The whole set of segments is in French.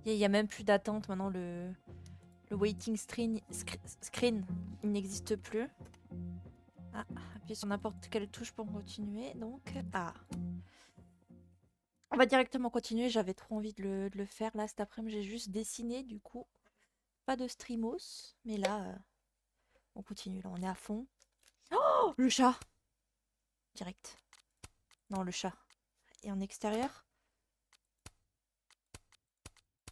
Il y a même plus d'attente maintenant, le waiting screen, il n'existe plus. Ah, appuyez sur n'importe quelle touche pour continuer, donc... Ah. On va directement continuer, j'avais trop envie de le faire. Là, cet après-midi, j'ai juste dessiné, du coup. Pas de streamos, mais là, on continue, là, on est à fond. Oh, le chat! Direct. Non, le chat. Et en extérieur?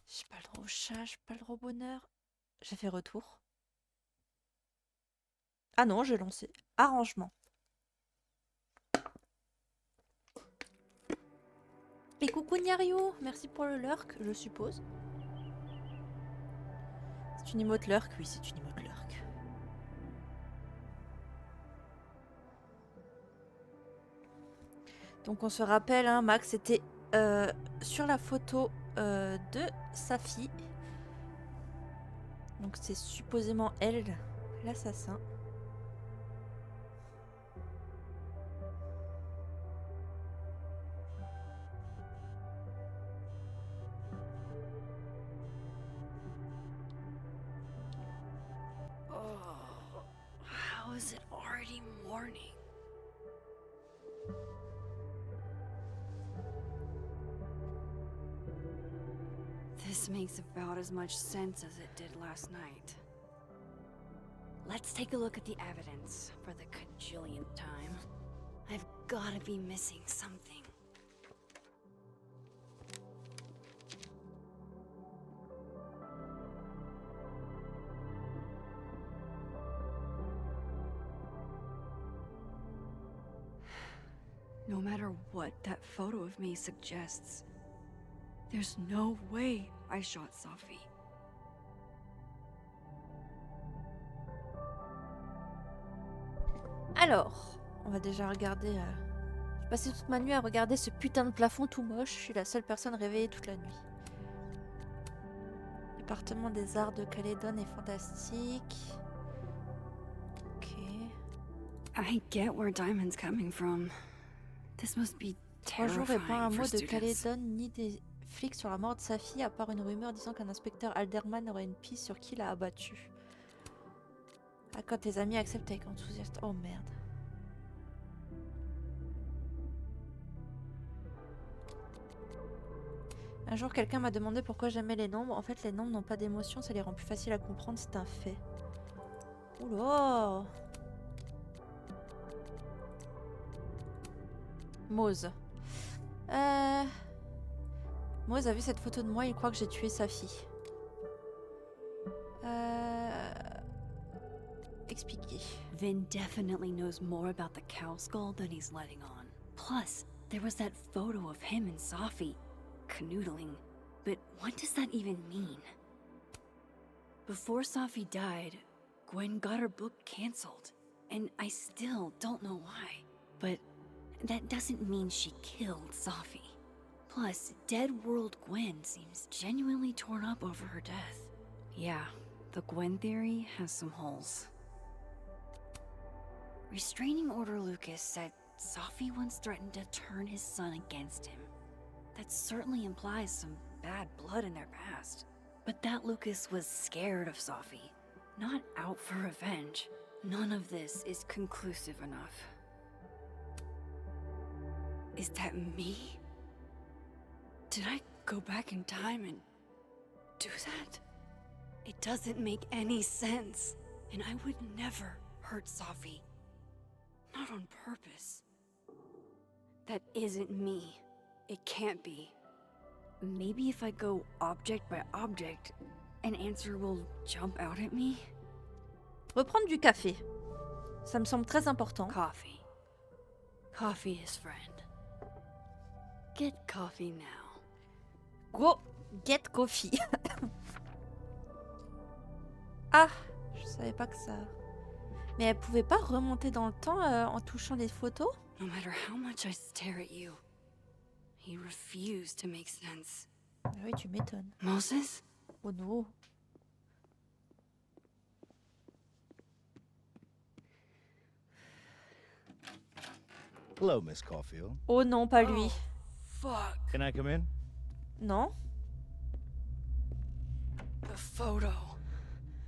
J'ai pas le droit au chat, j'ai pas le droit au bonheur. J'ai fait retour. Ah non, j'ai lancé. Arrangement. Et coucou Niario, merci pour le lurk, je suppose. C'est une emote lurk? Oui, c'est une emote lurk. Donc on se rappelle, hein, Max était sur la photo de sa fille. Donc c'est supposément elle, l'assassin. Oh, how is it already morning? This makes about as much sense as it did last night. Let's take a look at the evidence for the cajillionth time. I've gotta be missing something. No matter what that photo of me suggests, there's no way I shot Sophie. Alors, on va déjà regarder... J'ai passé toute ma nuit à regarder ce putain de plafond tout moche. Je suis la seule personne réveillée toute la nuit. Département des arts de Calédonie est fantastique. Ok. I get where Diamond's coming from. This must be 3 jours et pas terrifying un for mot de students. Calédonie ni des flics sur la mort de sa fille, à part une rumeur disant qu'un inspecteur Alderman aurait une piste sur qui l'a abattu. Ah, quand tes amis acceptent avec enthousiasme. Oh merde. Un jour, quelqu'un m'a demandé pourquoi j'aimais les nombres. En fait, les nombres n'ont pas d'émotion, ça les rend plus faciles à comprendre, c'est un fait. Oula! Mose. Mose a vu cette photo de moi, il croit que j'ai tué sa fille. Expliquer. Vin definitely knows more about the cow skull than he's letting on. Plus, there was that photo of him and Sophie canoodling. But what does that even mean? Before Sophie died, Gwen got her book canceled. And I still don't know why. But that doesn't mean she killed Sophie. Plus, Dead World Gwen seems genuinely torn up over her death. Yeah, the Gwen theory has some holes. Restraining Order Lucas said Sophie once threatened to turn his son against him. That certainly implies some bad blood in their past. But that Lucas was scared of Sophie, not out for revenge. None of this is conclusive enough. Is that me? Did I go back in time and do that? It doesn't make any sense, and I would never hurt Sophie. Not on purpose. That isn't me. It can't be. Maybe if I go object by object, an answer will jump out at me? Reprendre du café. Ça me semble très important. Coffee. Coffee is friend. Get coffee now. Go get coffee. Ah, je savais pas que ça... Mais elle pouvait pas remonter dans le temps en touchant les photos? No matter how much I stare at you, he refused to make sense. Ah oui, tu m'étonnes. Moses? Oh non. Hello, Miss Caulfield. Oh non, pas lui. Fuck. Can I come in? Non? The photo.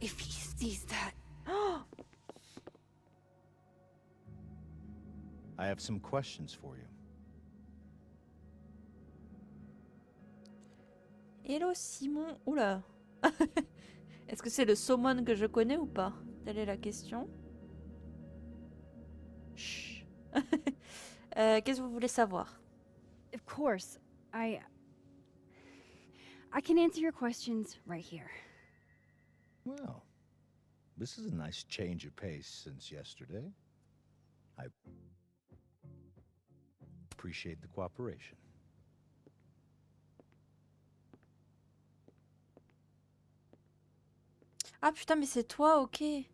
If he sees that. I have some questions for you. Hello Simon. Oula. Est-ce que c'est le saumon que je connais ou pas? Telle est la question. Chut. Qu'est-ce que vous voulez savoir? Of course, I can answer your questions right here. Well, this is a nice change of pace since yesterday. I appreciate the cooperation. Ah putain, mais c'est toi, ok.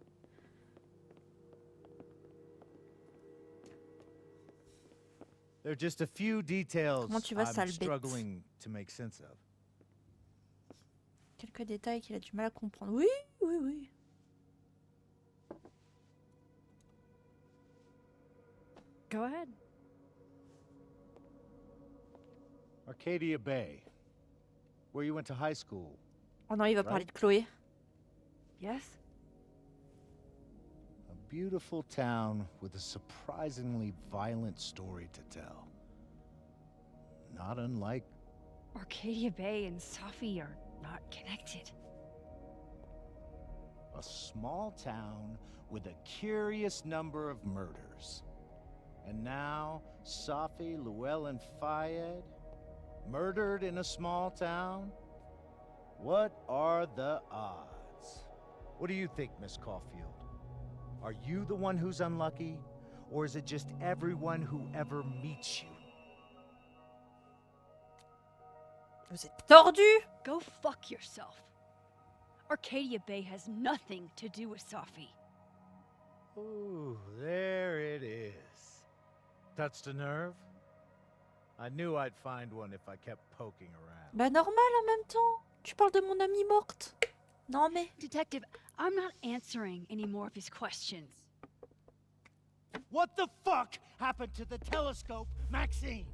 There are just a few details Comment tu vas, I'm sale bête? struggling to make sense of. Quelques détails qu'il a du mal à comprendre. Oui, oui, oui. Go ahead. Arcadia Bay, where you went to high school. Oh non, il va parler de Chloé. Yes? A beautiful town with a surprisingly violent story to tell. Not unlike... Arcadia Bay and Safi are not connected. a small town with a curious number of murders. And now, Safi, Llewellyn Fayed, murdered in a small town? What are the odds? What do you think, Miss Caulfield? Are you the one who's unlucky? Or is it just everyone who ever meets you? Vous êtes tordu! Go fuck yourself. Arcadia Bay has nothing to do with Safi. Ooh, there it is. Touched a nerve? I knew I'd find one if I kept poking around. Bah normal en même temps. Tu parles de mon amie morte. Non mais... Detective, I'm not answering any more of his questions. What the fuck happened to the telescope, Maxine?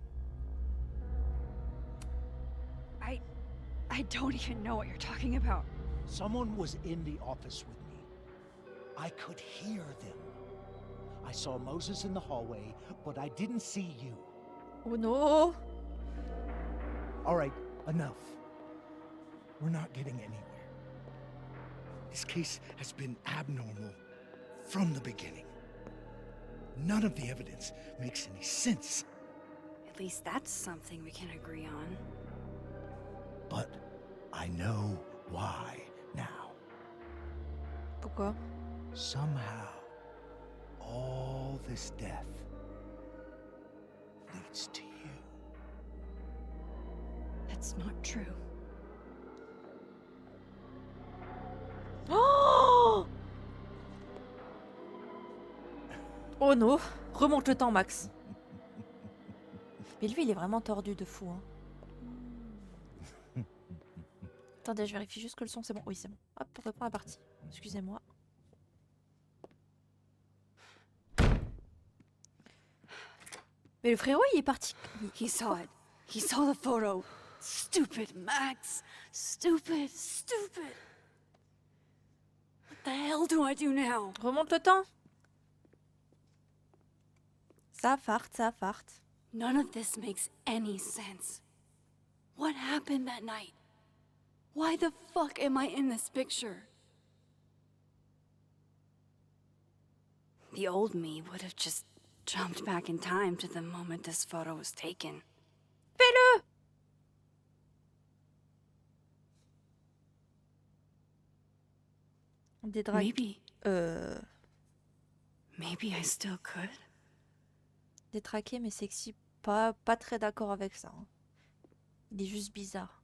I don't even know what you're talking about. Someone was in the office with me. I could hear them. I saw Moses in the hallway, but I didn't see you. Oh no! All right, enough. We're not getting anywhere. This case has been abnormal from the beginning. None of the evidence makes any sense. At least that's something we can agree on. But I know why now. Pourquoi? Somehow, all this death leads to you. That's not true. Oh! Oh non! Remonte le temps, Max. Mais lui, il est vraiment tordu de fou. Hein. Attendez, je vérifie juste que le son c'est bon. Oui, c'est bon. Hop, on reprend la partie. Excusez-moi. Mais le frérot, il est parti. He saw it. He saw the photo. Stupid Max. Stupid, stupid. What the hell do I do now? Remonte le temps. Ça farte. None of this makes any sense. What happened that night? Why the fuck am I in this picture? The old me would have just jumped back in time to the moment this photo was taken. Fais-le! Maybe I still could. Détraqué mais sexy, pas très d'accord avec ça. Hein. Il est juste bizarre.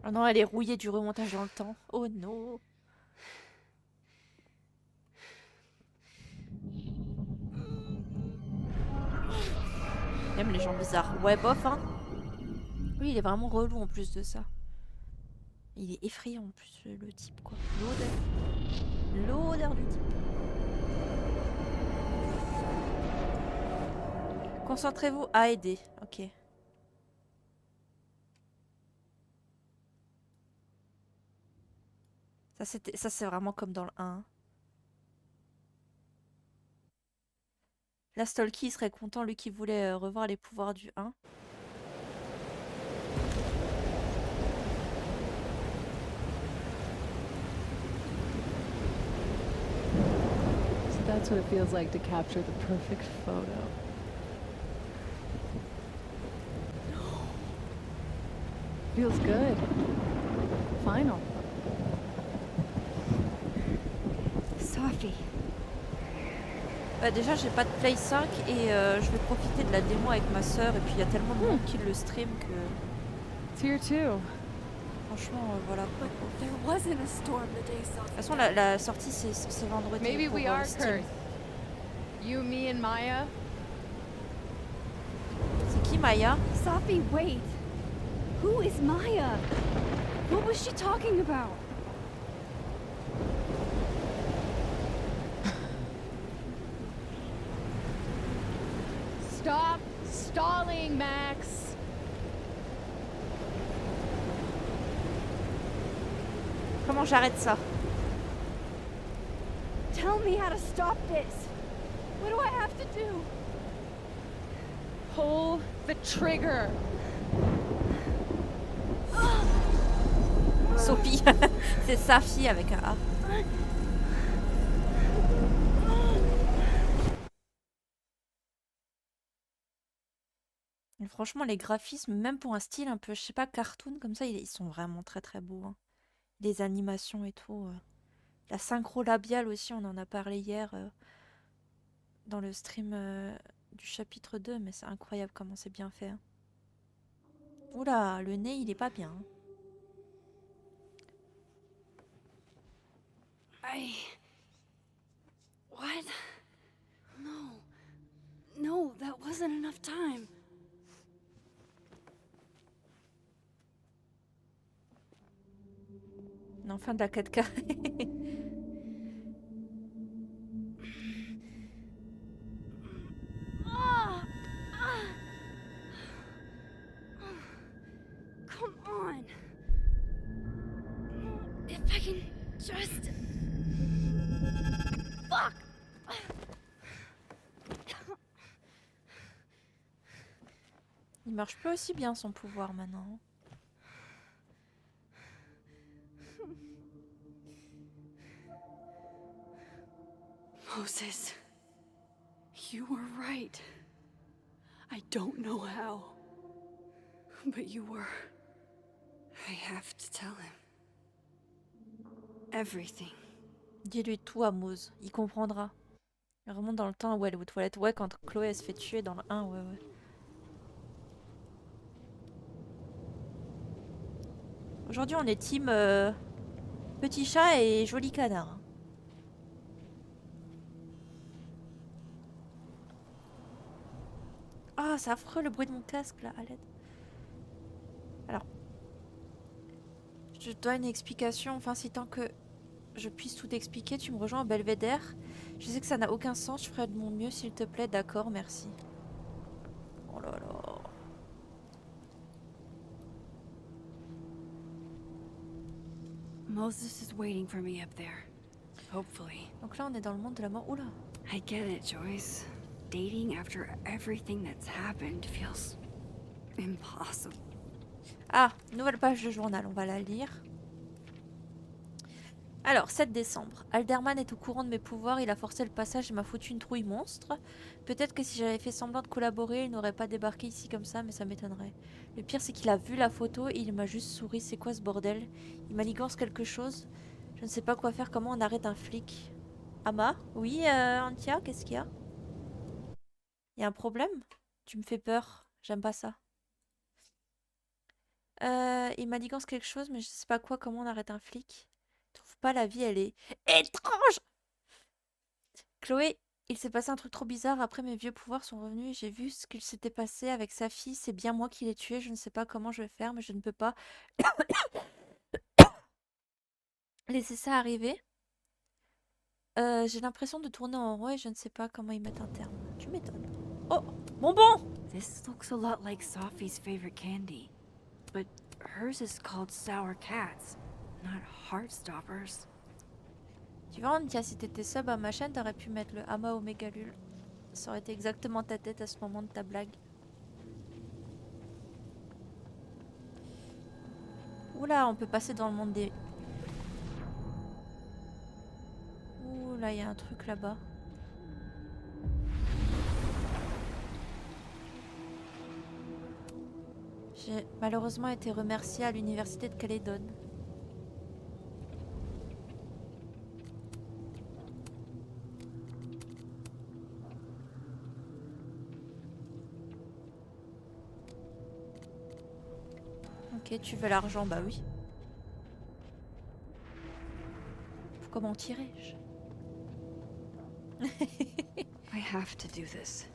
Oh non, elle est rouillée du remontage dans le temps. Oh non. Même les gens bizarres. Ouais, bof, hein. Oui, il est vraiment relou en plus de ça. Il est effrayant en plus, le type, quoi. L'odeur. L'odeur du type. Concentrez-vous à aider. Ok. Ça c'est vraiment comme dans le 1. Là, Stolky il serait content, lui qui voulait revoir les pouvoirs du 1. So that's what it feels like to capture the perfect photo. Feels good. Final. Sophie. Bah déjà, j'ai pas de Play 5 et je vais profiter de la démo avec ma soeur. Et puis il y a tellement de monde qui le stream que... It's here too. Franchement, voilà. But there wasn't a storm the day De toute Sophie façon, died. la sortie, c'est vendredi. Maybe pour, we are Steam. cursed. You, me, and Maya. C'est qui, Maya? Sophie, wait. Who is Maya? What was she talking about? Stop stalling, Max. Comment j'arrête ça? Tell me how to stop this. What do I have to do? Pull the trigger. Sophie. C'est Safi avec un A. Et franchement, les graphismes, même pour un style un peu, je sais pas, cartoon comme ça, ils sont vraiment très très beaux. Hein. Les animations et tout. La synchro labiale aussi, on en a parlé hier dans le stream du chapitre 2, mais c'est incroyable comment c'est bien fait. Hein. Oula, le nez, il est pas bien. Hein. What? No. No, that wasn't enough time. Non, fin de la 4K. Come on. If I can just... Fuck! Il marche plus aussi bien son pouvoir maintenant. Moses, you were right. I don't know how, but you were. I have to tell him. Everything. Dis-lui tout à Mose, il comprendra. Vraiment dans le temps où elle est aux toilettes. Ouais, quand Chloé elle se fait tuer dans le 1, ouais. Aujourd'hui on est team petit chat et joli canard. Ah, c'est affreux le bruit de mon casque là, à l'aide. Alors, je te dois une explication, enfin si tant que je puisse tout expliquer, tu me rejoins au Belvédère. Je sais que ça n'a aucun sens, je ferai de mon mieux s'il te plaît, d'accord, merci. Oh là là. Moses is waiting for me up there. Hopefully. Donc là on est dans le monde de la mort. Oula. I get it, Joyce. Dating after everything that's happened feels impossible. Ah, nouvelle page de journal, on va la lire. Alors, 7 décembre. Alderman est au courant de mes pouvoirs, il a forcé le passage et m'a foutu une trouille monstre. Peut-être que si j'avais fait semblant de collaborer, il n'aurait pas débarqué ici comme ça, mais ça m'étonnerait. Le pire, c'est qu'il a vu la photo et il m'a juste souri. C'est quoi ce bordel? Il manigance quelque chose. Je ne sais pas quoi faire, comment on arrête un flic? Ama? Oui, Antia, qu'est-ce qu'il y a? Il y a un problème? Tu me fais peur, j'aime pas ça. Il manigance quelque chose, mais je sais pas quoi, comment on arrête un flic? Trouve pas, la vie elle est étrange. Chloé, il s'est passé un truc trop bizarre. Après mes vieux pouvoirs sont revenus et j'ai vu ce qu'il s'était passé avec sa fille. C'est bien moi qui l'ai tué. Je ne sais pas comment je vais faire, mais je ne peux pas laisser ça arriver. J'ai l'impression de tourner en rond et je ne sais pas comment y mettre un terme. Tu m'étonnes. Oh, bonbon! This looks a lot like Sophie's favorite candy, but hers is called Sour Cats, not Heartstoppers. Tu vois, Antia, si t'étais sub à ma chaîne, t'aurais pu mettre le Hama Omega Lul. Ça aurait été exactement ta tête à ce moment de ta blague. Oula, on peut passer dans le monde des... Oula, il y a un truc là-bas. J'ai malheureusement été remerciée à l'université de Calédonie. Ok, tu veux l'argent? Bah oui. Comment tirais-je? I have to do this.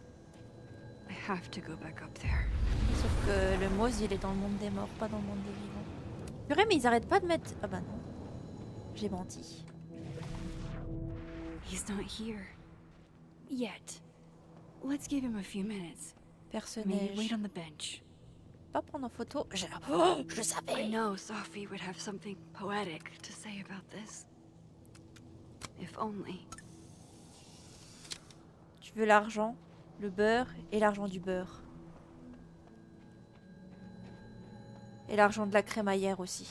I have to go back up there. Sauf que le Mose, il est dans le monde des morts, pas dans le monde des vivants. Purée, mais ils arrêtent pas de mettre... Ah bah non. J'ai menti. He's not here. Yet. Let's give him a few minutes. Maybe Personnage. wait on the bench. Pas prendre en photo. Oh, je le I savais. know Sophie would have something poetic to say about this. If only. Tu veux l'argent, le beurre et l'argent du beurre. Et l'argent de la crémaillère aussi.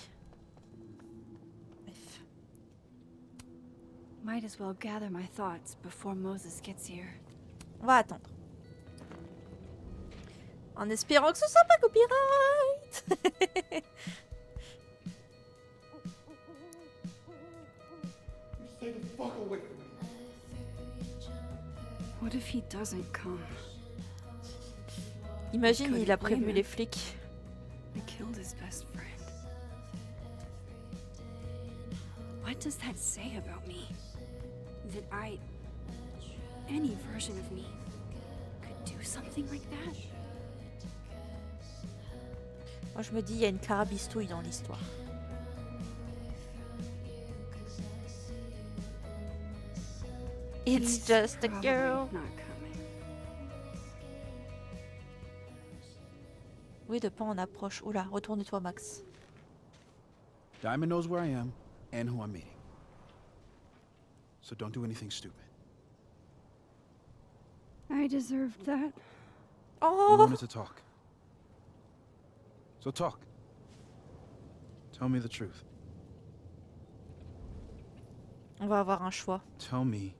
Bref. Might as well gather my thoughts before Moses gets here. On va attendre. En espérant que ce soit pas copyright. Stay the fuck away from me. What if he doesn't come? Imagine, il a prévenu les flics. I killed his best friend. What does that say about me? That I, any version of me, could do something like that? Moi je me dis, il y a une carabistouille dans l'histoire. It's He's just a probably girl. Not coming. Oui, de pas en approche. Oula, retourne-toi, Max. Diamond knows where I am and who I'm meeting. So don't do anything stupid. I deserved that. You Oh, wanted to talk. So talk. Tell me the truth. on va avoir un choix. Tell me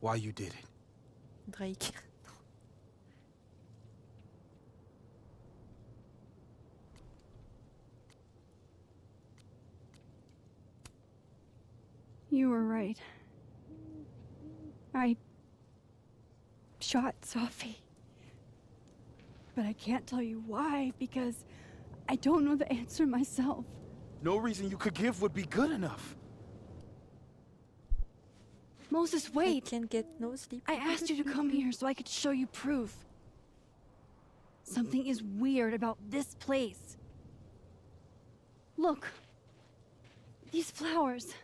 why you did it. Drake. You were right. I shot Sophie. But I can't tell you why, because I don't know the answer myself. No reason you could give would be good enough. Moses, I wait! can't get no sleep. I asked you to come here so I could show you proof. Something is weird about this place. Look. These flowers.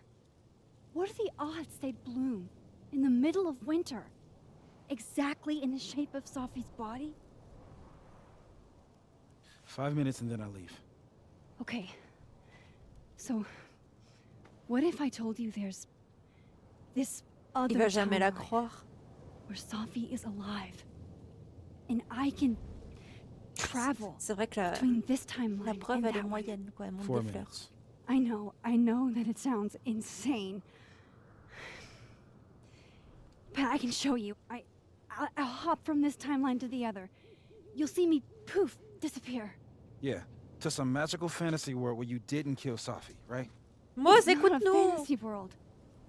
What are the odds they'd bloom in the middle of winter? Exactly in the shape of Sophie's body? 5 minutes and then I leave. Okay. So, what if I told you there's this Il other va jamais la timeline croire. where Sophie is alive, and I can travel C'est vrai que between this la timeline preuve and elle est that one? moyenne quoi, elle monte 4 des fleurs. minutes. I know that it sounds insane, but I can show you. I'll hop from this timeline to the other. You'll see me poof disappear. Yeah, to some magical fantasy world where you didn't kill Sophie, right? Mose, It's not a écoute-nous. fantasy world.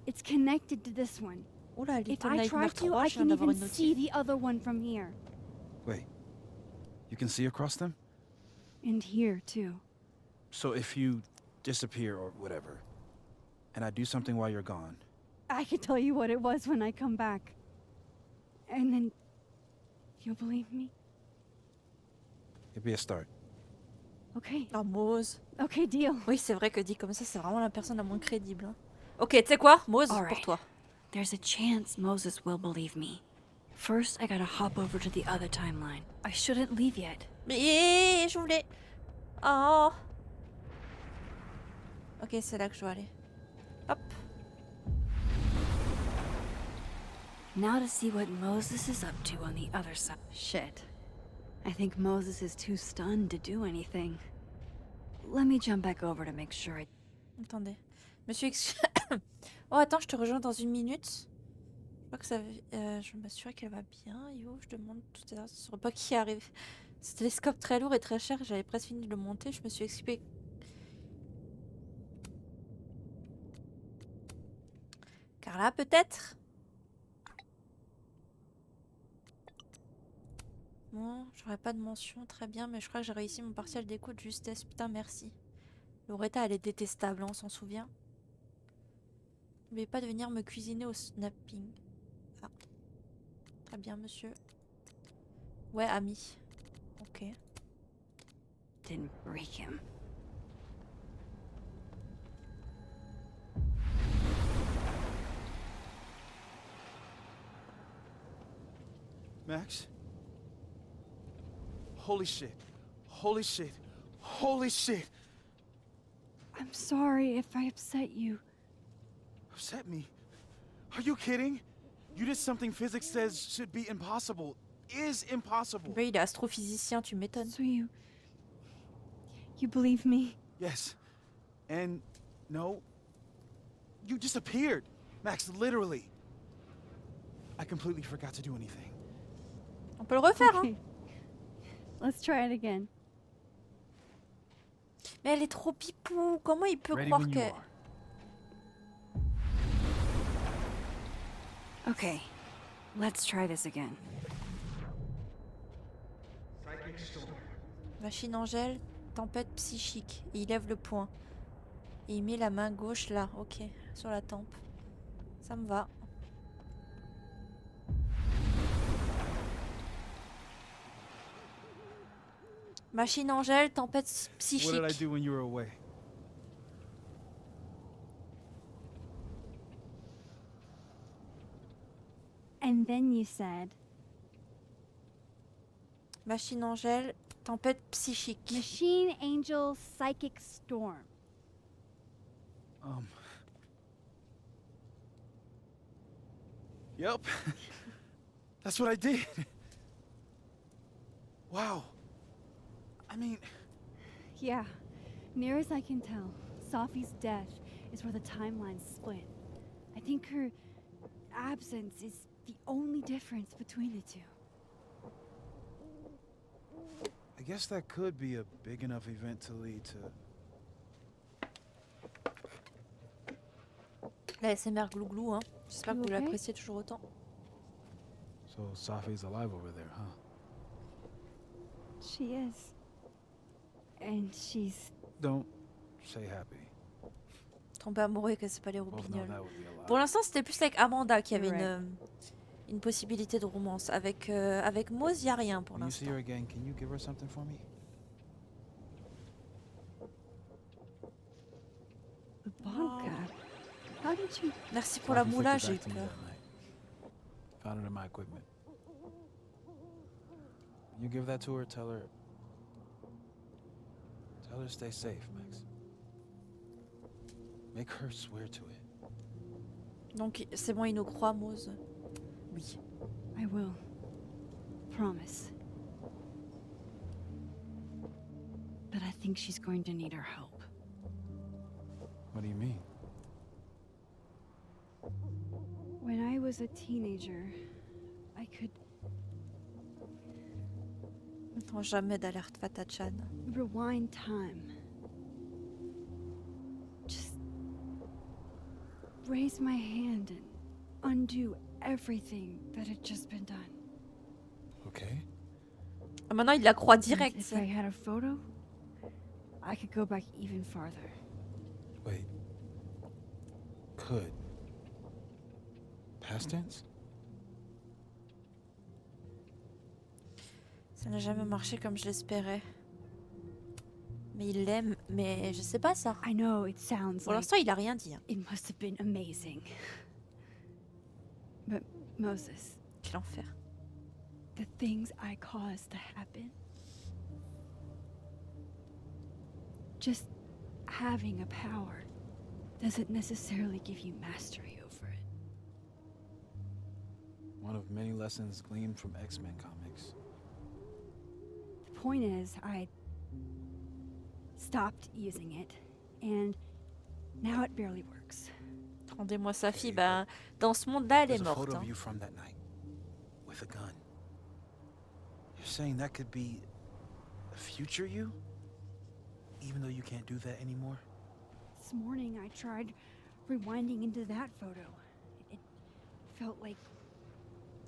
It's connected to this one. Oula, If Little I Nightmare try 3, to, I je viens can d'avoir even une see notif. the other one from here. Wait, you can see across them? And here, too. So if you disappear or whatever, and I do something while you're gone, I can tell you what it was when I come back. And then you'll believe me? it'd be a start. Okay. Ah, Mose. Okay, deal. Oui, c'est vrai que dit comme ça, c'est vraiment la personne la moins crédible. Hein. Ok, tu sais quoi, Mose, All pour right. toi. There's a chance Moses will believe me. First, I gotta hop over to the other timeline. I shouldn't leave yet. Mais je voulais... Oh. Ok, c'est là que je dois aller. Hop. Now to see what Moses is up to on the other side. Shit. I think Moses is too stunned to do anything. Let me jump back over to make sure I... Attendez. Monsieur Oh, attends, je te rejoins dans une minute. Je crois que ça... je m'assure qu'elle va bien. Yo, je demande tout à l'heure ce repas qui arrive. Ce télescope très lourd et très cher. J'avais presque fini de le monter. Je me suis expliqué. Carla, peut-être? Bon, j'aurais pas de mention, très bien, mais je crois que j'ai réussi mon partiel d'écho de justesse. Putain, merci. Loretta, elle est détestable, hein, on s'en souvient. N'oubliez pas de venir me cuisiner au snapping. Ah. Très bien, monsieur. Ouais, ami. Ok. didn't break him. Max? Holy shit. Holy shit. Holy shit. I'm sorry if I upset you. Upset me? Are you kidding? You did something physics says should be impossible. Is impossible. Oui, il est astrophysicien, tu m'étonnes. So you believe me? Yes. And no. You disappeared. Max, literally. I completely forgot to do anything. On peut le refaire, Okay. hein. Let's try it again. Mais elle est trop pipou. Comment il peut Ready croire when you que... are. Okay, let's try this again. Machine Angèle, tempête psychique. Et il lève le poing. Et il met la main gauche là, ok, sur la tempe. Ça me va. Machine Angèle, tempête psychique. What did I do when you were away? And then you said, Machine Angèle, tempête psychique. Machine Angel Psychic Storm. Yep. That's what I did. Wow. I mean, Yeah, near as I can tell, Sophie's death is where the timelines split. I think her absence is the only difference between the two. I guess that could be a big enough event to lead to... La SMR glouglou, hein. J'espère que vous Ok. l'appréciez toujours autant. So Sophie's alive over there, huh? She is. And she's... Don't say happy. Tombé amoureux que c'est pas les Both know roupignoles. that would be a lot. Pour l'instant, c'était plus avec Amanda qui avait You're une possibilité de romance. Avec Moz, y a rien pour When you see l'instant. her again, can you give her something for me? Ivanka. How did you... Merci pour la Sophie moula, flipped j'ai eu it back to me peur. that night. Found it in my equipment. When you give that to her, tell her to stay safe, Max. Make her swear to it. Donc, c'est bon, il nous croit, Moz. Oui. I will. Promise. But I think she's going to need our help. What do you mean? When I was a teenager, I could Attends, jamais d'alerte Fatachan. rewind time. Just raise my hand and undo everything that had just been done. Okay. Ah, maintenant, il la croit And direct. if I had a photo, I could go back even farther. Wait. Could. Past tense? Ça n'a jamais marché comme je l'espérais. Mais il l'aime, mais je sais pas ça. I know it sounds Pour like l'instant, il a rien dit. Hein. it must have been amazing. But Moses, Quel enfer. the things I caused to happen. Just having a power doesn't necessarily give you mastery over it. One of many lessons gleaned from X-Men comics. The point is, I stopped using it, and now it barely works. Rendez-moi sa fille. Bah, dans ce monde-là, elle est There's a morte. photo Hein. of you from that night, with a gun. You're saying that could be a future you? Even though you can't do that anymore? This morning, I tried rewinding into that photo. It felt like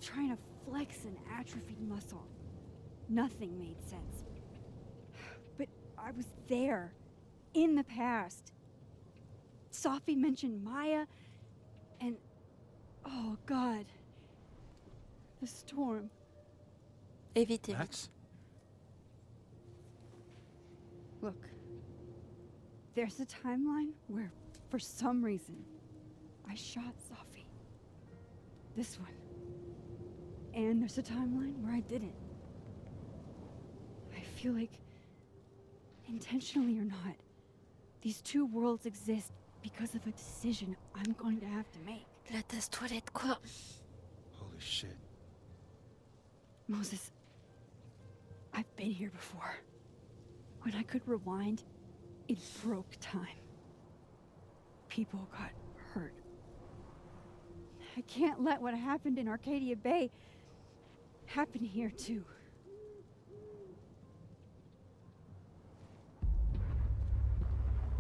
trying to flex an atrophied muscle. Nothing made sense. But I was there, in the past. Sophie mentioned Maya, and oh God, the storm. Évite, évite. Max? Look, there's a timeline where, for some reason, I shot Sophie. This one. And there's a timeline where I didn't. I feel like, intentionally or not, these two worlds exist because of a decision I'm going to have to make. La tasse toilette, quoi. Holy shit. Moses, I've been here before. When I could rewind, it broke time. People got hurt. I can't let what happened in Arcadia Bay happen here too.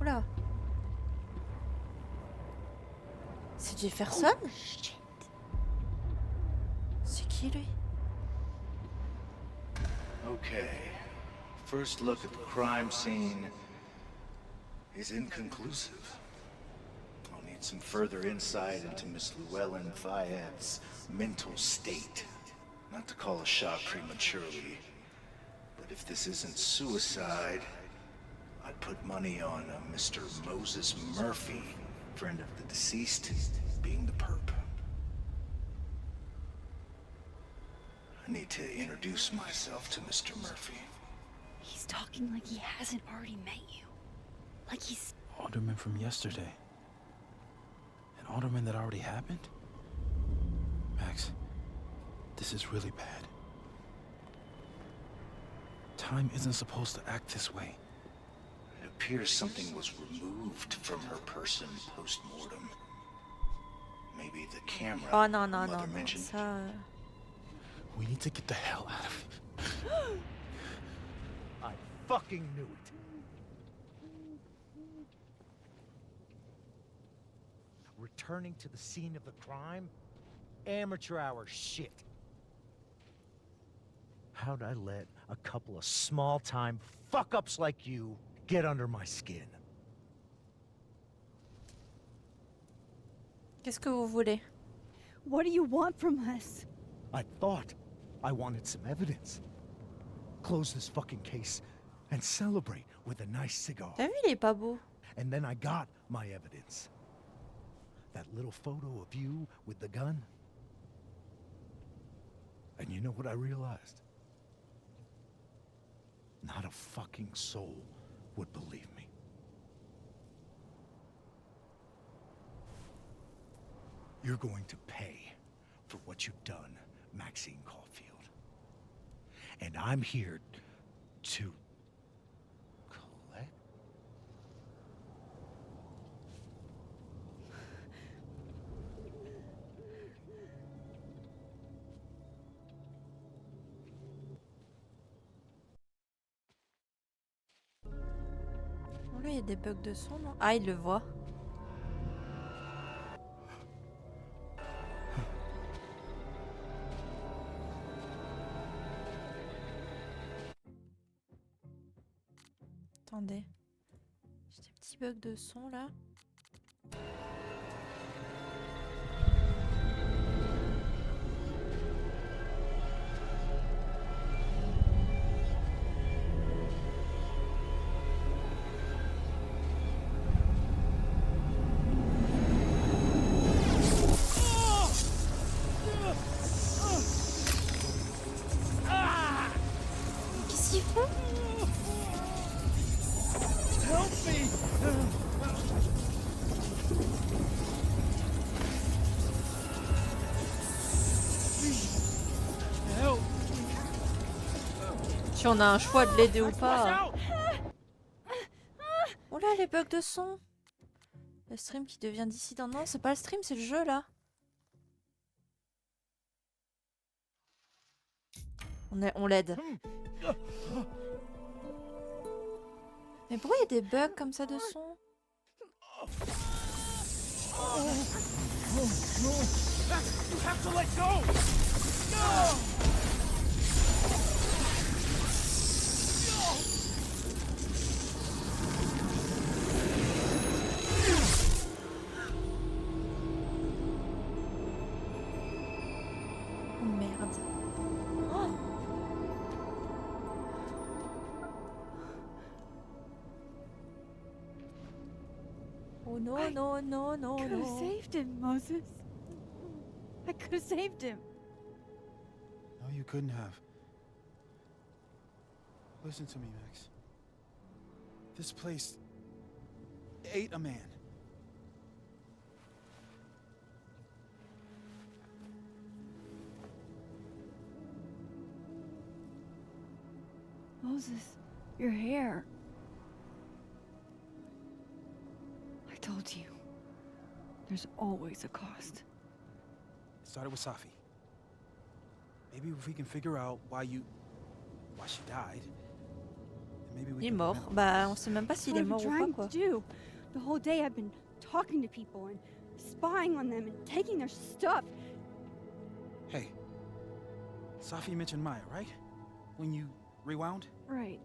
Oula. C'est Jefferson? Shit. C'est qui lui? Okay. First look at the crime scene is inconclusive. I'll need some further insight into Miss Llewellyn Fayette's mental state. Not to call a shot prematurely, but if this isn't suicide, I'd put money on a Mr. Moses Murphy, friend of the deceased, being the perp. I need to introduce myself to Mr. Murphy. He's talking like he hasn't already met you. Like he's... Alderman from yesterday. An alderman that already happened? Max, this is really bad. Time isn't supposed to act this way. It appears something was removed from her person post-mortem. Maybe the camera Oh non, non, Mother non, non. mentioned. Ça... We need to get the hell out of here. I fucking knew it. Returning to the scene of the crime? Amateur hour shit. How'd I let a couple of small-time fuck-ups like you get under my skin? Qu'est-ce que vous voulez? What do you want from us? I thought I wanted some evidence. Close this fucking case and celebrate with a nice cigar. T'as vu, il est pas beau. And then I got my evidence. That little photo of you with the gun. And you know what I realized? Not a fucking soul would believe me. You're going to pay for what you've done, Maxine Caulfield. And I'm here to collect. Oh, là, il y a des bugs de son, non? Ah, il le voit. Attendez. J'ai des petits bugs de son là. Si on a un choix de l'aider ou pas. Oh là, les bugs de son. Le stream qui devient dissident. Non, c'est pas le stream, c'est le jeu là. On l'aide. Mais pourquoi il y a des bugs comme ça de son? Oh merde. Oh no, no, no, no, Could have no. saved him, Moses. I could have saved him. No, you couldn't have. Listen to me, Max. This place ate a man. Moses, your hair. I told you. There's always a cost. It started with Safi. Maybe if we can figure out why she died, then maybe we Il est can mort. prevent it. Bah, on sait même pas That's s'il what est I've been mort ou pas trying quoi. to do. The whole day I've been talking to people and spying on them and taking their stuff. Hey, Safi mentioned Maya, right? When you rewound? Right.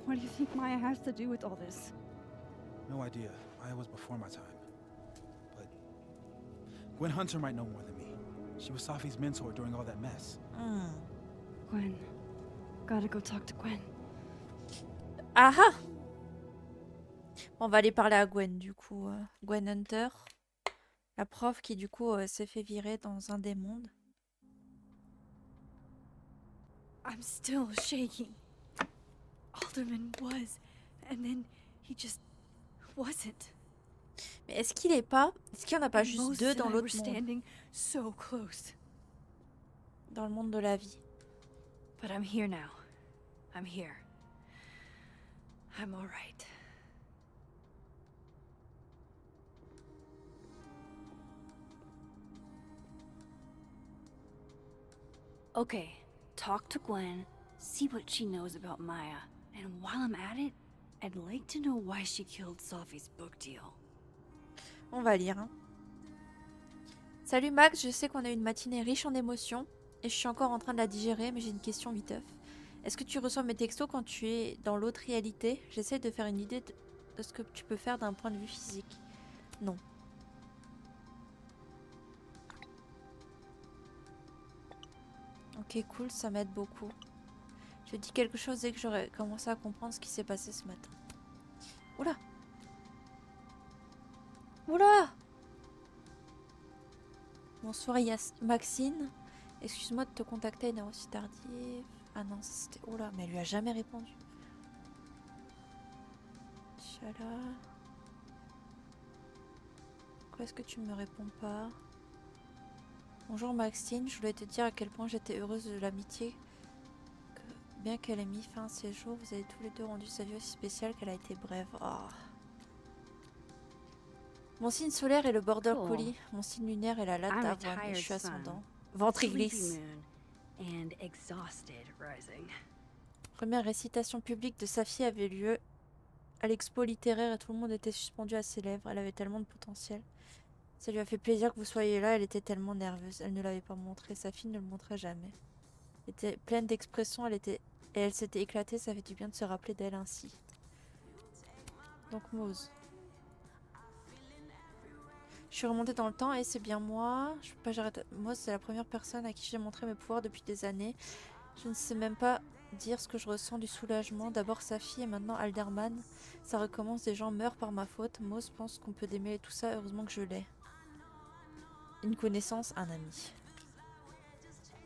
What do you think Maya has to do with all this? No idea. Maya was before my time. But Gwen Hunter might know more than me. She was Safi's mentor during all that mess. Gwen. Gotta go talk to Gwen. Ah ah. On va aller parler à Gwen du coup. Gwen Hunter. La prof qui du coup s'est fait virer dans un des mondes. I'm still shaking. Alderman was, and then he just wasn't. Mais est-ce qu'il est pas... Est-ce qu'il y en a pas And juste Moses deux and dans I were l'autre monde? standing so close. Dans le monde de la vie. But I'm here now. I'm here. I'm all right. Okay, talk to Gwen, see what she knows about Maya, and while I'm at it, I'd like to know why she killed Safi's book deal. On va lire. Hein. Salut Max, je sais qu'on a eu une matinée riche en émotions et je suis encore en train de la digérer, mais j'ai une question viteuf. Est-ce que tu reçois mes textos quand tu es dans l'autre réalité? J'essaie de faire une idée de ce que tu peux faire d'un point de vue physique. Non. Ok, cool, ça m'aide beaucoup. Je dis quelque chose dès que j'aurai commencé à comprendre ce qui s'est passé ce matin. Oula! Oula! Bonsoir Maxine. Excuse-moi de te contacter à une heure aussi tardive. Ah non, c'était... Oula, mais elle lui a jamais répondu. Inch'Allah. Pourquoi est-ce que tu me réponds pas? Bonjour Maxine, je voulais te dire à quel point j'étais heureuse de l'amitié. Que bien qu'elle ait mis fin à ses jours, vous avez tous les deux rendu sa vie aussi spéciale qu'elle a été brève. Oh. Mon signe solaire est le border Cool. collie. Mon signe lunaire est la latte I'm a d'avoine et je suis tired sun. ascendant. Ventre Sleepy glisse. moon and exhausted rising. Première récitation publique de Safi avait lieu à l'expo littéraire et tout le monde était suspendu à ses lèvres. Elle avait tellement de potentiel. Ça lui a fait plaisir que vous soyez là, elle était tellement nerveuse. Elle ne l'avait pas montré, Safi ne le montrait jamais. Elle était pleine d'expression, et elle s'était éclatée, ça fait du bien de se rappeler d'elle ainsi. Donc Mose. Je suis remontée dans le temps et c'est bien moi. Je peux pas j'arrête. Mose, c'est la première personne à qui j'ai montré mes pouvoirs depuis des années. Je ne sais même pas dire ce que je ressens du soulagement. D'abord Safi et maintenant Alderman. Ça recommence, des gens meurent par ma faute. Mose pense qu'on peut démêler tout ça, heureusement que je l'ai. Une connaissance, un ami.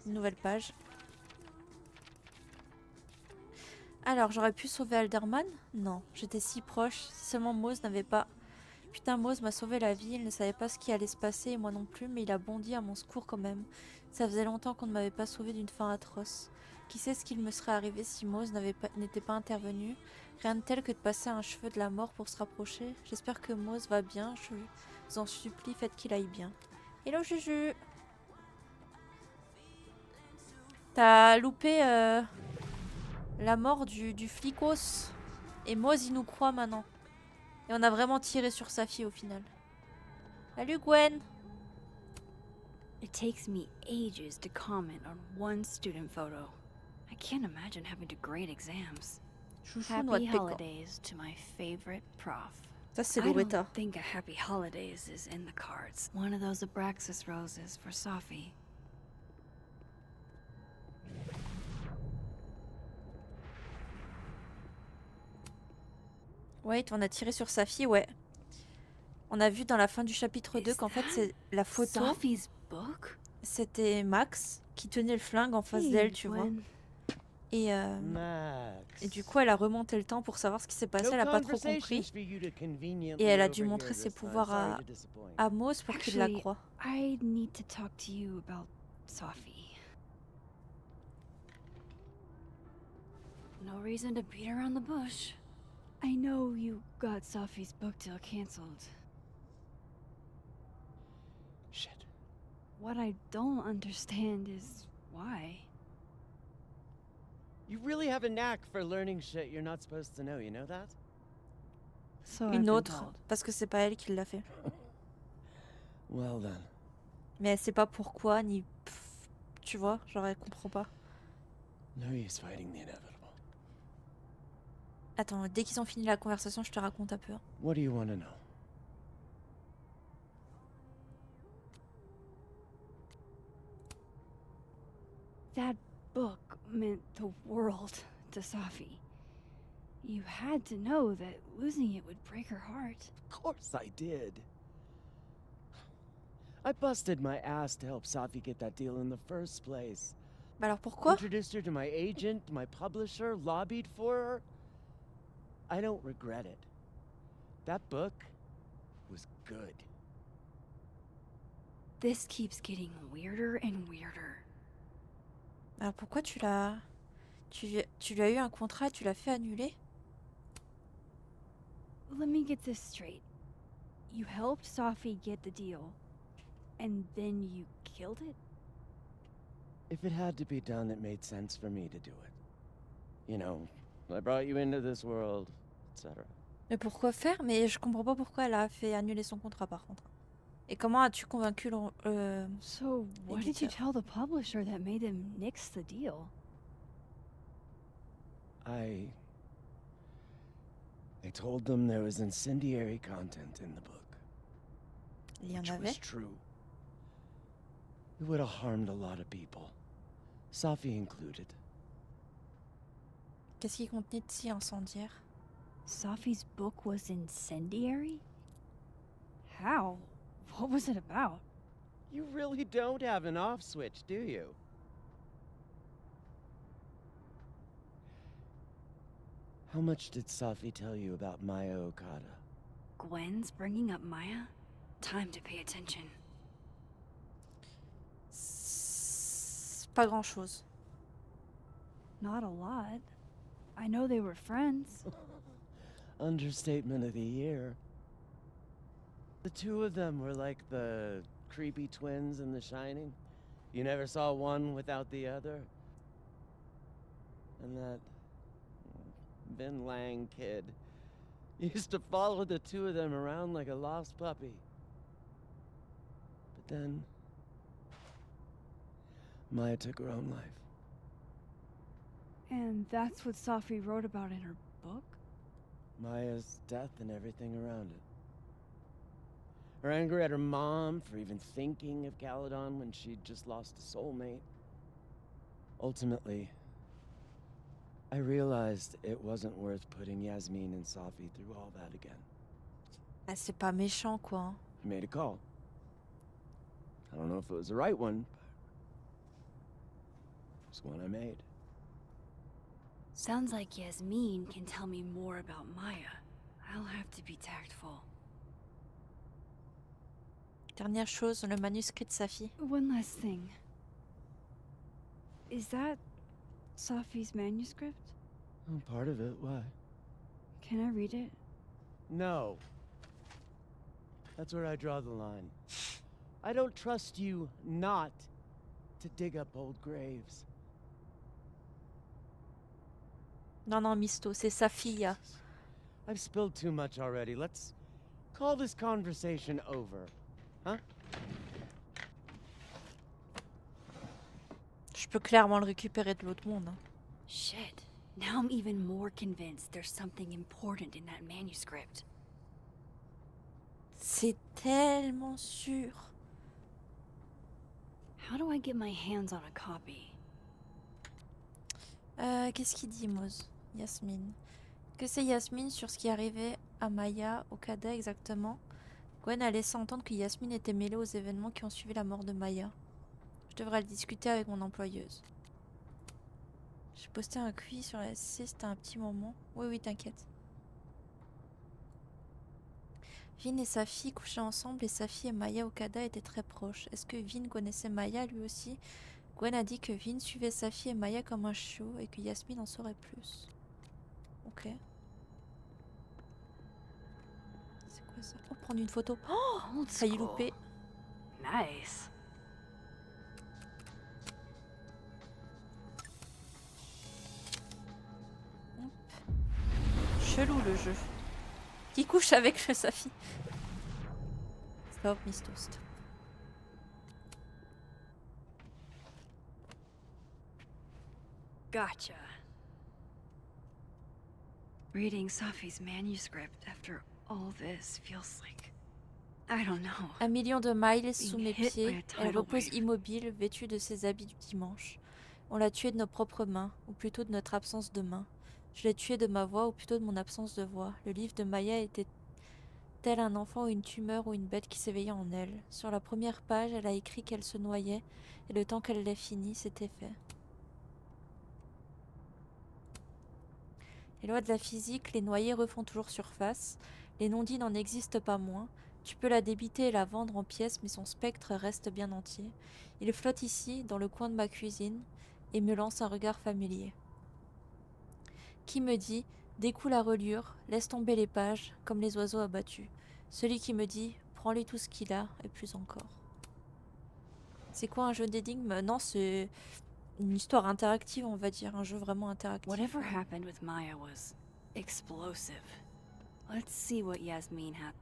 Une nouvelle page. Alors, j'aurais pu sauver Alderman? Non, j'étais si proche. Si seulement Mose n'avait pas... Putain, Mose m'a sauvé la vie. Il ne savait pas ce qui allait se passer et moi non plus, mais il a bondi à mon secours quand même. Ça faisait longtemps qu'on ne m'avait pas sauvé d'une fin atroce. Qui sait ce qu'il me serait arrivé si Mose n'était pas intervenu? Rien de tel que de passer un cheveu de la mort pour se rapprocher. J'espère que Mose va bien, je vous en supplie, faites qu'il aille bien. Hello Juju! T'as loupé la mort du flicos. Et Mose il nous croit maintenant. Et on a vraiment tiré sur sa fille au final. Salut Gwen! It takes me ages to comment on one student photo. I can't imagine having to grade exams. Chouchou noix de Happy pécan. holidays to my favorite prof. Ça c'est I don't Loretta. think a happy holidays is in the cards. One of those Abraxas roses for Sophie. Ouais, on a tiré sur sa fille, ouais. On a vu dans la fin du chapitre 2 Is qu'en fait that c'est la photo. Sophie's book? C'était Max qui tenait le flingue en face Hey, d'elle, tu vois. Gwen. Et du coup, elle a remonté le temps pour savoir ce qui s'est passé. Elle a pas trop compris. Et elle a dû montrer ses pouvoirs à Mose pour qu'il la Actually, croie. I need to talk to you about Sophie. No reason to beat around the bush. I know you got Sophie's book deal canceled. Shit. What I don't understand is why. You really have a knack for learning shit you're not supposed to know, you know that? So I've Une been autre, told. parce que c'est pas elle qui l'a fait. Well then. Mais elle sait pas pourquoi, ni... Pff, tu vois, genre elle comprend pas. No use fighting the inevitable. Attends, dès qu'ils ont fini la conversation, je te raconte un peu. What do you want to know? That book meant the world to Sophie. You had to know that losing it would break her heart. Of course I did. I busted my ass to help Sophie get that deal in the first place. Bah alors pourquoi? Introduced her to my agent, my publisher, lobbied for her. I don't regret it. That book was good. This keeps getting weirder and weirder. Alors pourquoi tu l'as... Tu lui as eu un contrat et tu l'as fait annuler? Let me get this straight. You helped Sophie get the deal, and then you killed it? If it had to be done, it made sense for me to do it. You know, I brought you into this world, etc. Mais pourquoi faire? Mais je comprends pas pourquoi elle a fait annuler son contrat par contre. Et comment as-tu convaincu So, what did you éditeur? tell the publisher that made him nix the deal? I told them there was incendiary content in the book, Il y en which avait? was true. It would have harmed a lot of people, Sophie included. Qu'est-ce qui contenait de si incendiaire? Sophie's book was incendiary? How? What was it about? You really don't have an off switch, do you? How much did Sophie tell you about Maya Okada? Gwen's bringing up Maya? Time to pay attention. Pas grand-chose. Not a lot. I know they were friends. Understatement of the year. The two of them were like the creepy twins in The Shining. You never saw one without the other. And that Vin Lang kid used to follow the two of them around like a lost puppy. But then Maya took her own life. And that's what Sophie wrote about in her book? Maya's death and everything around it. Her anger at her mom for even thinking of Caledon when she'd just lost a soulmate. Ultimately, I realized it wasn't worth putting Yasmin and Safi through all that again. Ah, c'est pas méchant quoi. Hein. I made a call. I don't know if it was the right one, but it was one I made. Sounds like Yasmin can tell me more about Maya. I'll have to be tactful. Dernière chose, le manuscrit de sa fille. One last thing. Is that Safi's manuscript? Oh, part of it. Why? Can I read it? No. That's where I draw the line. I don't trust you not to dig up old graves. Non, non, Misto, c'est sa fille. I've spilled too much already. Let's call this conversation over. Huh? Je peux clairement le récupérer de l'autre monde. Hein. Shit. Now I'm even more convinced there's something important in that manuscript. C'est tellement sûr. How do I get my hands on a copy? Qu'est-ce qu'il dit, Moz? Yasmine. Que c'est Yasmine sur ce qui arrivait à Maya, au Kada exactement? Gwen a laissé entendre que Yasmine était mêlée aux événements qui ont suivi la mort de Maya. Je devrais le discuter avec mon employeuse. J'ai posté un quiz sur la SC, c'était un petit moment. Oui, oui, t'inquiète. Vin et sa fille couchaient ensemble et sa fille et Maya Okada étaient très proches. Est-ce que Vin connaissait Maya lui aussi? Gwen a dit que Vin suivait sa fille et Maya comme un chiot et que Yasmine en saurait plus. Ok. C'est quoi ça? Oh, prendre une photo. Oh, Old failli school. louper. Nice. Chelou le jeu. Qui couche avec sa fille. Stop, Miss Toast. Gotcha. Reading Safi's manuscript after all this feels like... I don't know. 1 million de miles sous Being mes hit by pieds. a Elle tidal repose wave. immobile, vêtue de ses habits du dimanche. On l'a tuée de nos propres mains, ou plutôt de notre absence de main. Je l'ai tuée de ma voix, ou plutôt de mon absence de voix. Le livre de Maya était tel un enfant ou une tumeur ou une bête qui s'éveillait en elle. Sur la première page, elle a écrit qu'elle se noyait, et le temps qu'elle l'ait fini, c'était fait. Les lois de la physique, les noyés refont toujours surface. Les non-dits n'en existent pas moins. Tu peux la débiter et la vendre en pièces, mais son spectre reste bien entier. Il flotte ici, dans le coin de ma cuisine, et me lance un regard familier. Qui me dit « Découle la reliure, laisse tomber les pages, comme les oiseaux abattus. » Celui qui me dit « Prends-lui tout ce qu'il a, et plus encore. » C'est quoi un jeu d'énigmes? Non, c'est une histoire interactive, on va dire. Un jeu vraiment interactif. Whatever happened with Maya was explosive. Let's see what Yasmine had.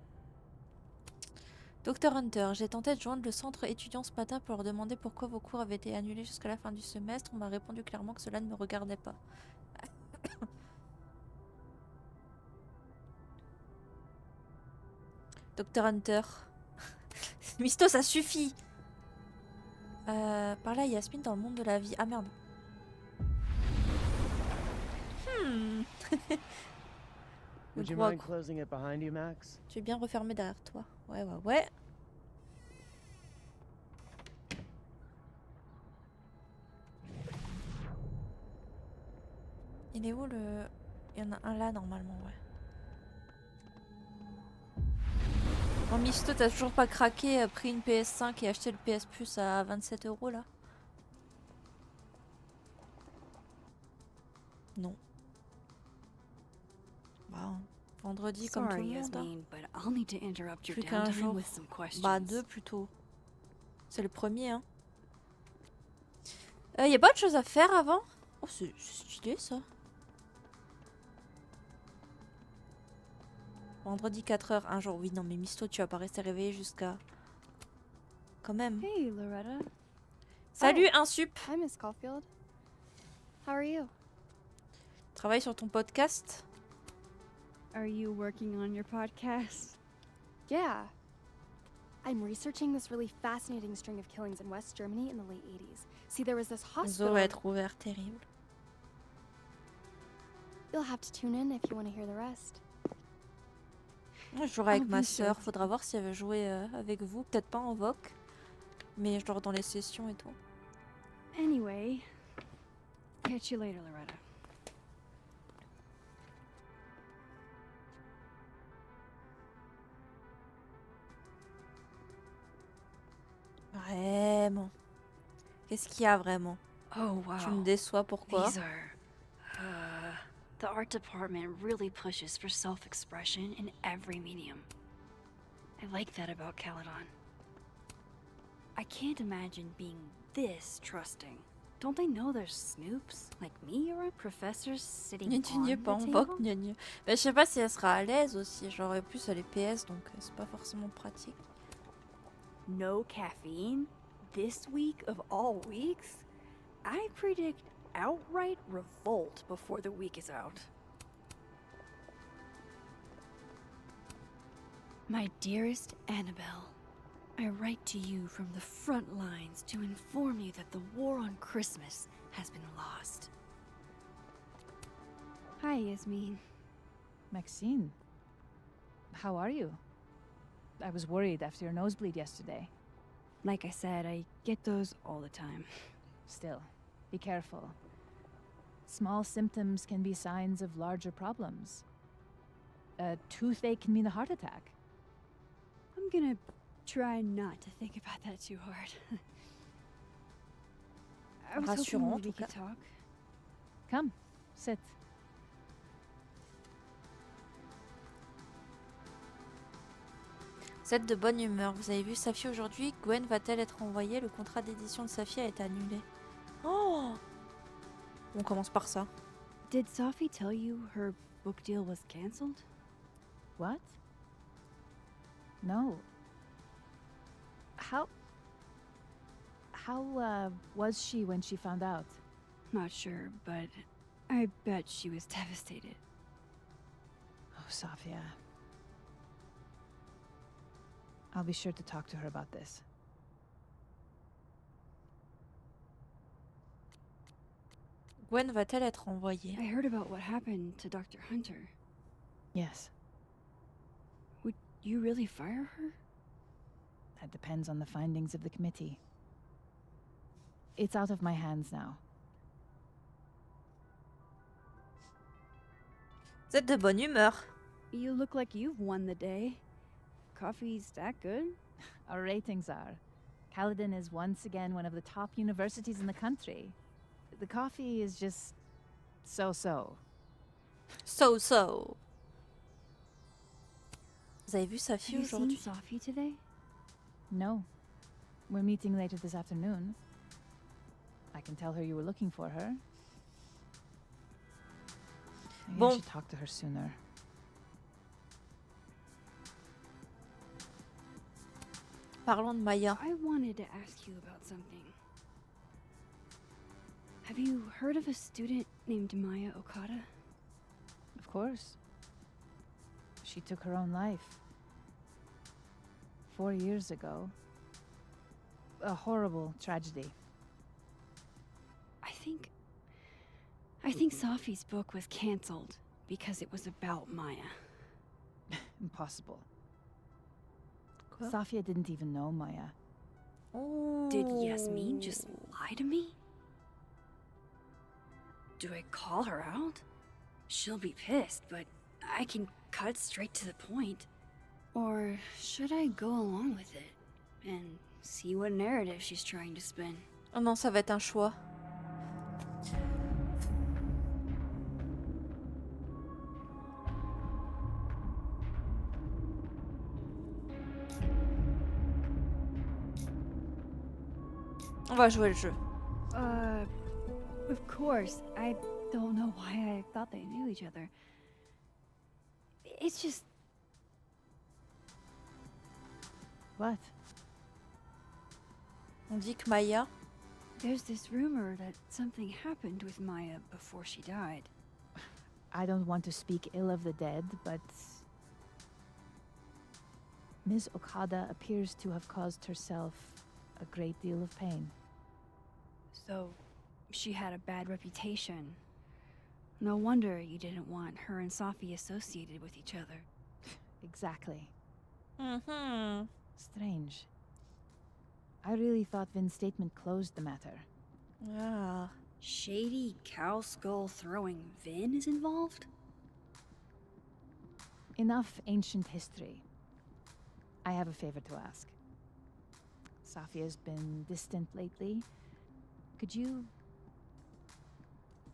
Docteur Hunter, j'ai tenté de joindre le centre étudiant ce matin pour leur demander pourquoi vos cours avaient été annulés jusqu'à la fin du semestre. On m'a répondu clairement que cela ne me regardait pas. Docteur Hunter. Misto, ça suffit. Par là, Yasmine dans le monde de la vie. Ah merde. Le Would you gros mind accro- closing it behind you, Max? Tu es bien refermé derrière toi. Ouais, ouais, ouais. Il est où le... Il y en a un là normalement, ouais. Oh Misto, t'as toujours pas craqué, pris une PS5 et acheté le PS Plus à 27 € là? Non. Bah, vendredi comme tout le Sorry, monde. Hein. Yasmine, but I'll need to interrupt your Plus qu'un downtime jour. with some questions. Bah 2 plutôt. C'est le premier, hein. Y a pas autre chose à faire avant? Oh, c'est stylé ça. Vendredi 4h, un jour. Oui, non, mais Misto, tu vas pas rester réveillé jusqu'à... Quand même. Hey, Loretta. Salut, un sup. Hi, Miss Caulfield. How are you? Travaille sur ton podcast. Are you working on your podcast? Yeah. I'm researching this really fascinating string of killings in West Germany in the late 80s. See, there was this Zo hospital. va être ouvert, terrible. You'll have to tune in if you want to hear the rest. Moi, je jouerai avec Oh, ma oui, sœur. c'est- Faudra voir si elle veut jouer avec vous. Peut-être pas en voc. Mais genre dans les sessions et tout. Anyway, catch you later, Loretta. Vraiment. Qu'est-ce qu'il y a vraiment? Oh, wow. Tu me déçois, pourquoi? These are... the art department really pushes for self-expression in every medium. I like that about Caledon. I can't imagine being this trusting. Don't they know there's snoops like me or professors sitting Gna, on gna, the pas en table? vogue, gna, gna. Mais je sais pas si elle sera à l'aise aussi. Genre, et plus elle est PS, donc c'est pas forcément pratique. No caffeine? This week of all weeks? I predict outright revolt before the week is out. My dearest Annabelle, I write to you from the front lines to inform you that the war on Christmas has been lost. Hi, Yasmin. Maxine, how are you? I was worried after your nosebleed yesterday. Like I said, I get those all the time. Still, be careful. Small symptoms can be signs of larger problems. A toothache can mean a heart attack. I'm gonna try not to think about that too hard. I was Rassurant, hoping en we tout could cas. talk. Come, sit. Vous êtes de bonne humeur. Vous avez vu Safi aujourd'hui? Gwen va-t-elle être envoyée? Le contrat d'édition de Safi a été annulé. Oh! On commence par ça. Did Sophie tell you her book deal was cancelled? What? No. How was she when she found out? Not sure, but I bet she was devastated. Oh, Safia. I'll be sure to talk to her about this. Gwen va-t-elle être envoyée? I heard about what happened to Dr. Hunter. Yes, Would you really fire her? that depends on the findings of the committee. It's out of my hands now. Vous êtes de bonne humeur. You look like you've won the day. Coffee's that good? Our ratings are. Caledon is once again one of the top universities in the country. The coffee is just so-so. So. Vous avez vu Have Safi you seen aujourd'hui? Sophie today? No. We're meeting later this afternoon. I can tell her you were looking for her. Maybe I Bon. should talk to her sooner. Parlons de Maya. I wanted to ask you about something. Have you heard of a student named Maya Okada? Of course. She took her own life. 4 years ago. A horrible tragedy. I think Sophie's book was cancelled because it was about Maya. Impossible. Quoi? Safia didn't even know Maya. Did Yasmin just lie to me? Do I call her out? She'll be pissed, but I can cut straight to the point. Or should I go along with it and see what narrative she's trying to spin? Oh non, ça va être un choix. On va jouer le jeu. Of course. I don't know why I thought they knew each other. It's just... What? On dit que Maya... There's this rumor that something happened with Maya before she died. I don't want to speak ill of the dead, but... Ms. Okada appears to have caused herself a great deal of pain. So, she had a bad reputation. No wonder you didn't want her and Sophie associated with each other. Exactly. Mhm. Strange. I really thought Vin's statement closed the matter. Ah. Shady cow skull throwing Vin is involved? Enough ancient history. I have a favor to ask. Safia's been distant lately. Could you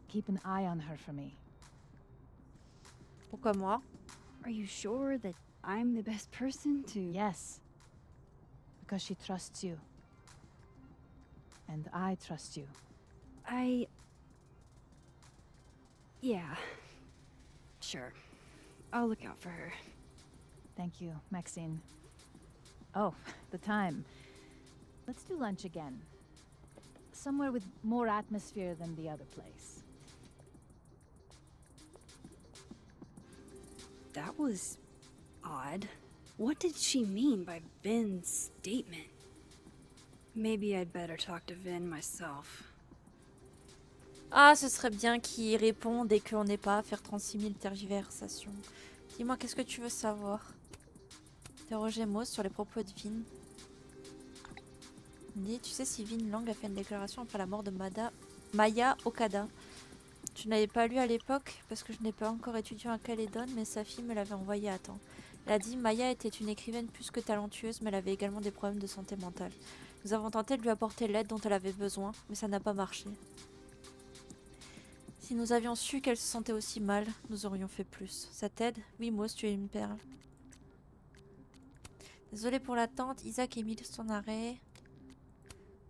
keep an eye on her for me. Pourquoi moi? Are you sure that I'm the best person to... Yes. Because she trusts you. And I trust you. Yeah. Sure. I'll look out for her. Thank you, Maxine. Oh, the time. Let's do lunch again. Somewhere with more atmosphere than the other place. That was odd. What did she mean by Vin's statement? Maybe I'd better talk to Vin myself. Ah, ce serait bien qu'il réponde et qu'on n'ait pas à faire 36 000 tergiversations. Dis-moi, qu'est-ce que tu veux savoir? Interroger Moss sur les propos de Vin. Il dit, tu sais si Vin Lang a fait une déclaration après la mort de Maya Okada. Je n'avais pas lu à l'époque parce que je n'ai pas encore étudié à Calédonie, mais sa fille me l'avait envoyé à temps. Elle a dit Maya était une écrivaine plus que talentueuse, mais elle avait également des problèmes de santé mentale. Nous avons tenté de lui apporter l'aide dont elle avait besoin, mais ça n'a pas marché. Si nous avions su qu'elle se sentait aussi mal, nous aurions fait plus. Ça t'aide? Oui, Moss, tu es une perle. Désolée pour l'attente, Isaac Émile son arrêt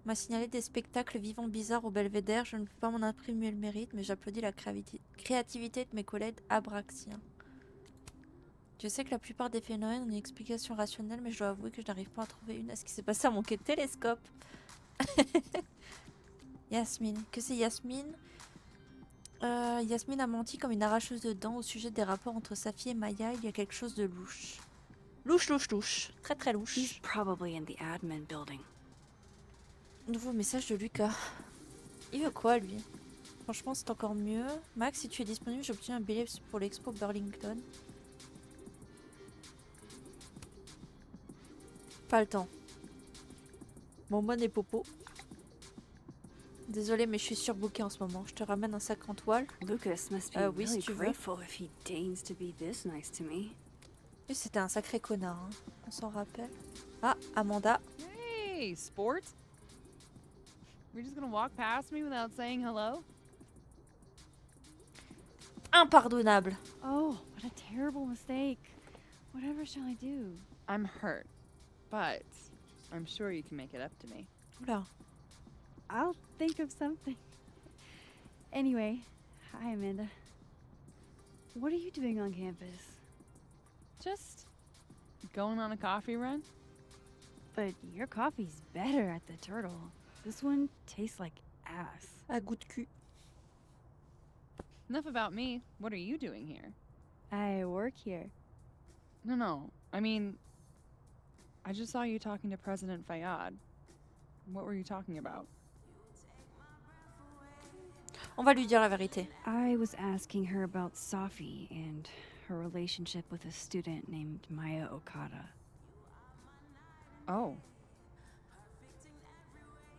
m'a signalé des spectacles vivants bizarres au Belvédère. Je ne peux pas m'en imprimer le mérite, mais j'applaudis la créativité de mes collègues abraxiens. Je sais que la plupart des phénomènes ont une explication rationnelle, mais je dois avouer que je n'arrive pas à trouver une. Est-ce qu'il s'est passé à mon quai de télescope? Yasmine. Que c'est Yasmine? Yasmine a menti comme une arracheuse de dents au sujet des rapports entre sa fille et Maya. Il y a quelque chose de louche. Louche, louche, louche. Très, très louche. He's probably in the admin building. Nouveau message de Lucas. Il veut quoi, lui? Franchement, c'est encore mieux. Max, si tu es disponible, j'obtiens un billet pour l'expo Burlington. Pas le temps. Bonbonne et popo. Désolée, mais je suis surbookée en ce moment. Je te ramène un sac en toile. Lucas must be Oui, si really tu veux. grateful if he deigns to be this nice to me. Et c'était un sacré connard, hein. On s'en rappelle. Ah, Amanda. Hey, sport. You're just gonna walk past me without saying hello? Impardonnable. Oh, what a terrible mistake. Whatever shall I do? I'm hurt, but I'm sure you can make it up to me. Oula. I'll think of something. Anyway, hi Amanda. What are you doing on campus? Just going on a coffee run? But your coffee's better at the Turtle. This one tastes like ass. À goût de cul. Enough about me. What are you doing here? I work here. No. I mean, I just saw you talking to President Fayyad. What were you talking about? On va lui dire la vérité. I was asking her about Safi and her relationship with a student named Maya Okada. Oh.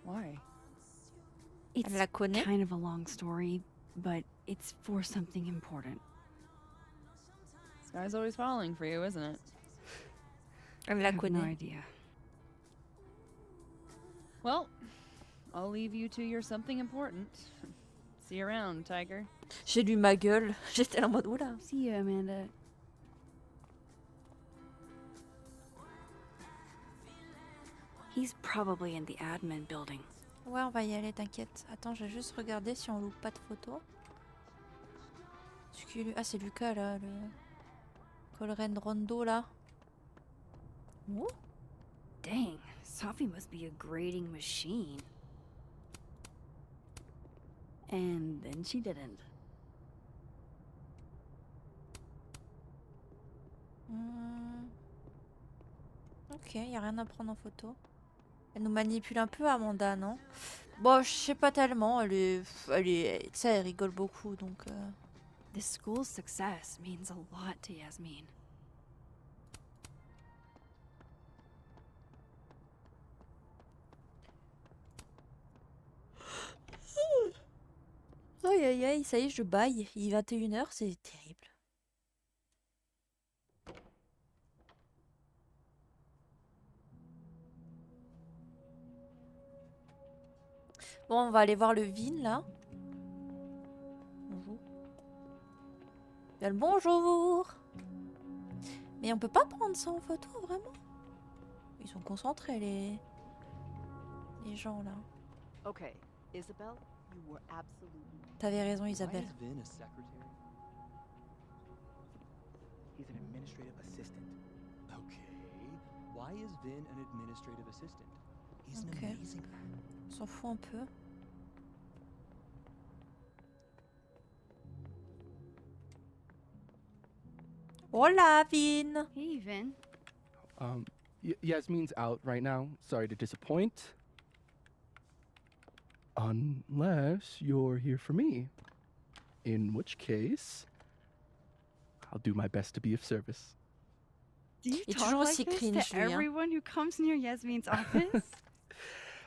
Why? It's Elle la connaît? kind of a long story, but it's for something important. This guy's always falling for you, isn't it? Elle I la have no connaît. idea. Well, I'll leave you to your something important. See you around, Tiger. J'ai lu ma gueule. J'étais en mode oula. See you, Amanda. He's probably in the admin building. Ouais, on va y aller, t'inquiète. Attends, je vais juste regarder si on loupe pas de photos. Ah, c'est Lucas là, le Colren Rondo là. Oh. Dang, Safi must be a grading machine. And then she didn't. Ok, y a rien à prendre en photo. Elle nous manipule un peu, Amanda, non? Bon, je sais pas tellement. Tu sais, elle rigole beaucoup, donc. This school's success means a lot to Yasmin. Aïe aïe aïe, ça y est, je baille. Il est 21h, c'est terrible. Bon, on va aller voir le Vin là. Bien le bonjour. Mais on peut pas prendre ça en photo, vraiment? Ils sont concentrés, les gens, là. Okay, Isabel, you were absolutely. T'avais raison, Why Isabelle. is Vin a secretary? He's an administrative assistant. Okay. Why is Vin an administrative assistant? He's an Okay. amazing. On s'en fout un peu. Hola, Vin. Hey, Vin. Yasmin's out right now. Sorry to disappoint. Unless you're here for me. In which case, I'll do my best to be of service. Do you Il est talk toujours like aussi this cringe, to lui, hein. everyone who comes near Yasmin's office?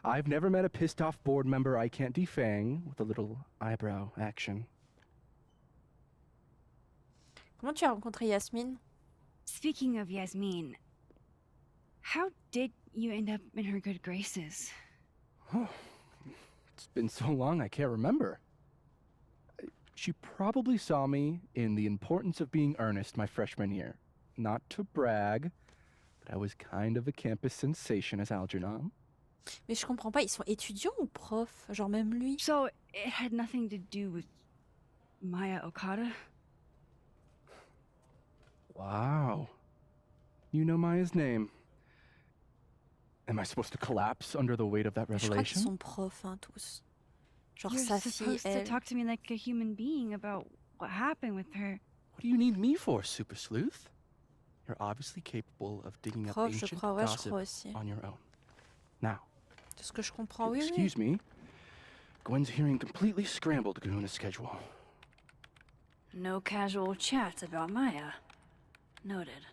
I've never met a pissed off board member I can't defang with a little eyebrow action. Comment tu as rencontré Yasmine? Speaking of Yasmin, how did you end up in her good graces? It's been so long I can't remember. She probably saw me in The Importance of Being Earnest my freshman year. Not to brag, but I was kind of a campus sensation as Algernon. Mais je comprends pas, ils sont étudiants ou profs? Genre même lui. So it had nothing to do with Maya Okada? Wow. You know Maya's name. Am I supposed to collapse under the weight of that Je crois qu'ils revelation? sont profs, hein, tous. Genre You're sa fille, supposed to elle. talk to me like a human being about what happened with her. What do you need me for, super sleuth? You're obviously capable of digging up Prof, je ancient crois, ouais, je gossip crois aussi. on your own. Now, De ce que je comprends, oui, oui. excuse me, Gwen's hearing completely scrambled Kahuna's schedule. No casual chats about Maya. Noted.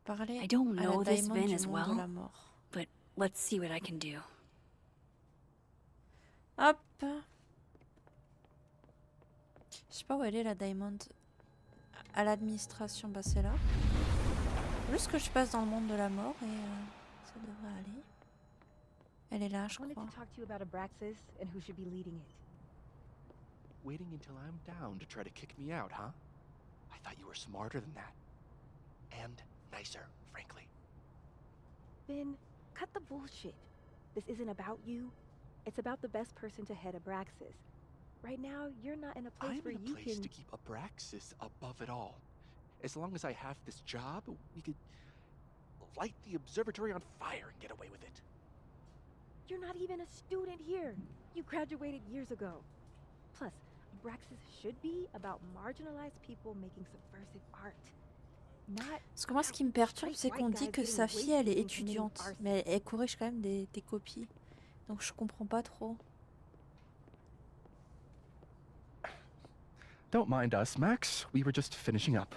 Parler I don't à la know this Diamond Vin du as monde de la well, mort. but let's see what I can do. Hop. Je sais pas où elle est, la Diamond. À l'administration, bah c'est là. Juste que je passe dans le monde de la mort et ça devrait aller. Elle est là, je I wanted crois. to talk to you about Abraxas and who should be leading it. Waiting until I'm down to try to kick me out, huh? I thought you were smarter than that. And nicer, frankly. Vin, cut the bullshit. This isn't about you. It's about the best person to head Abraxas. Right now, you're not in a place I'm where in a you place can. to keep Abraxas above it all. As long as I have this job, we could light the observatory on fire and get away with it. You're not even a student here. You graduated years ago. Plus, Abraxas should be about marginalized people making subversive art. Not. Parce que moi, ce qui me perturbe, c'est qu'on dit que sa fille, elle est étudiante. Mais elle corrige quand même des copies. Donc je comprends pas trop. Don't mind us, Max. We were just finishing up.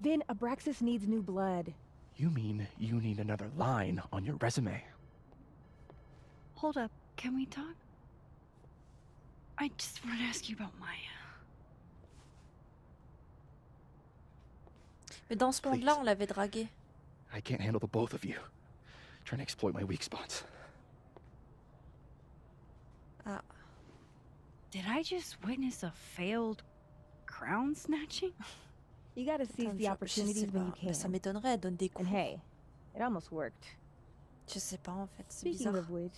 Vin, Abraxas needs new blood. You mean you need another line on your resume? Hold up, can we talk? I just want to ask you about Maya. Mais dans ce monde-là, Please. on l'avait dragué. I can't handle the both of you. Trying to exploit my weak spots. Ah. Did I just witness a failed crown snatching? You gotta seize Attends, the je opportunities sais when you pas. can. Ça m'étonnerait, elle donne des coups. And hey, it almost worked. Je sais pas en fait, c'est Speaking bizarre. of which,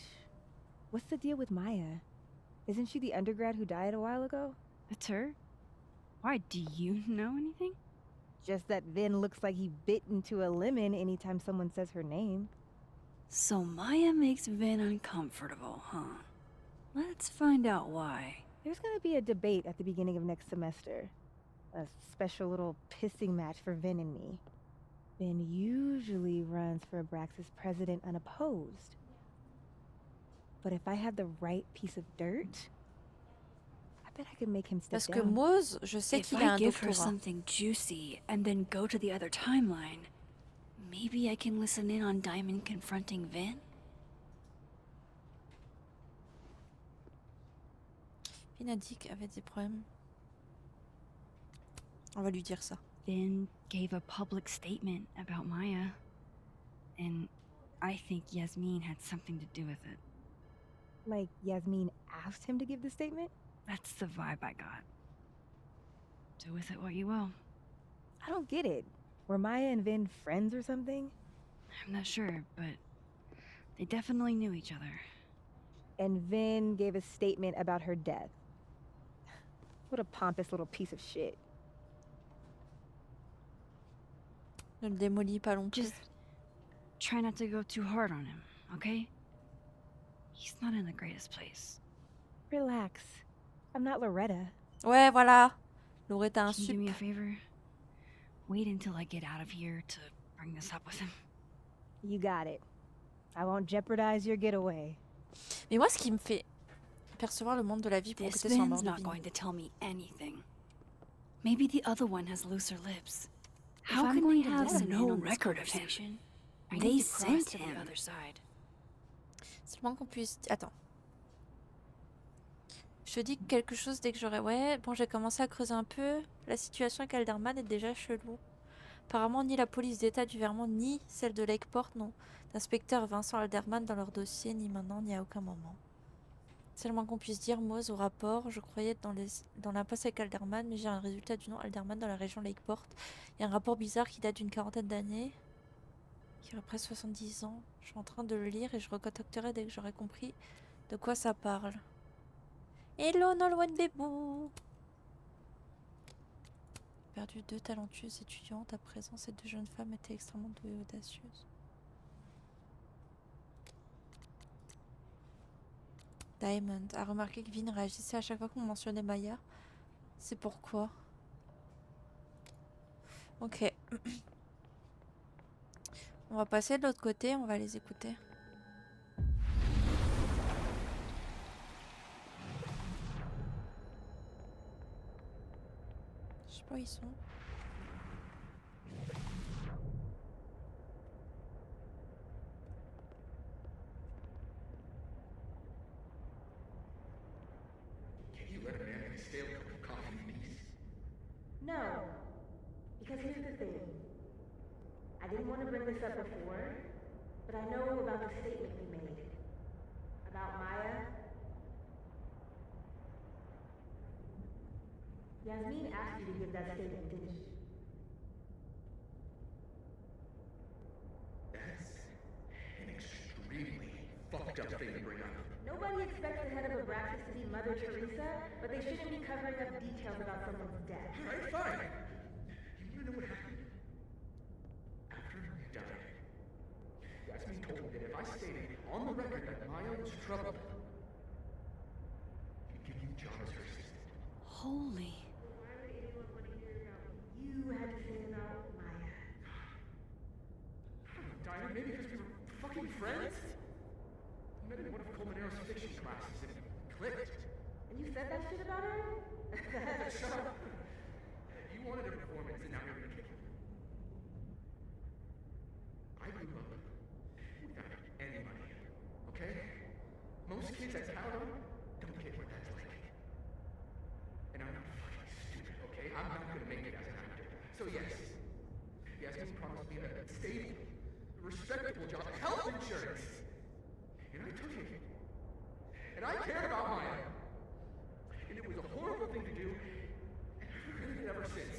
what's the deal with Maya? Isn't she the undergrad who died a while ago? That's her? Why, do you know anything? Just that Vin looks like he bit into a lemon anytime someone says her name. So Maya makes Vin uncomfortable, huh? Let's find out why. There's gonna be a debate at the beginning of next semester. A special little pissing match for Vin and me. Vin usually runs for Abraxas president unopposed. But if I had the right piece of dirt, I bet I could make him step Parce que down. Mose, je sais If qu'il a I un give her doctorat. something juicy and then go to the other timeline, maybe I can listen in on Diamond confronting Vin? Pinadik avait des problèmes. On va lui dire ça. Vin gave a public statement about Maya. And I think Yasmin had something to do with it. Like Yasmin asked him to give the statement? That's the vibe I got. Do with it what you will. I don't get it. Were Maya and Vin friends or something? I'm not sure, but they definitely knew each other. And Vin gave a statement about her death. What a pompous little piece of shit. Ne le démolis pas non plus. Just try not to go too hard on him, okay? He's not in the greatest place. Relax. I'm not Loretta. Ouais, voilà. Loretta un Can you do me a sup. favor? Wait until I get out of here to bring this up with him. You got it. I won't jeopardize your getaway. Mais moi, ce qui me fait percevoir le monde de la vie pour This côté sans Vin's not Barbie. going to tell me anything. Maybe the other one has looser lips. How I'm can going we to have listen in no on this record of him? conversation, I They need to cross sent to the him. other side. C'est le moins qu'on puisse... Attends. Je te dis quelque chose dès que j'aurai... Ouais, bon, j'ai commencé à creuser un peu. La situation avec Alderman est déjà chelou. Apparemment, ni la police d'État du Vermont, ni celle de Lakeport n'ont d'inspecteur Vincent Alderman dans leur dossier, ni maintenant, ni à aucun moment. C'est le moins qu'on puisse dire, Mose, au rapport. Je croyais être dans l'impasse avec Alderman, mais j'ai un résultat du nom Alderman dans la région Lakeport. Il y a un rapport bizarre qui date d'une quarantaine d'années, qui aurait presque 70 ans. Je suis en train de le lire et je recontacterai dès que j'aurai compris de quoi ça parle. Hello Nolwenn Bébou. Perdu 2 talentueuses étudiantes. À présent, ces 2 jeunes femmes étaient extrêmement douées et audacieuses. Diamond a remarqué que Vin réagissait à chaque fois qu'on mentionnait Maya. C'est pourquoi. Ok. On va passer de l'autre côté, on va les écouter. Je sais pas où ils sont. No. Because here's the thing. I didn't want to bring this up before, but I know about the statement you made. About Maya. Yasmin asked you to give that statement, didn't she? That's an extremely fucked up thing to bring up. Nobody expects the head of Abraxas to be Mother Teresa, but they shouldn't be covering up details about someone's death. Alright, fine. You wanna know what happened? After Maya died, Yasmin told me that if I stated on the record that Maya was troubled, she'd give you John as her assistant. Holy. Why would anyone want to hear about what you had to say about Maya? I don't know, Diamond, maybe because we were fucking friends? We met in one of Colmenaro's fiction classes and it clicked. And you said that shit about her? Shut up. You wanted a performance and now you're gonna kick it. I grew up without any money, okay? Most kids I count on don't get what that's like. And I'm not fucking stupid, okay? I'm not gonna make it as an actor. So yes, Yasmin promised me a stable, respectable job, health insurance. And I took it. And I cared about Maya. And it was a horrible thing to do. And I've regretted it ever since.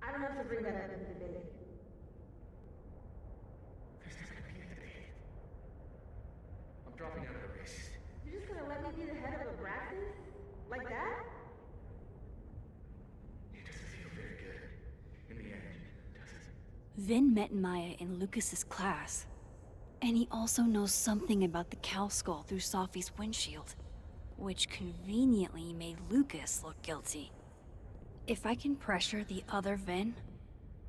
I don't have to bring that up in the debate. There's not gonna be a debate. I'm dropping out of the race. You're just gonna let me be the head of Abraxas? Like that? It doesn't feel very good. In the end, does it? Vin met Maya in Lucas's class. And he also knows something about the cow skull through Sophie's windshield, which conveniently made Lucas look guilty. If I can pressure the other Vin,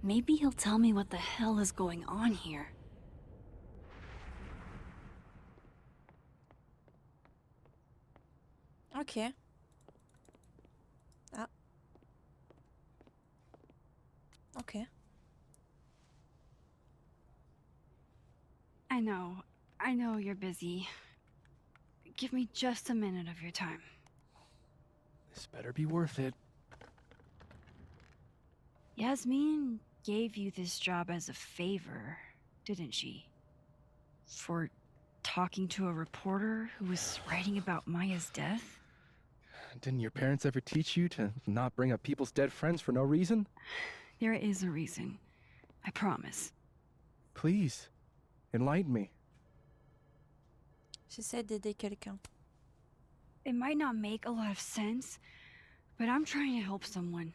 maybe he'll tell me what the hell is going on here. Ok. Ah. Ok. I know you're busy. Give me just a minute of your time. This better be worth it. Yasmin gave you this job as a favor, didn't she? For talking to a reporter who was writing about Maya's death? Didn't your parents ever teach you to not bring up people's dead friends for no reason? There is a reason. I promise. Please, enlighten me. J'essaie d'aider quelqu'un. It might not make a lot of sense, but I'm trying to help someone.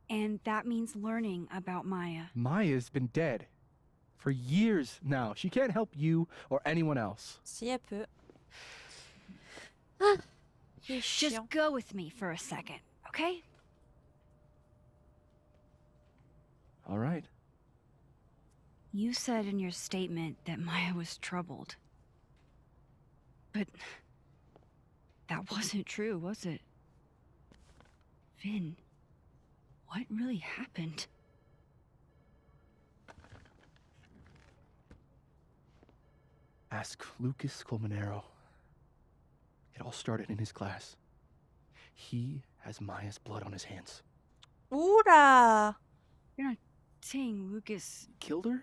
And that means learning about Maya. Maya's been dead for years now. She can't help you or anyone else. Si elle peut. Ah, il est Just chiant. go with me for a second, okay? All right. You said in your statement that Maya was troubled. But that wasn't true, was it? Vin, what really happened? Ask Lucas Colmenero. It all started in his class. He has Maya's blood on his hands. Oula! You're not saying Lucas... Killed her?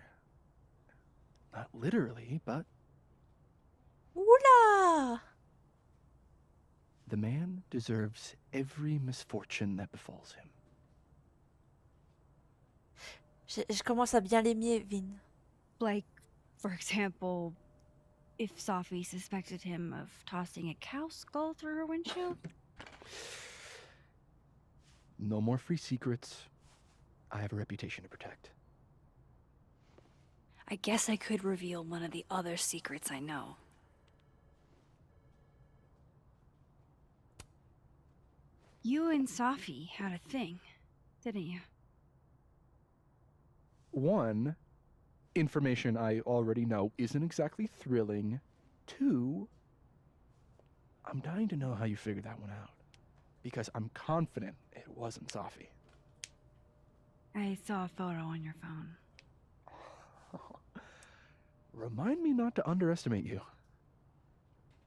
Not literally, but Oula! the man deserves every misfortune that befalls him. Je commence à bien l'aimer, Vin. Like, for example, if Sophie suspected him of tossing a cow skull through her windshield? No more free secrets. I have a reputation to protect. I guess I could reveal one of the other secrets I know. You and Sophie had a thing, didn't you? One, information I already know isn't exactly thrilling. Two, I'm dying to know how you figured that one out. Because I'm confident it wasn't Sophie. I saw a photo on your phone. Remind me not to underestimate you.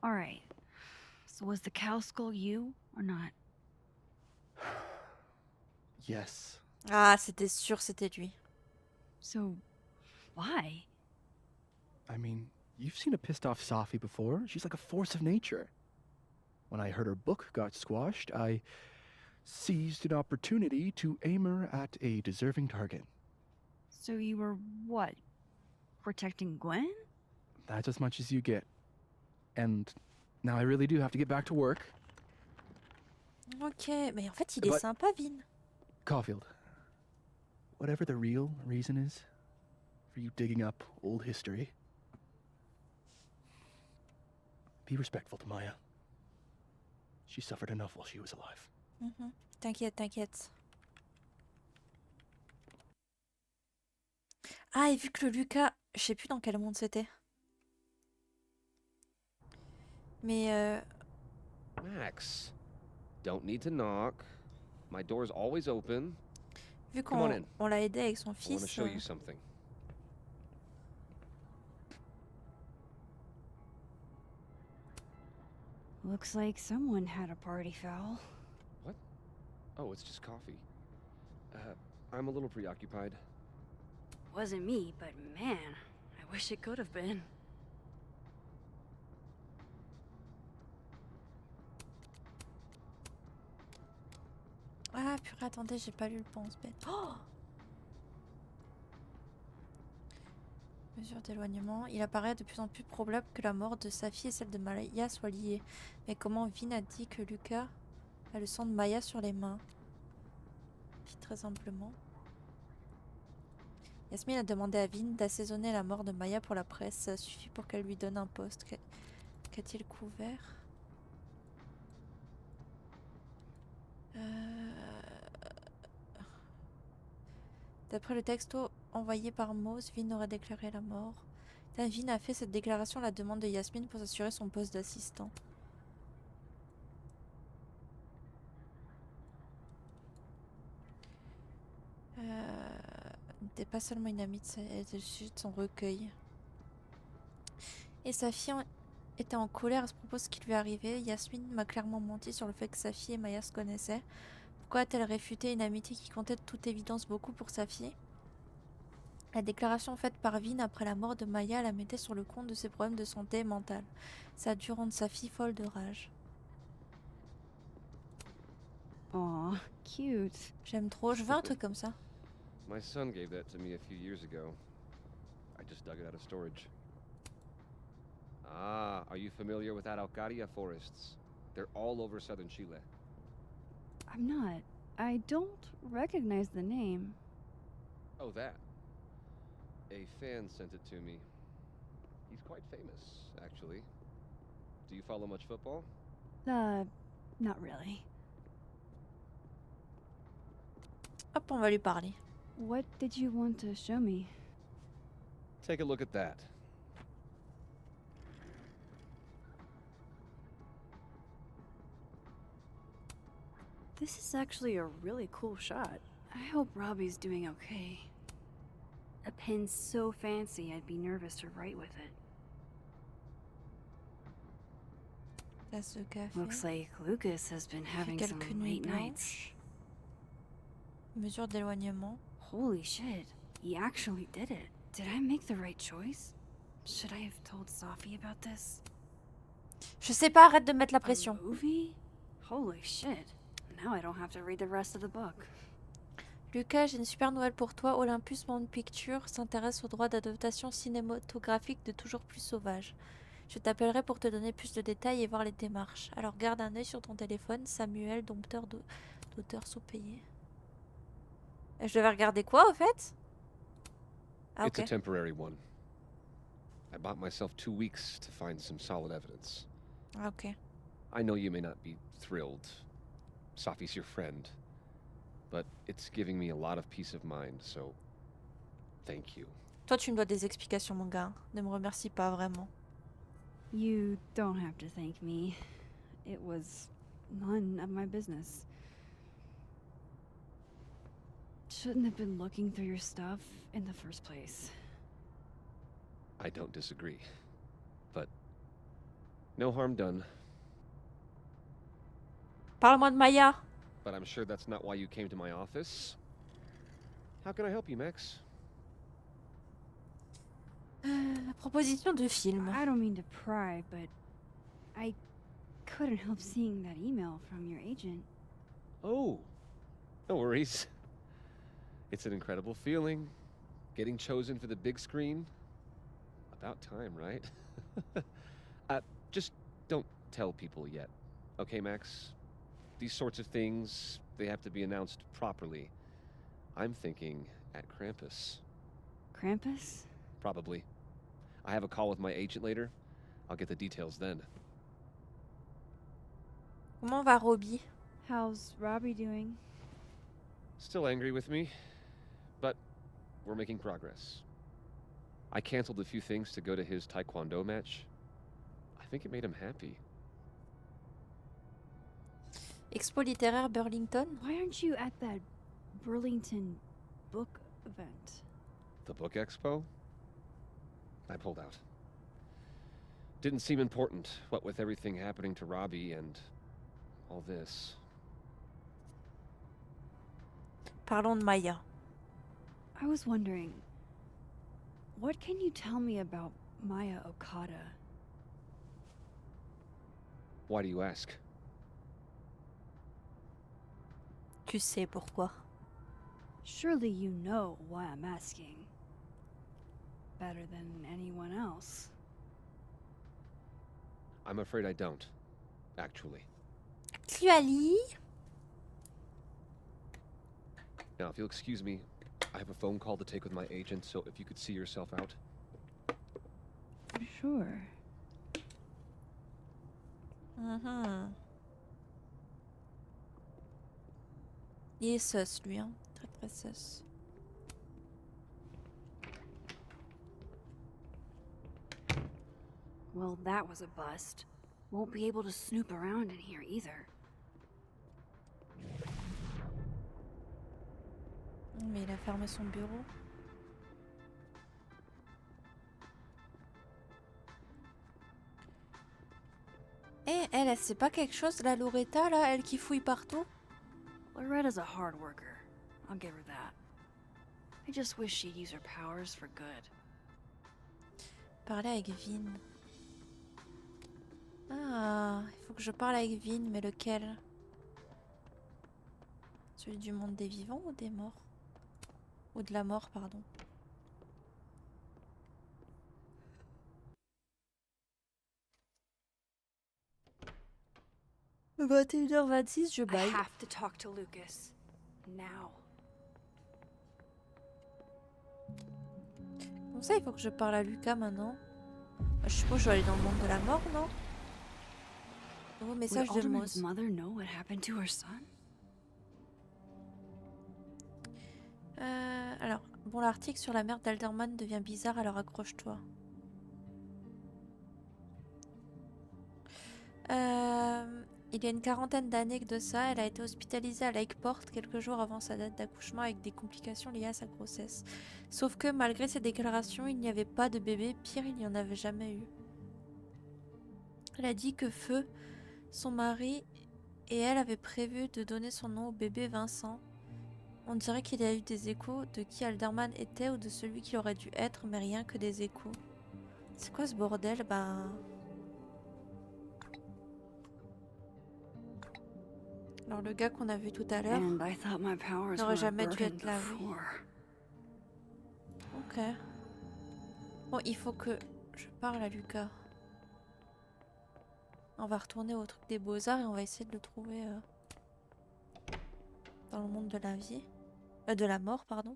All right. So was the cow skull you or not? Yes. Ah, c'était sûr, c'était lui. So, why? I mean, you've seen a pissed off Sophie before. She's like a force of nature. When I heard her book got squashed, I seized an opportunity to aim her at a deserving target. So you were what? Protecting Gwen? That's as much as you get. And now I really do have to get back to work. Ok, mais en fait, il est But- sympa, Vin. Caulfield, whatever the real reason is for you digging up old history, be respectful to Maya. She suffered enough while she was alive. Mhm. T'inquiète, t'inquiète. Ah, et vu que le Lucas, je sais plus dans quel monde c'était. Mais Max, don't need to knock. My door's always open. vu Come on in. qu'on l'a aidé avec son I want fils, to show you something. Looks like someone had a party foul. What? Oh, it's just coffee. I'm a little preoccupied. Wasn't me, but man, I wish it could have been. Ah purée, attendez, j'ai pas lu le pense-bête. Oh, mesure d'éloignement. Il apparaît de plus en plus probable que la mort de sa fille et celle de Maya soient liées. Mais comment Vin a dit que Lucas a le sang de Maya sur les mains? Dit très humblement. Yasmine a demandé à Vin d'assaisonner la mort de Maya pour la presse. Ça suffit pour qu'elle lui donne un poste. Qu'a-t-il couvert? D'après le texto envoyé par Mose, Vin aurait déclaré la mort. Vin a fait cette déclaration à la demande de Yasmine pour s'assurer son poste d'assistant. N'était pas seulement une amie, elle était le sujet de son recueil. Et sa fille était en colère à ce propos de ce qui lui arrivait. Yasmine m'a clairement menti sur le fait que sa fille et Maya se connaissaient. Pourquoi a-t-elle réfuté une amitié qui comptait de toute évidence beaucoup pour sa fille? La déclaration faite par Vin après la mort de Maya la mettait sur le compte de ses problèmes de santé mentale. Ça a dû rendre sa fille folle de rage. Aw, cute. J'aime trop, je veux un truc comme ça. My son gave that to me a few years ago. I just dug it out of storage. Ah, are you familiar with Araucaria forests? They're all over southern Chile. I'm not. I don't recognize the name. Oh, that. A fan sent it to me. He's quite famous, actually. Do you follow much football? Not really. Hop, on va lui parler. What did you want to show me? Take a look at that. This is actually a really cool shot. I hope Robbie's doing okay. A pen's so fancy I'd be nervous to write with it. Tasse de café. Looks like Lucas has been having some quelques late nuits nights. Mesure d'éloignement. Holy shit, he actually did it. Did I make the right choice? Should I have told Sophie about this? Je sais pas, arrête de mettre la pression. A movie? Holy shit. Now I don't have to read the rest of the book. Lucas, j'ai une super nouvelle pour toi. Olympus Motion Picture s'intéresse aux droits d'adaptation cinématographique de Toujours plus sauvage. Je t'appellerai pour te donner plus de détails et voir les démarches. Alors garde un œil sur ton téléphone, Samuel, dompteur d'auteurs sous-payés. Je devais regarder quoi, au fait? Ah, It's a ok. temporary one. I bought myself 2 weeks to find some solid evidence. Ah, ok. I know you may not be thrilled. Sophie's your friend. But it's giving me a lot of peace of mind, so thank you. Toi, tu me dois des explications, mon gars. Ne me remercie pas, vraiment. You don't have to thank me. It was none of my business. Shouldn't have been looking through your stuff in the first place. I don't disagree. But no harm done. Parle-moi de Maya. But I'm sure that's not why you came to my office. How can I help you, Max? Proposition de film. I don't mean to pry, but I couldn't help seeing that email from your agent. Oh, no worries. It's an incredible feeling. Getting chosen for the big screen. About time, right? Just don't tell people yet. Okay, Max? These sorts of things, they have to be announced properly. I'm thinking at Krampus. Krampus? Probably. I have a call with my agent later. I'll get the details then. Comment va Robbie? How's Robbie doing? Still angry with me, but we're making progress. I canceled a few things to go to his taekwondo match. I think it made him happy. Expo littéraire Burlington? Why aren't you at that Burlington book event? The book expo? I pulled out. Didn't seem important, what with everything happening to Robbie and all this. Parlons de Maya. I was wondering, what can you tell me about Maya Okada? Why do you ask? Tu sais pourquoi. Surely you know why I'm asking. Better than anyone else. I'm afraid I don't, actually. Actually? Now, if you'll excuse me, I have a phone call to take with my agent, so if you could see yourself out. Sure. Mhm. Il est sus, lui, hein. Très très sus. Well, that was a bust. Won't be able to snoop around in here either. Mais il a fermé son bureau. Eh, elle sait pas quelque chose, la Loretta, là, elle qui fouille partout? Loretta's a hard worker. I'll give her that. I just wish she'd use her powers for good. Parler avec Vin. Ah, il faut que je parle avec Vin, mais lequel? Celui du monde des vivants ou des morts? Ou de la mort, pardon. « 21h26, je I baille. have to talk to Lucas. Now. Bon ça, il faut que je parle à Lucas maintenant. Je suppose que je dois aller dans le monde de la mort, non? Nouveau message Would de Alderman's Moss. mother know what happened to her son? Alors, bon, l'article sur la mère d'Alderman devient bizarre, alors accroche-toi. Il y a une quarantaine d'années que de ça, elle a été hospitalisée à Lakeport quelques jours avant sa date d'accouchement avec des complications liées à sa grossesse. Sauf que malgré ses déclarations, il n'y avait pas de bébé, pire, il n'y en avait jamais eu. Elle a dit que Feu, son mari, et elle avaient prévu de donner son nom au bébé Vincent. On dirait qu'il y a eu des échos de qui Alderman était ou de celui qu'il aurait dû être, mais rien que des échos. C'est quoi ce bordel? Alors le gars qu'on a vu tout à l'heure And I thought my powers n'aurait were a jamais dû burden être là, oui. before. Ok. Bon, il faut que je parle à Lucas. On va retourner au truc des beaux-arts et on va essayer de le trouver dans le monde de la vie. De la mort, pardon.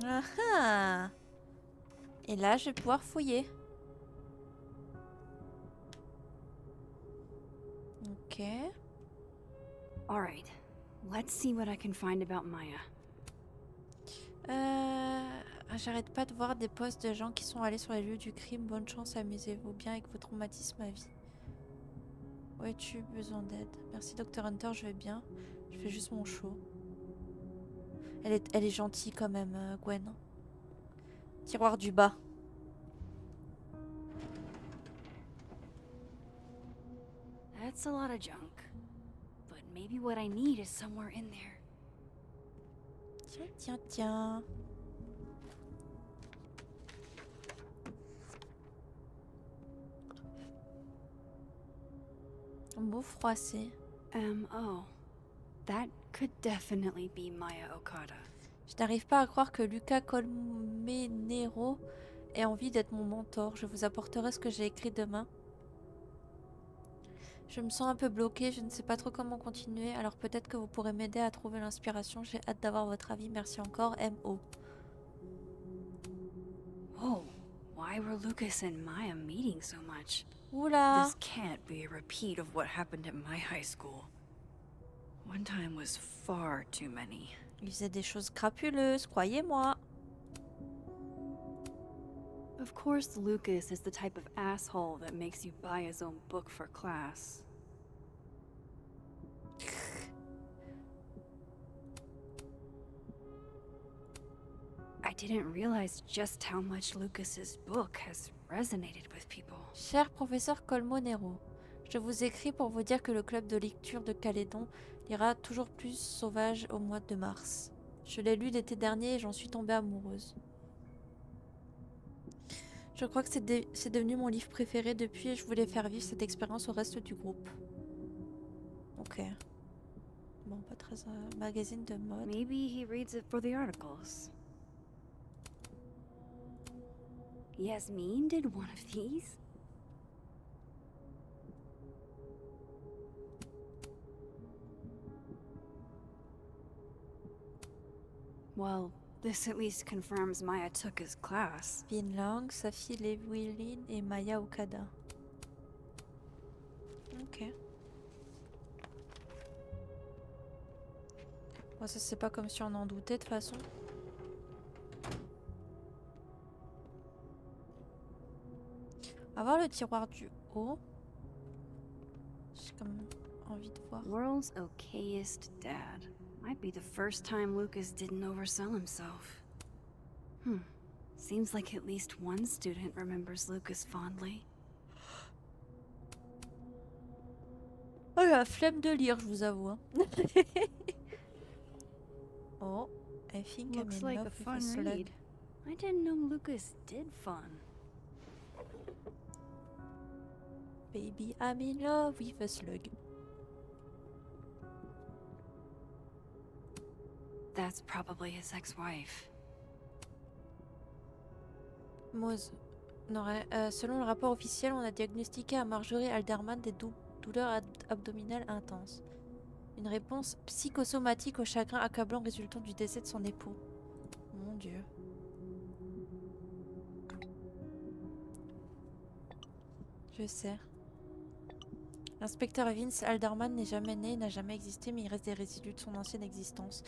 Ah ah! Et là, je vais pouvoir fouiller. Ok. Alright, let's see what I can find about Maya. J'arrête pas de voir des posts de gens qui sont allés sur les lieux du crime. Bonne chance, amusez-vous bien avec vos traumatismes à vie. Où as-tu besoin d'aide? Merci Dr Hunter, je vais bien. Je fais juste mon show. Elle est gentille quand même, Gwen. Tiroir du bas. That's a lot of junk. But maybe what I need is somewhere in there. Tiens, tiens, tiens. Mot froissé. M.O. That could definitely be Maya Okada. Je n'arrive pas à croire que Luca Colmenero ait envie d'être mon mentor. Je vous apporterai ce que j'ai écrit demain. Je me sens un peu bloquée, je ne sais pas trop comment continuer, alors peut-être que vous pourrez m'aider à trouver l'inspiration. J'ai hâte d'avoir votre avis. Merci encore, M.O. Oh, why were Lucas and Maya meeting so much? Oula! This can't be a repeat of what happened at my high school. One time was far too many. Il faisait des choses crapuleuses, croyez-moi. Of course, Lucas is the type of asshole that makes you buy his own book for class. I didn't realize just how much Lucas's book has resonated with people. Cher professeur Colmonero, je vous écris pour vous dire que le club de lecture de Calédon ira toujours plus sauvage au mois de mars. Je l'ai lu l'été dernier et j'en suis tombée amoureuse. Je crois que c'est devenu mon livre préféré depuis et je voulais faire vivre cette expérience au reste du groupe. Ok. Bon, pas très magazine de mode. Maybe he reads it for the articles. Yasmin did one of these? Well, this at least confirms Maya took his class. Vin Lang, Safi Lewilin et Maya Okada. Ok. Bon, ça c'est pas comme si on en doutait de toute façon. Avoir le tiroir du haut. J'ai comme envie de voir. World's okayest dad. Might be the first time Lucas didn't oversell himself. Seems like at least one student remembers Lucas fondly. Oh, la flemme de lire, je vous avoue. Hein. Oh, I think Looks I'm in like love a with fun a slug. read. I didn't know Lucas did fun. Baby, I'm in love with a slug. That's probably his ex-wife. Mose. Non, selon le rapport officiel, on a diagnostiqué à Marjorie Alderman des douleurs abdominales intenses. Une réponse psychosomatique au chagrin accablant résultant du décès de son époux. Mon Dieu. Je sais. L'inspecteur Vince Alderman n'est jamais né, n'a jamais existé, mais il reste des résidus de son ancienne existence.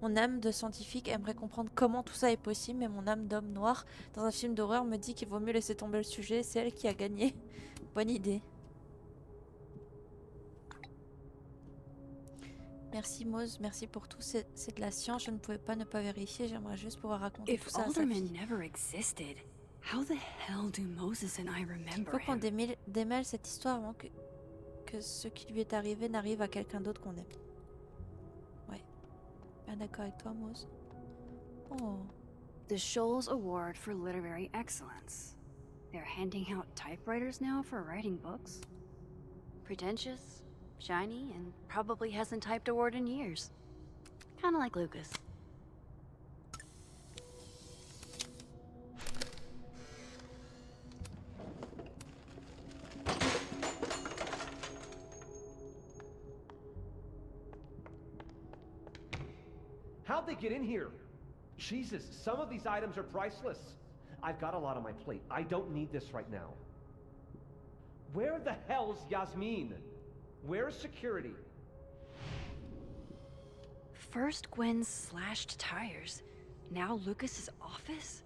Mon âme de scientifique aimerait comprendre comment tout ça est possible, mais mon âme d'homme noir, dans un film d'horreur, me dit qu'il vaut mieux laisser tomber le sujet, c'est elle qui a gagné. Bonne idée. Merci Mose, merci pour tout, c'est de la science, je ne pouvais pas ne pas vérifier, j'aimerais juste pouvoir raconter tout If ça à sa Alderman fille. never existed, how the hell do Moses and I remember Faut qu'on him? démêle cette histoire avant que ce qui lui est arrivé n'arrive à quelqu'un d'autre qu'on aime. Ouais. Bien d'accord avec toi, Mose. Oh. The Scholes Award for Literary Excellence. They're handing out typewriters now for writing books. Pretentious, shiny, and probably hasn't typed a word in years. Kinda like Lucas. How'd they get in here? Jesus, some of these items are priceless. I've got a lot on my plate. I don't need this right now. Where the hell's Yasmin? Where's security? First Gwen's slashed tires, now Lucas's office?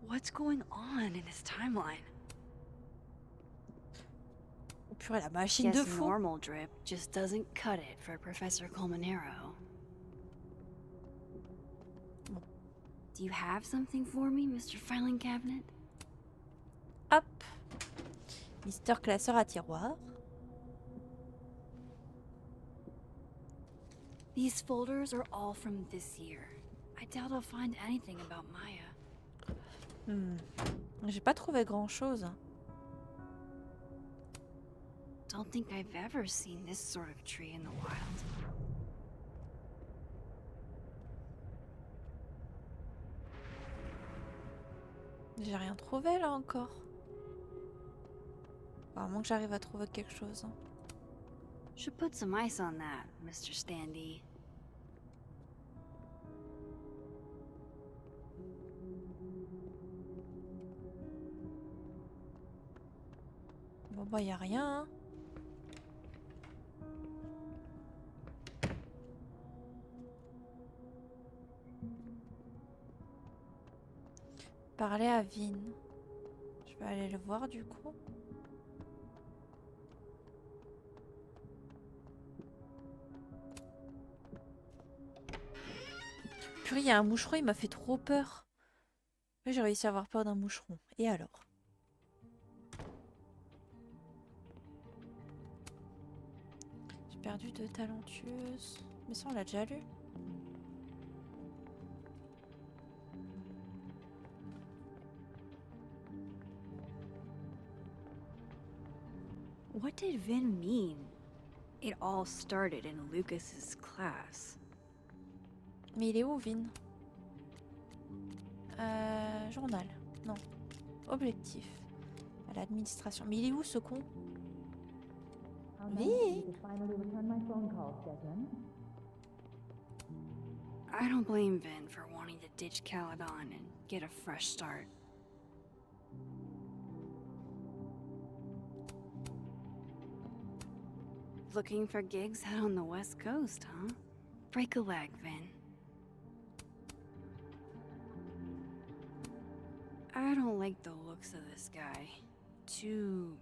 What's going on in his timeline? Oh purée, la machine de Guess fou. normal drip just doesn't cut it for Professor Colmenero. Do you have something for me, Mr. Filing Cabinet? Hop. Mister Classeur à tiroir. These folders are all from this year. I doubt I'll find anything about Maya. J'ai pas trouvé grand chose. Don't think I've ever seen this sort of tree in the wild. J'ai rien trouvé là encore. Enfin, à moins que j'arrive à trouver quelque chose. Hein. Should put some ice on that, Mr. Standy. Bon bah y a rien. Hein. Parler à Vin. Je vais aller le voir du coup. Purée, il y a un moucheron, il m'a fait trop peur. J'ai réussi à avoir peur d'un moucheron. Et alors? J'ai perdu de talentueuse. Mais ça, on l'a déjà lu. What did Vin mean? It all started in Lucas's class. Mais il est où, Vin? Journal. Non. Objectif. À l'administration. Mais il est où, ce con? Vin! I don't blame Vin for wanting to ditch Caledon and get a fresh start. Looking for gigs out on the West Coast, huh? Break a leg, Vin. I don't like the looks of this guy. too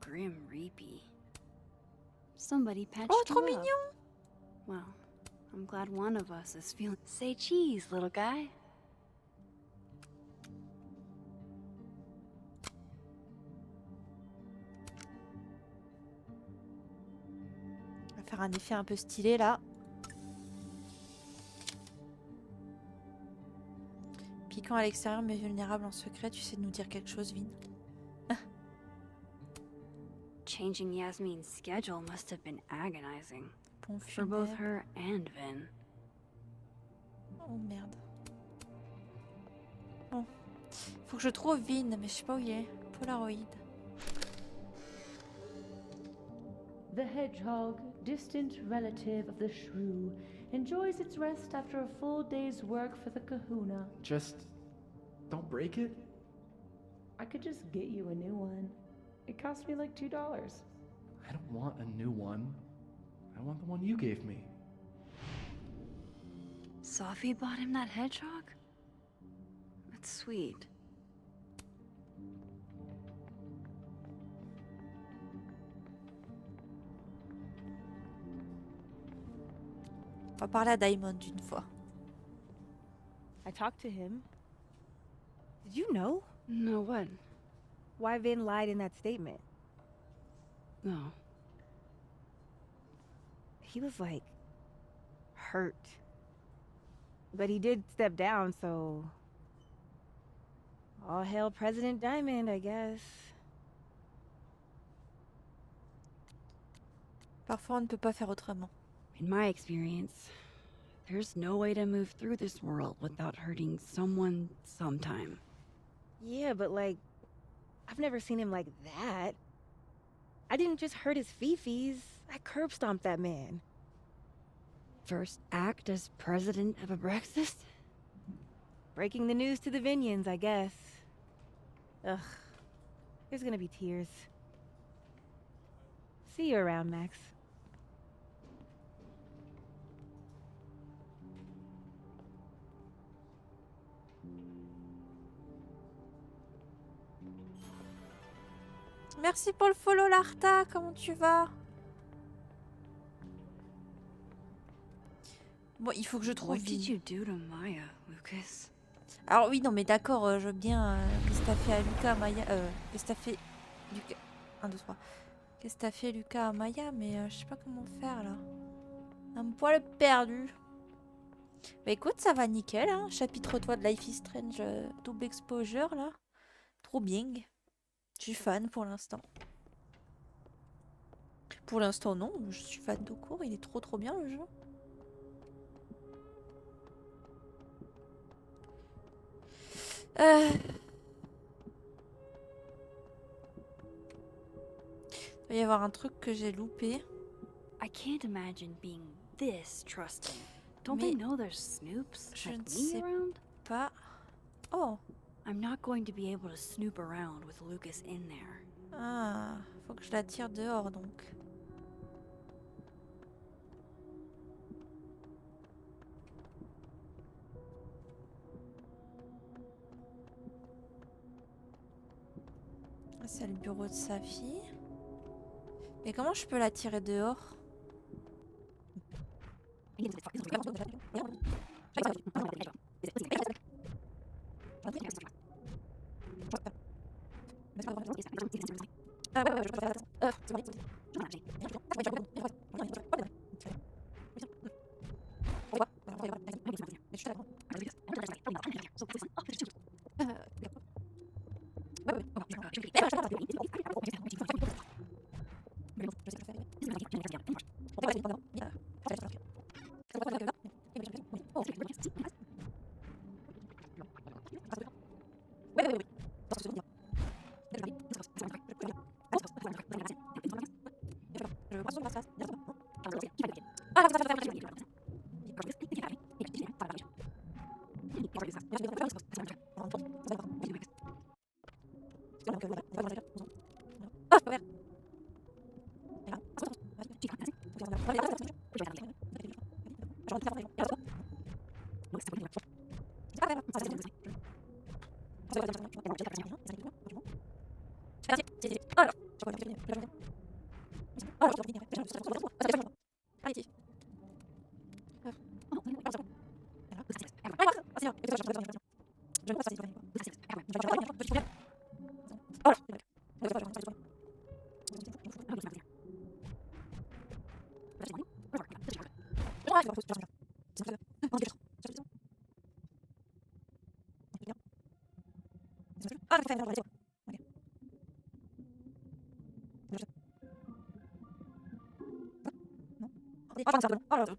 grim reapy. Somebody patched Oh, you trop up. mignon! Well, I'm glad one of us is feeling. Say cheese, little guy. On va faire un effet un peu stylé là. Piquant à l'extérieur mais vulnérable en secret, tu sais nous dire quelque chose, Vin? Changing Yasmin's schedule must have been agonizing. Bon For both funèbre. her and Vin. Oh merde. Bon. Faut que je trouve Vin, mais je sais pas où il est. Polaroid. The hedgehog, distant relative of the shrew, enjoys its rest after a full day's work for the kahuna. Just don't break it? I could just get you a new one. It cost me like $2. I don't want a new one. I want the one you gave me. Sophie bought him that hedgehog? That's sweet. On va parler à Diamond une fois. I talked to him. Did you know? No, what? Why Vin lied in that statement? No. He was like hurt. But he did step down, so all hail President Diamond, I guess. Parfois on ne peut pas faire autrement. In my experience, there's no way to move through this world without hurting someone sometime. Yeah, but like, I've never seen him like that. I didn't just hurt his fifis. I curb stomped that man. First act as president of Abraxas? Breaking the news to the Vinians, I guess. Ugh. There's gonna be tears. See you around, Max. Merci pour le follow, Larta. Comment tu vas? Bon, il faut que je trouve. What did you do to Maya, Lucas? Alors oui, non, mais d'accord, je veux bien. Qu'est-ce que t'as fait à Lucas, à Maya? Qu'est-ce que t'as fait, Lucas? 1, 2, 3. Qu'est-ce que t'as fait, Lucas, à Maya? Mais je sais pas comment faire là. Un poil perdu. Bah écoute, ça va nickel, hein. Chapitre 3 de Life is Strange, double exposure là. Trop bien. Je suis fan pour l'instant. Pour l'instant, non, je suis fan de cours, il est trop bien le jeu. Il doit y avoir un truc que j'ai loupé. I can't imagine being this trusting. Don't Mais they know there's snoops je like ne me sais around? pas. Oh. I'm not going to be able to snoop around with Lucas in there. Ah, faut que je la tire dehors donc. C'est le bureau de sa fille. Mais comment je peux la tirer dehors?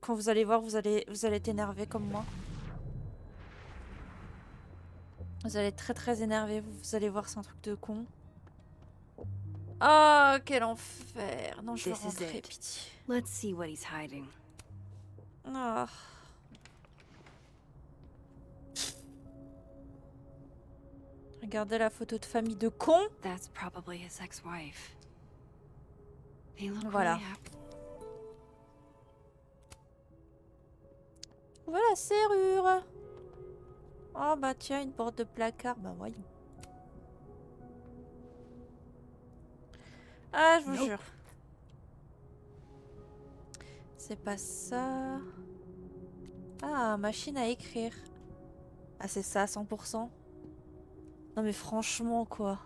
Quand vous allez voir, vous allez être énervé comme moi. Vous allez être très énervé. Vous allez voir, c'est un truc de con. Oh, quel enfer. Non, je veux rentrer, pitié. Let's see what he's hiding. Oh. Regardez la photo de famille de con. That's probably his ex-wife. They look Voilà. really happy. Voilà la serrure. Oh bah tiens, une porte de placard. Bah voyons. Ah, je vous jure. C'est pas ça. Ah, machine à écrire. Ah, c'est ça, 100%. Non mais franchement, quoi.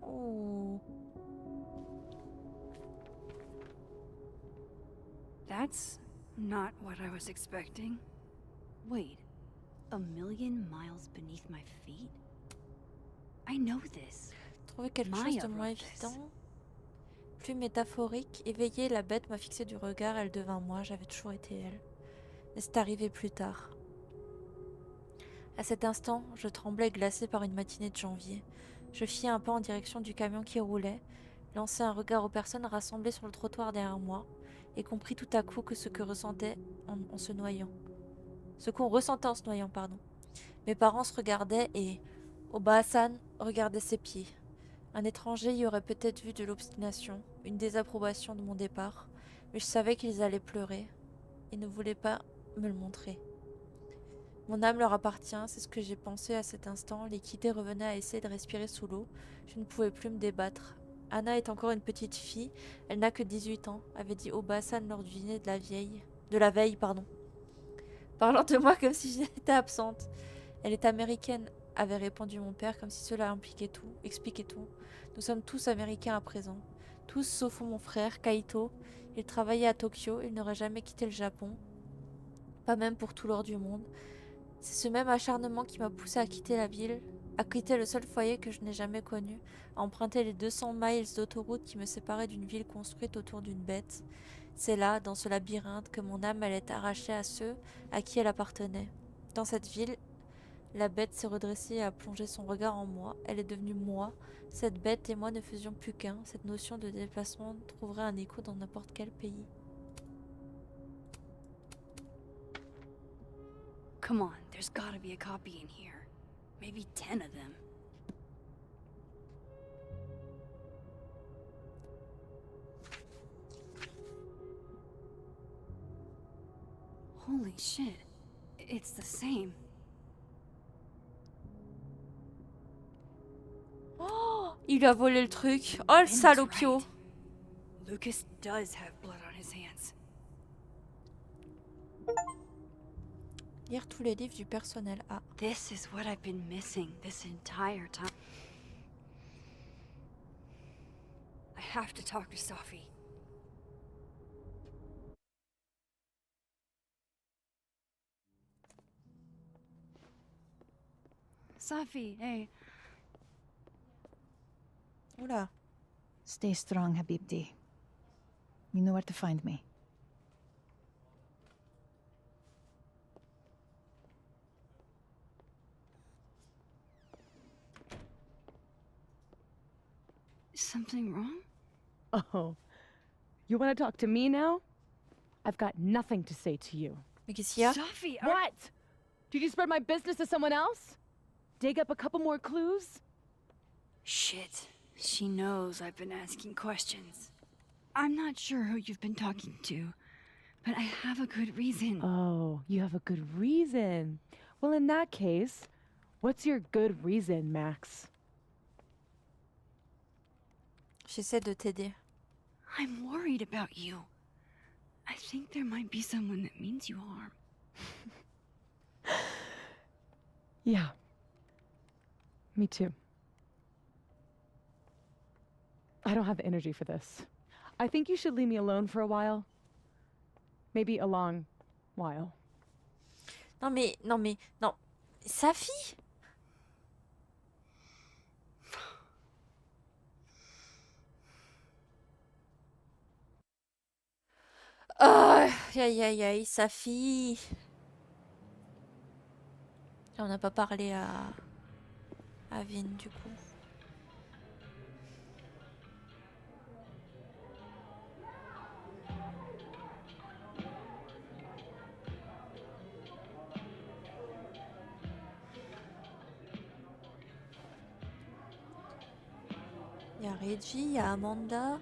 Oh. That's not what I was expecting. Wait, a million miles beneath my feet? I know this. Trouver quelque chose de moins évident, plus métaphorique. Éveiller, la bête m'a fixé du regard, elle devint moi, j'avais toujours été elle. Mais c'est arrivé plus tard. À cet instant, je tremblais glacé par une matinée de janvier. Je fis un pas en direction du camion qui roulait, lançai un regard aux personnes rassemblées sur le trottoir derrière moi, et compris tout à coup que ce que ressentait en se noyant. Ce qu'on ressentait en se noyant, pardon. Mes parents se regardaient et Oba Hassan regardait ses pieds. Un étranger y aurait peut-être vu de l'obstination, une désapprobation de mon départ, mais je savais qu'ils allaient pleurer et ne voulaient pas me le montrer. Mon âme leur appartient, c'est ce que j'ai pensé à cet instant. L'équité revenait à essayer de respirer sous l'eau. Je ne pouvais plus me débattre. Anna est encore une petite fille, elle n'a que 18 ans, avait dit Oba Hassan lors du dîner de la veille, parlant de moi comme si j'étais absente. Elle est américaine, avait répondu mon père comme si cela expliquait tout. Nous sommes tous américains à présent. Tous sauf mon frère, Kaito. Il travaillait à Tokyo, il n'aurait jamais quitté le Japon. Pas même pour tout l'or du monde. C'est ce même acharnement qui m'a poussé à quitter la ville, à quitter le seul foyer que je n'ai jamais connu, à emprunter les 200 miles d'autoroute qui me séparaient d'une ville construite autour d'une bête. C'est là, dans ce labyrinthe, que mon âme allait arracher à ceux à qui elle appartenait. Dans cette ville, la bête s'est redressée et a plongé son regard en moi. Elle est devenue moi. Cette bête et moi ne faisions plus qu'un. Cette notion de déplacement trouverait un écho dans n'importe quel pays. Come on, there's gotta be a copy in here. Maybe 10 of them. Holy shit. It's the same. Oh, il a volé le truc. Oh, le salopio. Lucas does have blood on his hands. Lire tous les livres du personnel. Ah. This is what I've been missing this entire time. I have to talk to Sophie. Sophie, hey. Oula. Stay strong, Habibti. You know where to find me. Is something wrong? Oh, you want to talk to me now? I've got nothing to say to you. Mais qu'est-ce qu'il y a? Sophie, What? Did you spread my business to someone else? Dig up a couple more clues? Shit. She knows I've been asking questions. I'm not sure who you've been talking to, but I have a good reason. Oh, you have a good reason. Well, in that case, what's your good reason, Max? J'essaie de t'aider. I'm worried about you. I think there might be someone that means you harm. Yeah. Me too. I don't have the energy for this. I think you should leave me alone for a while. Maybe a long while. Non. Sa fille? Oh, aïe, sa fille. On n'a pas parlé à Vin du coup. Il y a Reggie, il y a Amanda,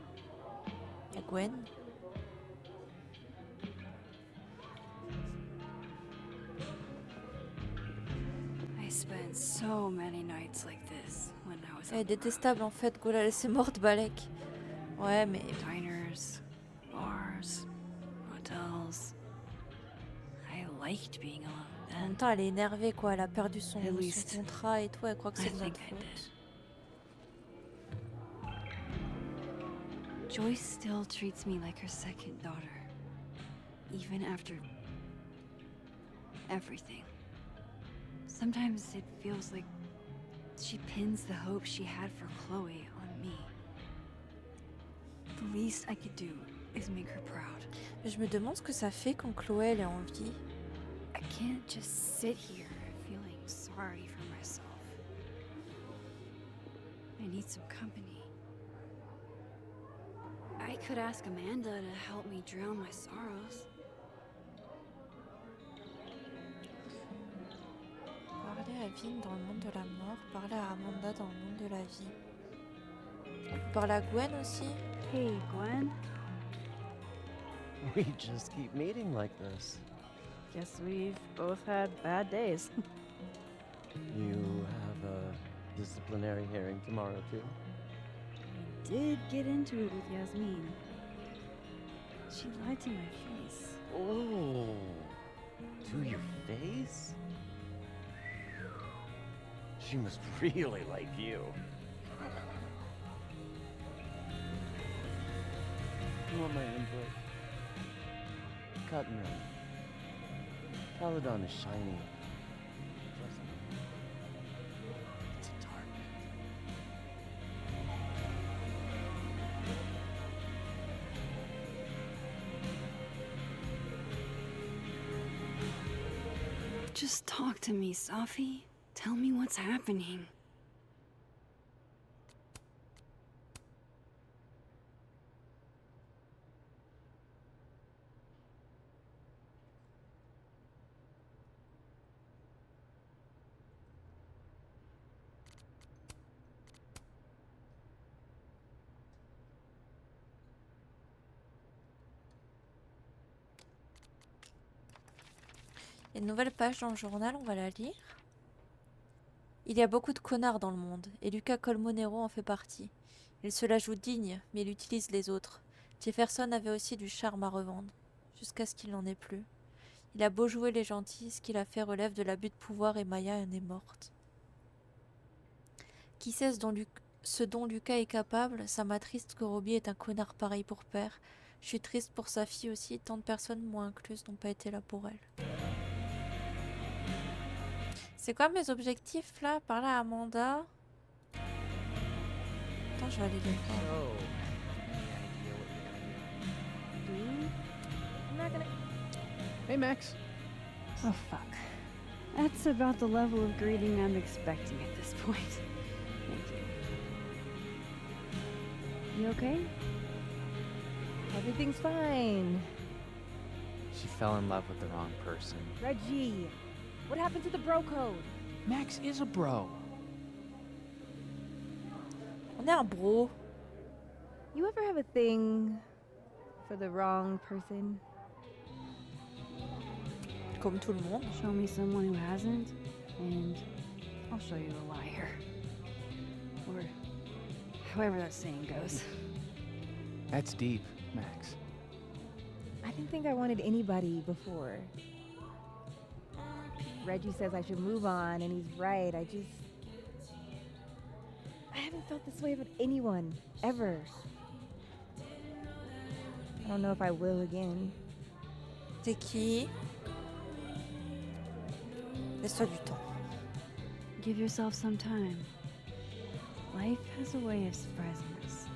il y a Gwen. I spent so many nights like this when I was Elle est détestable en fait, go la laisser morte, Balek. Ouais, mais... diners, bars, hotels. I liked being alone En même then. temps, elle est énervée quoi, elle a perdu son least, contrat et tout, elle croit que c'est I de notre think I faute. Joyce still treats me like her second daughter, even after everything. Sometimes it feels like she pins the hope she had for Chloe on me. The least I could do is make her proud. Mais je me demande ce que ça fait quand Chloé elle est en vie. I can't just sit here feeling sorry for myself. I need some company. I could ask Amanda to help me drown my sorrows. Parler à Vin dans le monde de la mort, parler à Amanda dans le monde de la vie. Parler à Gwen aussi. Hey, Gwen. We just keep meeting like this. Guess we've both had bad days. You have a disciplinary hearing tomorrow, too? Did get into it with Yasmin. She lied to my face. Oh, to your face? She must really like you. You want my input? Cut and run. Caledon is shiny. Trust me. It's a target. Just talk to me, Safi. Tell me what's happening. Il y a une nouvelle page dans le journal, on va la lire. Il y a beaucoup de connards dans le monde, et Luca Colmonero en fait partie. Il se la joue digne, mais il utilise les autres. Jefferson avait aussi du charme à revendre, jusqu'à ce qu'il n'en ait plus. Il a beau jouer les gentils, ce qu'il a fait relève de l'abus de pouvoir et Maya en est morte. Qui sait ce dont Lucas est capable, ça m'attriste que Robbie est un connard pareil pour père. Je suis triste pour sa fille aussi, tant de personnes, moi incluse, n'ont pas été là pour elle. C'est quoi mes objectifs là? Parler à Amanda. Attends, je vais aller les voir. Hey, Max. Oh, fuck. That's about the level of greeting I'm expecting at this point. Thank you. You okay? Everything's fine. She fell in love with the wrong person. Reggie, what happened to the bro code? Max is a bro. On est un bro. You ever have a thing for the wrong person? Comme tout le monde. Show me someone who hasn't, and I'll show you a liar. Or however that saying goes. That's deep, Max. I didn't think I wanted anybody before. Reggie says I should move on, and he's right. I haven't felt this way about anyone, ever. I don't know if I will again. T'es qui? Laisse-toi du temps. Give yourself some time. Life has a way of surprising us.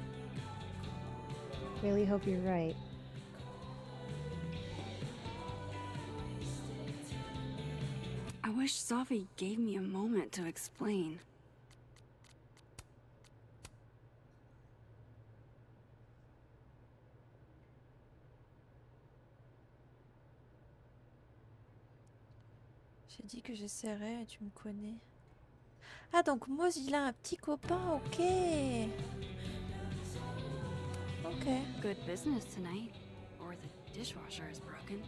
Really hope you're right. I wish Safi gave me a moment to explain. J'ai dit que j'essaierais et tu me connais. Ah, donc Moz, il a un petit copain, ok. Ok. Good business tonight. Or the dishwasher is broken.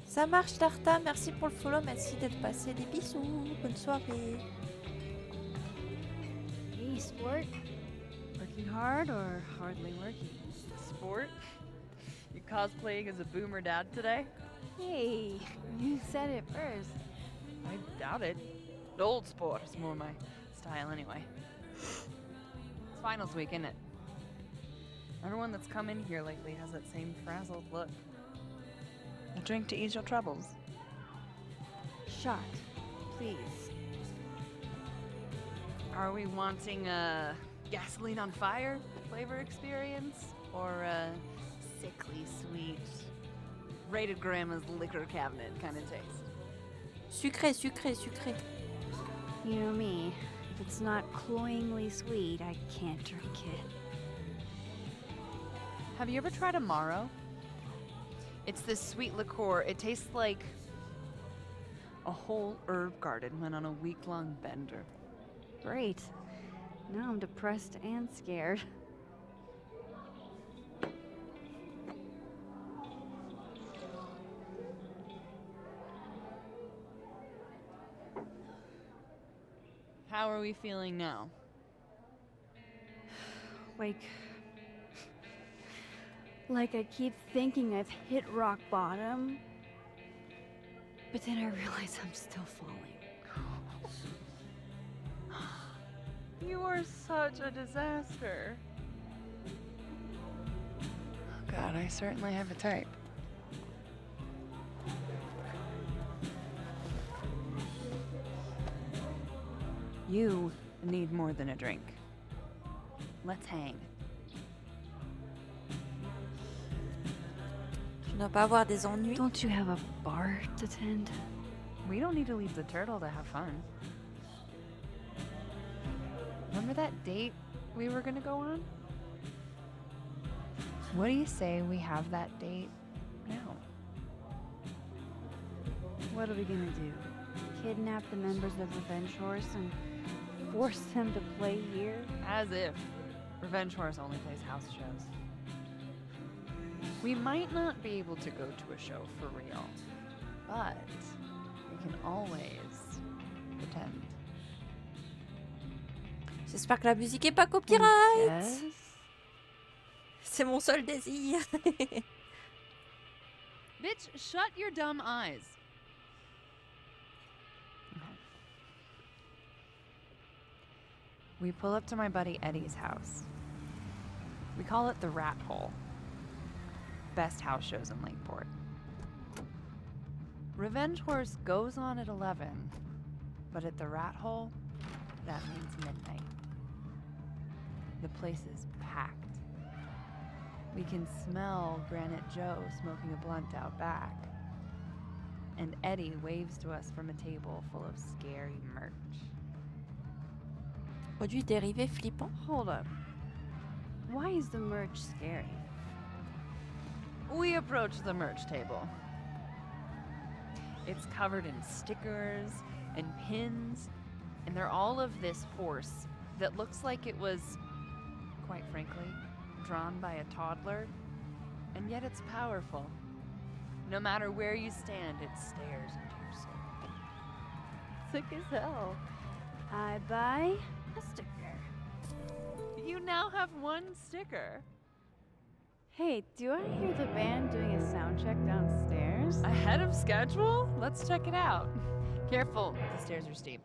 Ça marche, Tarta. Merci pour le follow. Merci d'être passé. Des bisous. Bonne soirée. Hey, sport. Working hard or hardly working? Sport? You cosplaying as a boomer dad today? Hey, you said it first. I doubt it. Old sport is more my style anyway. It's finals week, isn't it? Everyone that's come in here lately has that same frazzled look. A drink to ease your troubles. Shot, please. Are we wanting a gasoline on fire flavor experience? Or a sickly sweet, rated grandma's liquor cabinet kind of taste? Sucré, sucré, sucré. You know me. If it's not cloyingly sweet, I can't drink it. Have you ever tried Amaro? It's this sweet liqueur. It tastes like a whole herb garden went on a week-long bender. Great. Now I'm depressed and scared. How are we feeling now? Like I keep thinking I've hit rock bottom, but then I realize I'm still falling. You are such a disaster. Oh God, I certainly have a type. You need more than a drink. Let's hang. Tu dois pas avoir des ennuis. Don't you have a bar to tend? We don't need to leave the turtle to have fun. Remember that date we were gonna go on? What do you say we have that date now? What are we gonna do? Kidnap the members of Revenge Horse and force them to play here? As if. Revenge Horse only plays house shows. We might not be able to go to a show for real, but we can always pretend. J'espère que la musique est pas copyright. Yes. C'est mon seul désir. Bitch, shut your dumb eyes. We pull up to my buddy Eddie's house. We call it the Rat Hole. Best house shows in Lakeport. Revenge Horse goes on at 11, but at the Rat Hole, that means midnight. The place is packed. We can smell Granite Joe smoking a blunt out back. And Eddie waves to us from a table full of scary merch. Produits dérivés flippants. Hold up. Why is the merch scary? We approach the merch table. It's covered in stickers and pins, and they're all of this horse that looks like it was, quite frankly, drawn by a toddler, and yet it's powerful. No matter where you stand, it stares into your soul. Sick as hell. I buy a sticker. You now have one sticker. Hey, do I hear the band doing a sound check downstairs? Ahead of schedule? Let's check it out. Careful, the stairs are steep.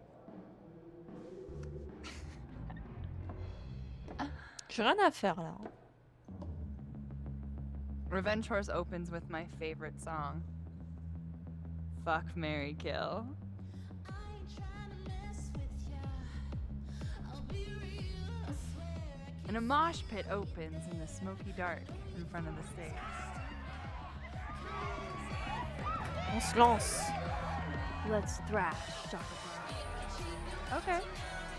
J'ai rien à faire là. Revenge Horse opens with my favorite song. Fuck, marry, kill. And a mosh pit opens in the smoky dark in front of the stage. On se lance. Let's thrash, Shaka. Okay,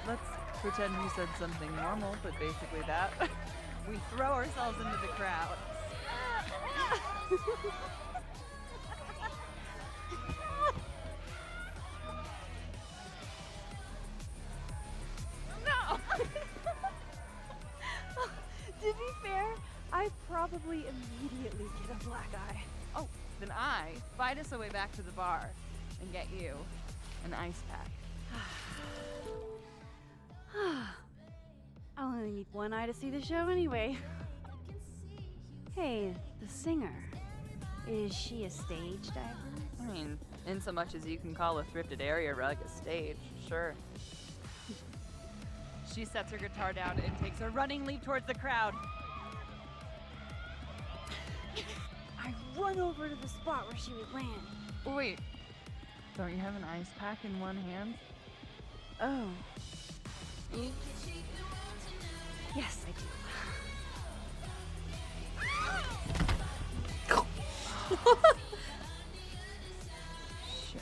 let's pretend we said something normal, but basically that. We throw ourselves into the crowd. No! To be fair, I probably immediately get a black eye. Oh, then I fight us a way back to the bar and get you an ice pack. I'll only need one eye to see the show anyway. Hey, the singer. Is she a stage diver? I mean, in so much as you can call a thrifted area rug a stage, sure. She sets her guitar down and takes a running leap towards the crowd. I run over to the spot where she would land. Wait, don't you have an ice pack in one hand? Oh. Yes, I do. Shit.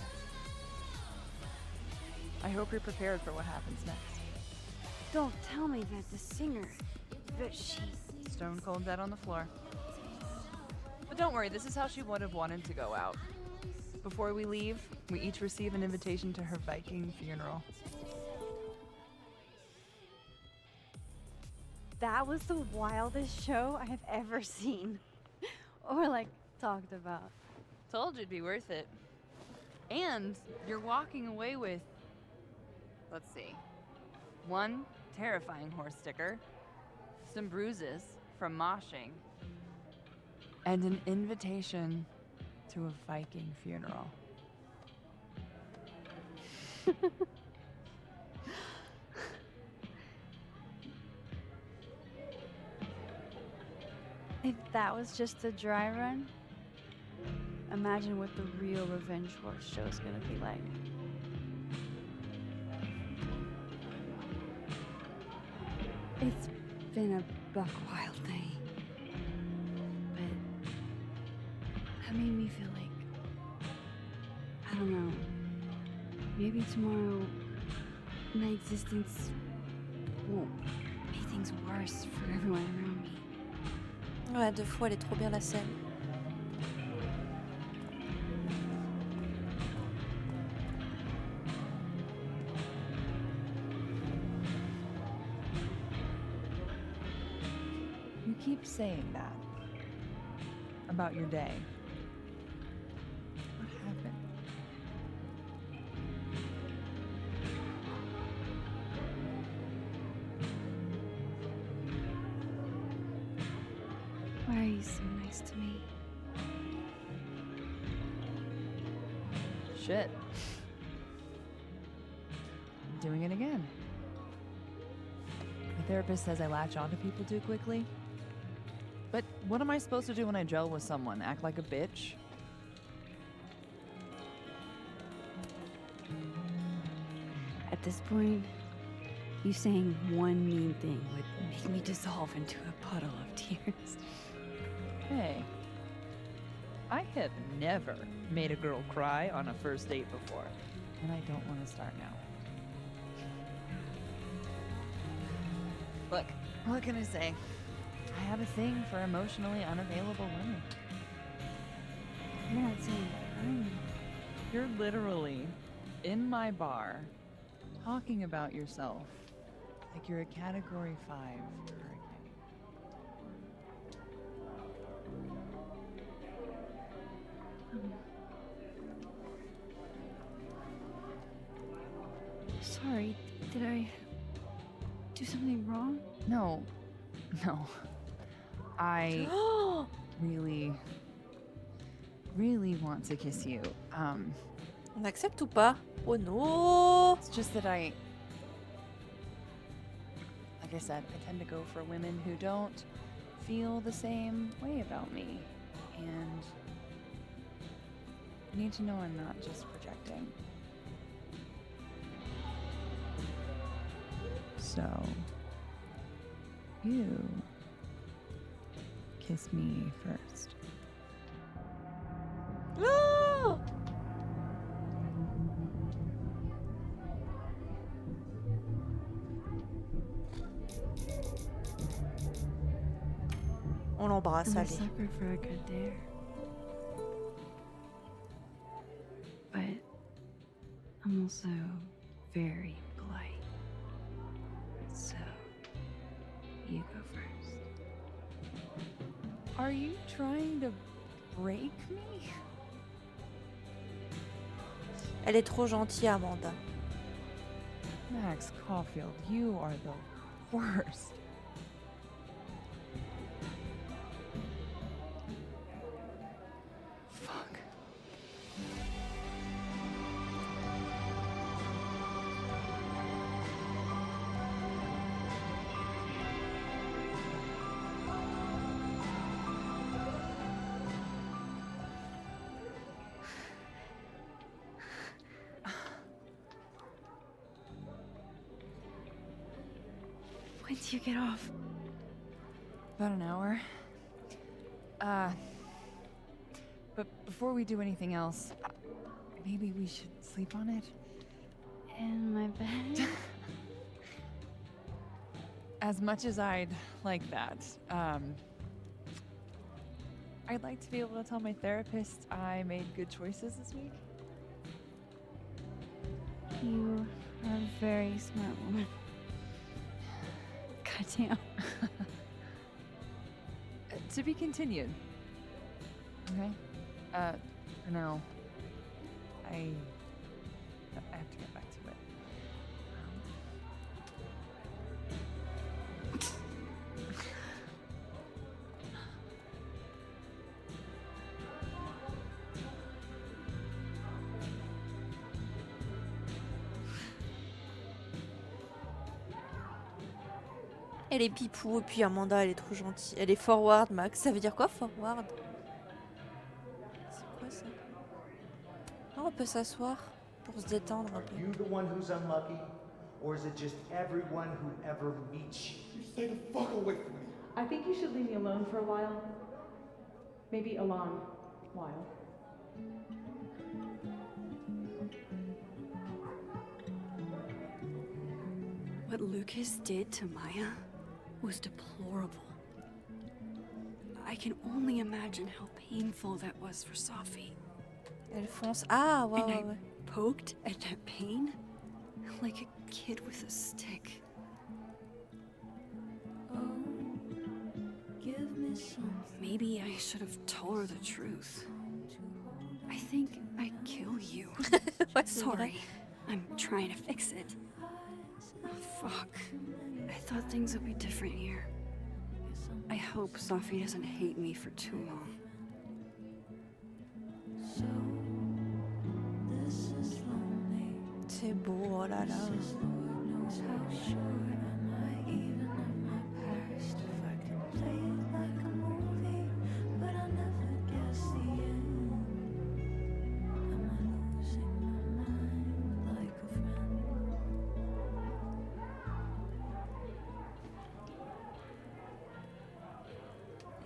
I hope you're prepared for what happens next. Don't tell me that the singer, that she... Stone cold dead on the floor. But don't worry, this is how she would have wanted to go out. Before we leave, we each receive an invitation to her Viking funeral. That was the wildest show I have ever seen. Or like, talked about. Told you it'd be worth it. And you're walking away with, let's see, one terrifying horse sticker, some bruises from moshing, and an invitation to a Viking funeral. If that was just the dry run, imagine what the real Revenge Horse show is gonna be like. It's been a buck wild thing. But that made me feel like, I don't know, maybe tomorrow my existence won't make things worse for everyone around me. Ouais, 2 fois, elle est trop bien la scène. You keep saying that about your day. What happened? Why are you so nice to me? Shit. I'm doing it again. My therapist says I latch onto people too quickly. But what am I supposed to do when I gel with someone? Act like a bitch? At this point, you saying one mean thing would make me dissolve into a puddle of tears. Hey, I have never made a girl cry on a first date before, and I don't want to start now. Look, what can I say? I have a thing for emotionally unavailable women. You're not saying I'm... You're literally in my bar talking about yourself like you're a Category 5 hurricane. Sorry, did I do something wrong? No. I really want to kiss you. On accepte ou pas? Oh no! It's just that like I said, I tend to go for women who don't feel the same way about me. And I need to know I'm not just projecting. So, you kiss me first. Ah! On l'embrasse, I'm a allez. sucker for a good dare. But I'm also very polite. So, you go first. Are you trying to break me? Elle est trop gentille, Amanda. Max Caulfield, you are the worst. Fuck. When do you get off? About an hour. But before we do anything else, maybe we should sleep on it? In my bed? As much as I'd like that, I'd like to be able to tell my therapist I made good choices this week. You are a very smart woman. Goddamn. To be continued. Okay? For now, I have to get back to it. Elle est pipou et puis Amanda elle est trop gentille. Elle est forward, Max. Ça veut dire quoi forward? C'est quoi ça? Ah, on peut s'asseoir pour se détendre un peu. You the one who's unlucky? Or is it just everyone who ever meets you? You stay the fuck away from me. I think you should leave me alone for a while. Maybe a long while. What Lucas did to Maya was deplorable. I can only imagine how painful that was for Safi. Elle fonce. Ah, ouais, And ouais, I ouais. poked at that pain like a kid with a stick. Maybe I should have told her the truth. I think I'd kill you. Sorry, I'm trying to fix it. Fuck. I thought things would be different here. I hope Safi doesn't hate me for too long. C'est beau, oh là là.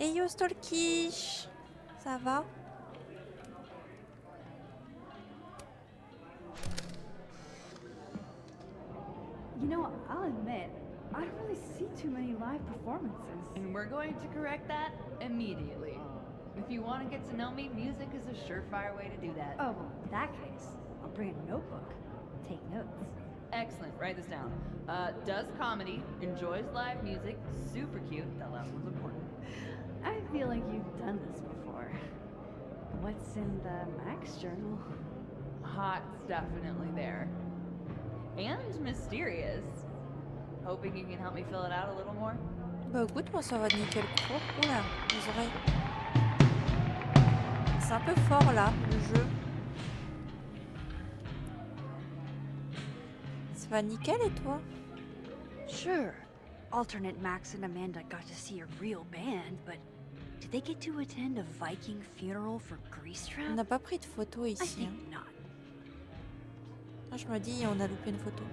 Hey yo Stalkish, ça va? You know, I'll admit, I don't really see too many live performances. And we're going to correct that immediately. If you want to get to know me, music is a surefire way to do that. Oh, well, in that case, I'll bring a notebook. Take notes. Excellent, write this down. Does comedy, enjoys live music, super cute, that last one's important. I feel like you've done this before. What's in the Max journal? Hot's definitely there. And mysterious. Hoping you can help me fill it out a little more? Bah écoute, moi ça va nickel. Oh, oula, les oreilles. C'est un peu fort là, le jeu. Ça va nickel et toi? Sure. Alternate Max and Amanda got to see a real band, but did they get to attend a Viking funeral for Grease Trap? On n'a pas pris de photo I ici. think Hein. not. Ah, je me dis, on a loupé une photo.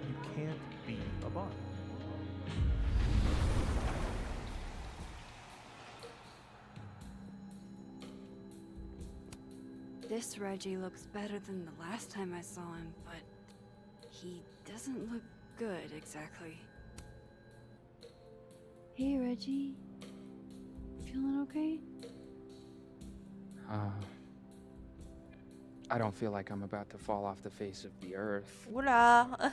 You can't be a bar. This Reggie looks better than the last time I saw him, but he doesn't look good exactly. Hey, Reggie. Feeling okay? I don't feel like I'm about to fall off the face of the earth. Oula.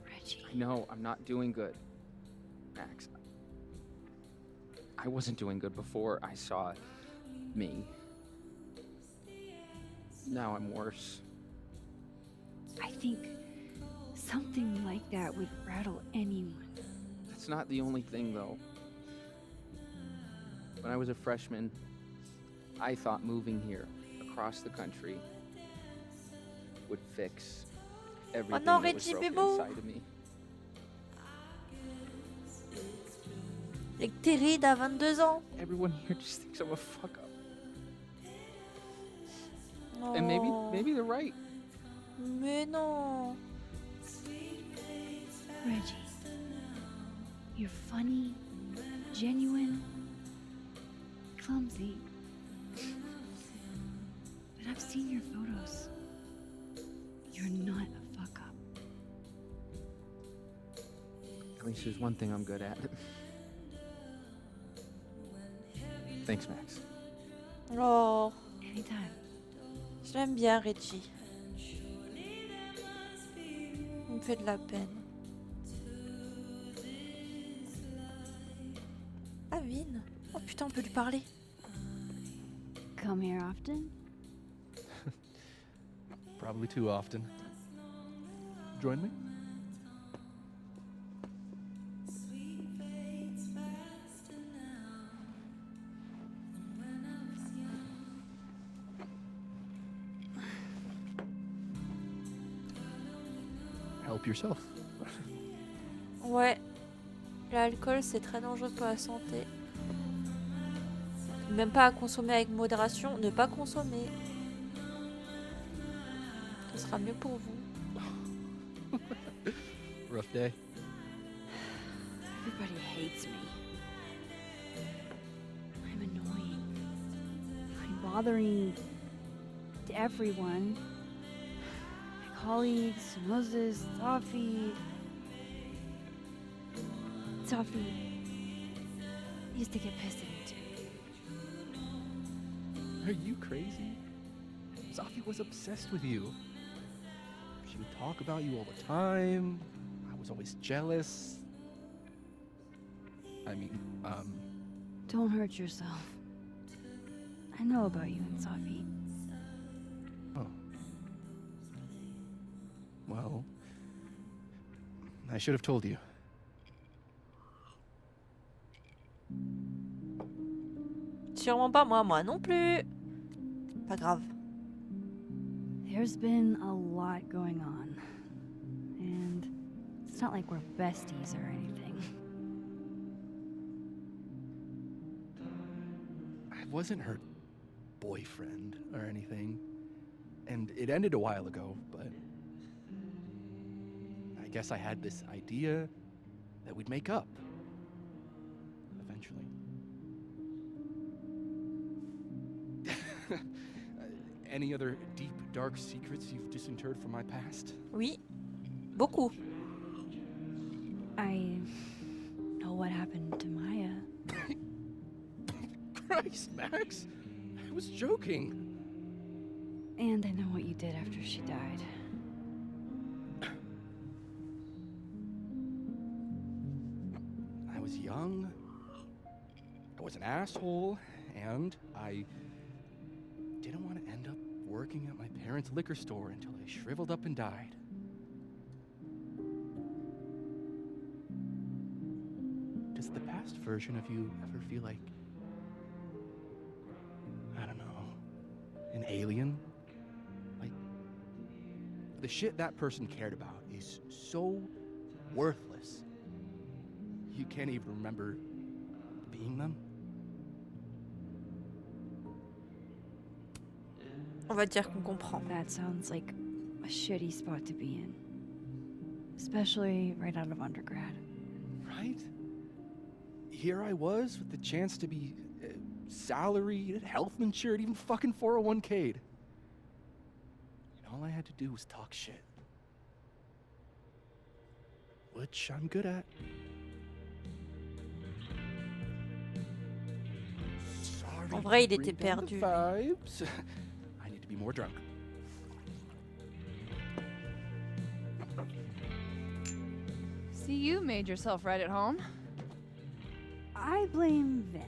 Reggie. No, I'm not doing good, Max. I wasn't doing good before I saw me. Now I'm worse. I think something like that would rattle anyone. That's not the only thing, though. When I was a freshman, I thought moving here, across the country, would fix everything non, that was Reggie, broken Bebo. inside of me. Et que Terry à 22 ans. Everyone here just thinks I'm a fuck up. Oh. And maybe they're right. Mais non. Reggie, you're funny, genuine, clumsy. But I've seen your photos. You're not a fuck up. At least there's one thing I'm good at. Thanks, Max. Oh. Anytime. Je l'aime bien, Reggie. Il me fait de la peine. Ah, Vin. Oh putain, on peut lui parler. Come here often? Probably too often. Join me? Help yourself. Ouais. L'alcool, c'est très dangereux pour la santé. Même pas à consommer avec modération. Ne pas consommer. Ce sera mieux pour vous. Rough day. Everybody hates me. I'm annoying. I'm bothering to everyone. My colleagues, Moses, Sophie. Sophie used to get pissed at me too. Are you crazy? Sophie was obsessed with you. She would talk about you all the time. I was always jealous. I mean, Don't hurt yourself. I know about you and Sophie. Oh. Well, I should have told you. Sûrement pas moi non plus. Pas grave. There's been a lot going on. And it's not like we're besties or anything. I wasn't her boyfriend or anything. And it ended a while ago, but I guess I had this idea that we'd make up. Eventually. Any other deep, dark secrets you've disinterred from my past? Oui. Beaucoup. I know what happened to Maya. Christ, Max! I was joking. And I know what you did after she died. I was young. young, I was an asshole, and I didn't want to end up working at my parents' liquor store until I shriveled up and died. Does the past version of you ever feel like, I don't know, an alien? Like, the shit that person cared about is so worthless. You can't even remember being them. On va dire qu'on comprend. That sounds like a shitty spot to be in. Especially right out of undergrad. Right? Here I was with the chance to be salaried, health insured, even fucking 401k'd. And all I had to do was talk shit. Which I'm good at. Sorry, En vrai, il était bring down the perdu. vibes. I need to be more drunk. See, you made yourself right at home. I blame Vin.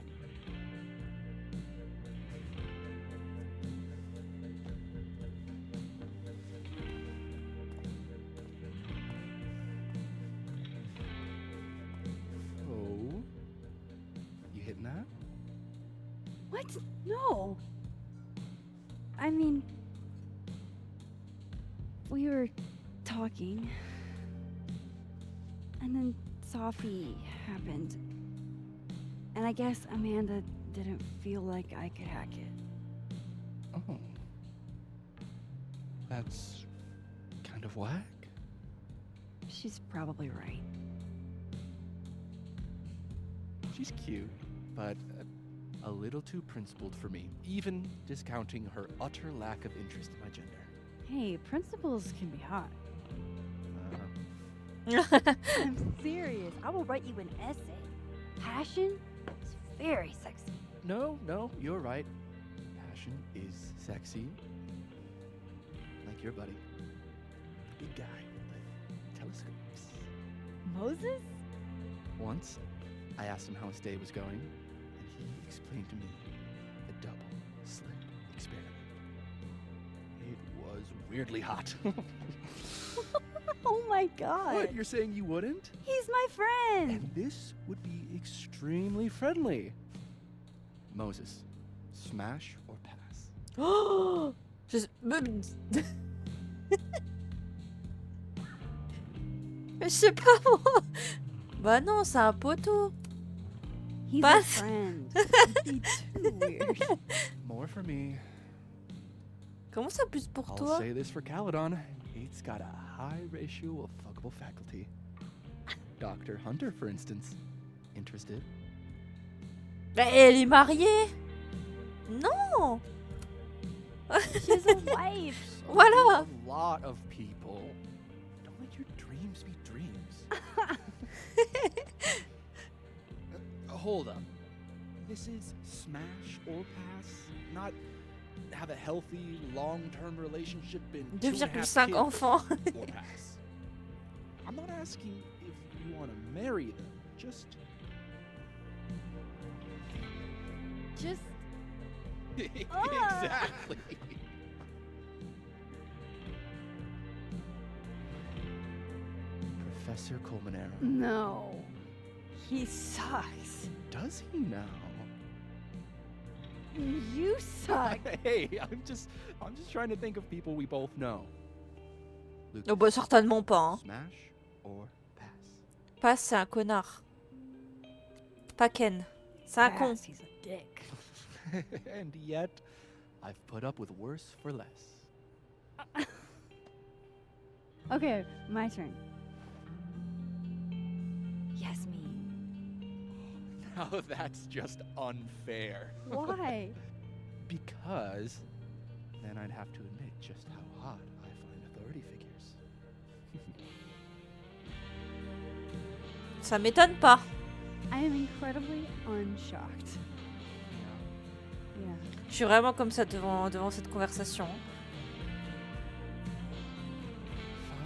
Oh. You hitting that? What? No. I mean, we were talking, and then Sophie happened. And I guess Amanda didn't feel like I could hack it. Oh. That's kind of whack. She's probably right. She's cute, but a little too principled for me, even discounting her utter lack of interest in my gender. Hey, principals can be hot. I'm serious. I will write you an essay. Passion is very sexy. No, you're right. Passion is sexy. Like your buddy. Big guy with the telescopes. Moses? Once, I asked him how his day was going, and he explained to me the double slit experiment. It was weirdly hot. Oh my god. What, you're saying you wouldn't? He's my friend. And this would be extremely friendly. Moses, smash or pass? Je... Je sais pas moi. Bah non, c'est un poteau. He's Pass. a friend. It'd be too weird. More for me. Comment ça plus pour I'll toi? say this for Caledon. It's got a high ratio of fuckable faculty. Dr. Hunter, for instance. Interested? Bah, elle est mariée. Non. She's a wife. So Voilà. do a lot of people. Don't let your dreams be dreams. Hold up. This is smash or pass, not have a healthy, long-term relationship in 2.5 2,5 enfants. or pass. I'm not asking if you want to marry them, just exactly. Professor Colmenero. No. He sucks. Does he now? You suck. Hey, I'm just trying to think of people we both know. Oh bah certainement pas. Hein. Smash or pass? Pass, c'est un connard. Pas Ken. C'est un con. Pass, he's a dick. And yet, I've put up with worse for less. Okay, my turn. Yasmin. Now that's just unfair. Why? Because then I'd have to admit just how hot I find authority figures. Ça m'étonne pas. I am incredibly unshocked. Yeah. Je suis vraiment comme ça devant cette conversation.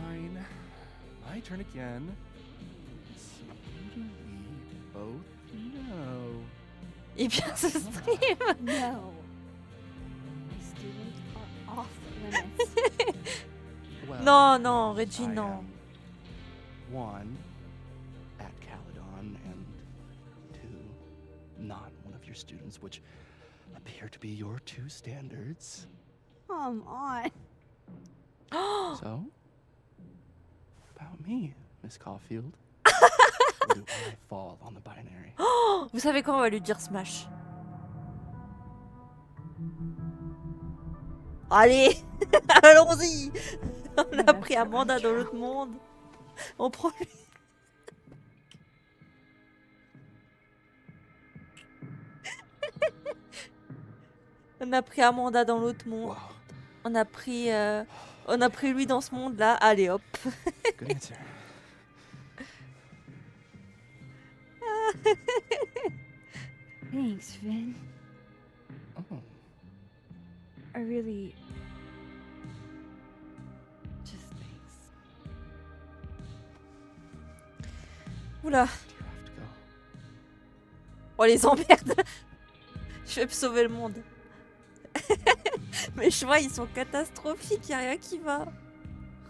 Fine. My turn again. So who do we both No. Et bien ce stream. No. My students are off limits. Well, Non, non, Reggie, I non. am one, at Caledon, and two, not one of your students, which appear to be your two standards. Come on. So, about me, Miss Caulfield. Or do I fall on the binary? Vous savez quoi, on va lui dire smash. Allez, allons-y. On a pris Amanda dans l'autre monde. On prend lui. On a pris Amanda dans l'autre monde. On a pris lui dans ce monde-là. Allez, hop. Good answer. Thanks, Vin. Oh. I really... Just thanks. Oula. Oh les emmerdes. Je vais sauver le monde. Mes choix ils sont catastrophiques, y a rien qui va.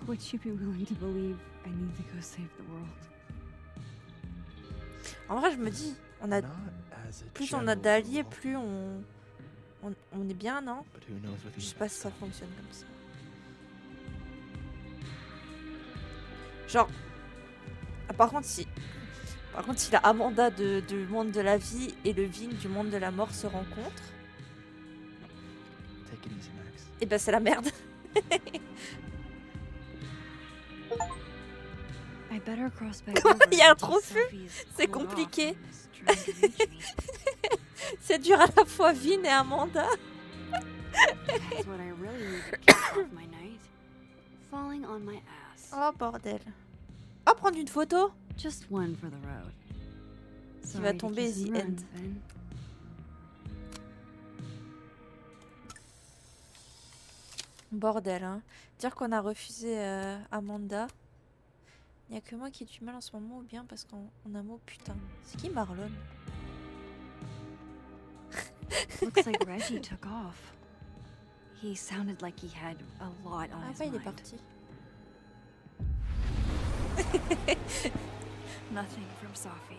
Would you be willing to believe I need to go save the world? En vrai je me dis, on a plus on a d'alliés, plus on est bien, non? Je sais pas si ça fonctionne comme ça. Genre, par contre si la Amanda du monde de la vie et le Vin du monde de la mort se rencontrent, et ben c'est la merde. I better cross back Comment over il y a un in case trop flux? Sophie is C'est cooled off compliqué. and is trying to reach me. C'est dur à la fois Vin et Amanda. That's what I really need to kick off my night. Falling on my ass. Oh bordel. Oh, prendre une photo? Just one for the road. Qui va tomber the end. Bordel, hein. Dire qu'on a refusé Amanda. Il n'y a que moi qui ai du mal en ce moment ou bien parce qu'on a un mot putain. C'est qui Marlon? Looks like Reggie took off. He sounded like he had a lot on his Ah ouais, il est mind. parti. Nothing from Sophie.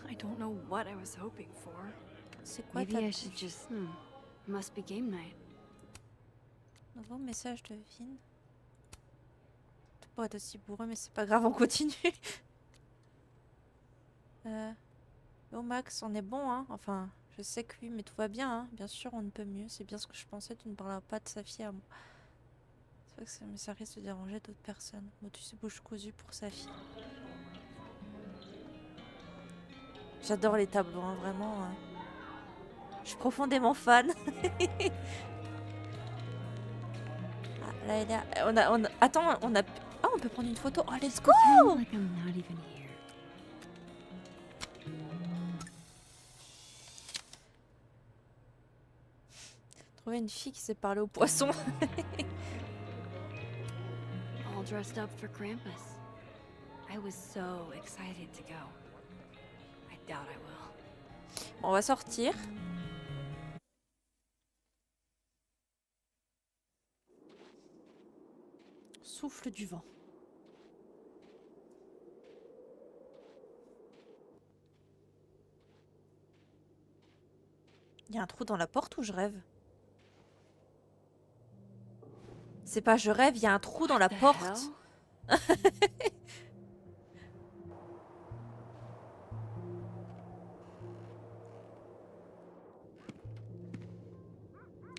I don't know what I was hoping for. C'est quoi Maybe ta I should just... Must be game night. Nouveau message de Vin. Tout pour être aussi bourreux, mais c'est pas grave, on continue. Oh Max, on est bon, hein. Enfin, je sais que oui, mais tout va bien, hein. Bien sûr, on ne peut mieux. C'est bien ce que je pensais, tu ne parleras pas de sa fille à moi. C'est vrai que mais ça risque de déranger d'autres personnes. Motus et bouche cousue pour sa fille. J'adore les tableaux, hein, vraiment. Je suis profondément fan. Ah, là, il y a... Attends, on a... Ah, on peut prendre une photo. Oh, let's go! Like I'm not even here. Trouver une fille qui sait parler aux poissons. All dressed up for Krampus. I was so excited to go. I doubt I will. On va sortir. Souffle du vent. Il y a un trou dans la porte ou je rêve? C'est pas je rêve, il y a un trou dans la porte.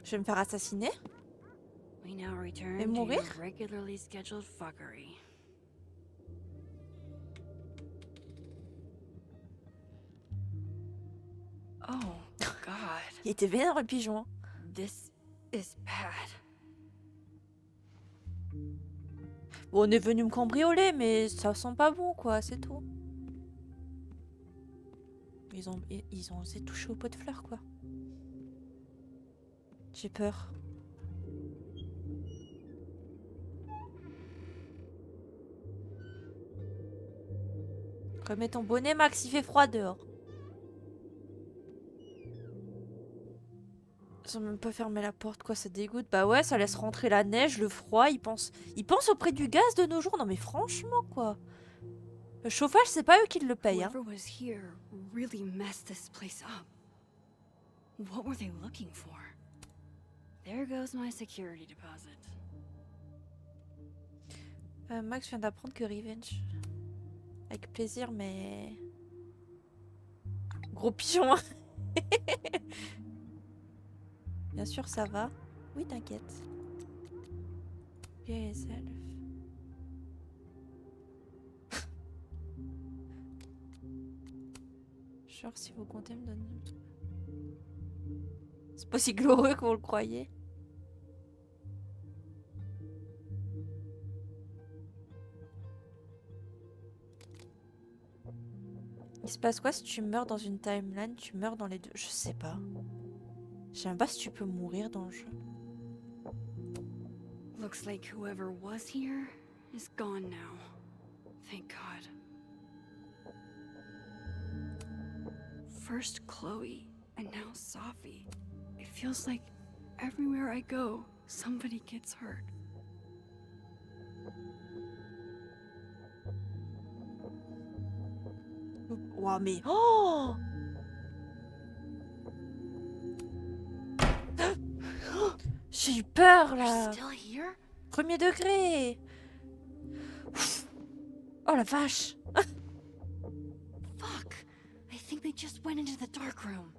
Je vais me faire assassiner? We now return Et to mourir? your regularly scheduled fuckery. Oh God. Il était vénère le pigeon. This is bad. Bon, on est venu me cambrioler, mais ça sent pas bon, quoi, c'est tout. Ils ont osé toucher au pot de fleurs, quoi. J'ai peur. Remets ton bonnet, Max, il fait froid dehors. Ils ont même pas fermé la porte, quoi, ça dégoûte. Bah ouais, ça laisse rentrer la neige, le froid, ils pensent auprès du gaz de nos jours. Non mais franchement, quoi. Le chauffage, c'est pas eux qui le payent, hein. Whoever was here really messed this place up. What were they looking for? There goes my security deposit. Max vient d'apprendre que Revenge. Avec plaisir, mais... Gros pigeon. Bien sûr, ça va. Oui, t'inquiète. Yes, elf. Genre, si vous comptez me donner... C'est pas si glorieux que vous le croyez. Il se passe quoi si tu meurs dans une timeline? Tu meurs dans les deux? Je sais pas. Je sais même pas si tu peux mourir dans le jeu. Looks like whoever was here is gone now. Thank God. First Chloe, and now Sophie. It feels like everywhere I go, somebody gets hurt. Ouah, mais... Oh! J'ai eu peur, là. Premier degré. Oh, la vache. Fuck. I think they just went into the dark room.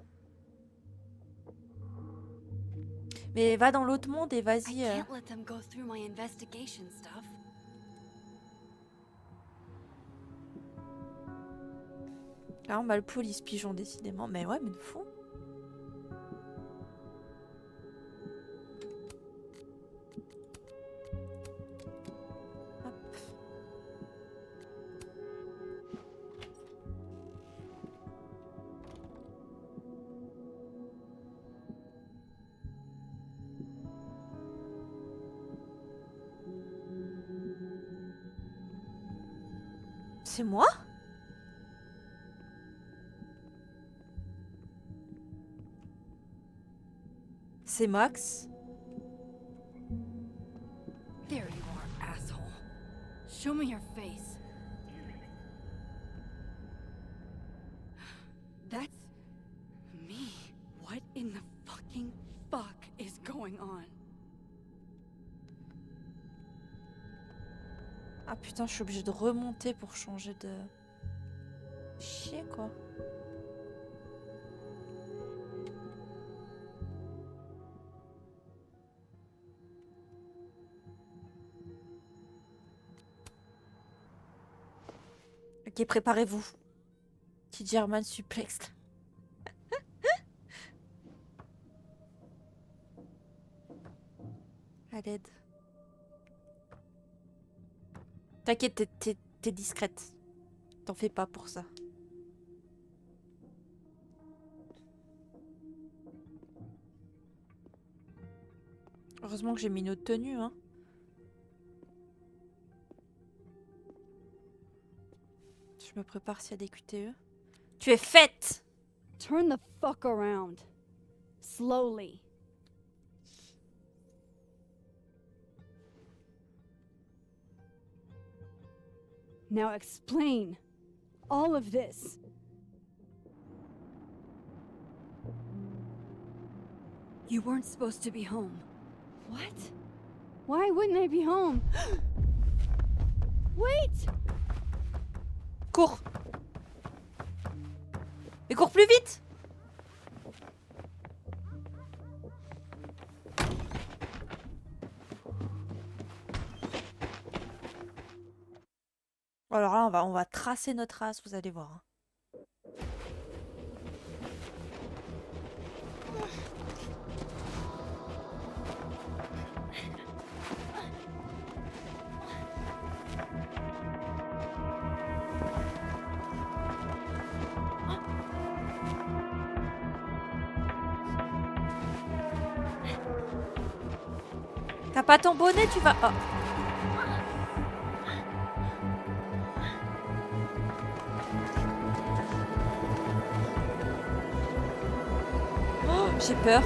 Mais va dans l'autre monde et vas-y. I can't let them go through my investigation stuff. Là, on m'a le police pigeon, décidément. Mais ouais, mais de fou. C'est moi? C'est Max? There you are, asshole. Show me your face. That's me. What in the fucking fuck is going on? Ah putain, je suis obligée de remonter pour changer de... Chier, quoi. Ok, préparez-vous. Petit German suplex. À l'aide. T'inquiète, t'es discrète. T'en fais pas pour ça. Heureusement que j'ai mis une autre tenue, hein. Je me prépare s'il y a des QTE. Tu es faite! Turn the fuck around. Slowly. Now explain all of this. You weren't supposed to be home. What? Why wouldn't I be home? Wait! Cours! Mais cours plus vite! Alors là, on va tracer notre race, vous allez voir. T'as pas ton bonnet, tu vas... Oh. J'ai peur.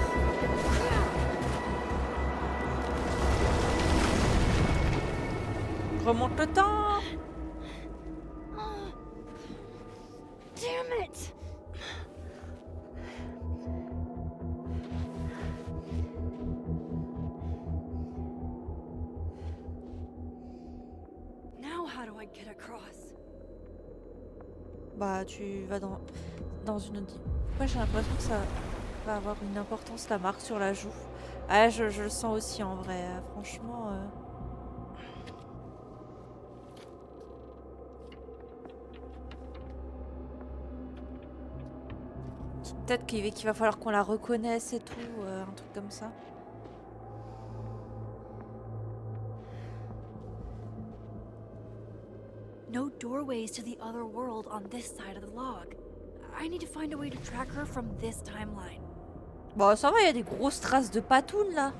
Remonte le temps. Damn it! Now how do I get across? Bah, tu vas dans une autre... Moi, j'ai l'impression que ça va avoir une importance, la marque sur la joue. Ah, je le sens aussi en vrai. Franchement... Peut-être qu'il va falloir qu'on la reconnaisse et tout, un truc comme ça. No doorways to the other world on this side of the log. I need to find a way to track her from this timeline. Bon, ça va, il y a des grosses traces de patounes là.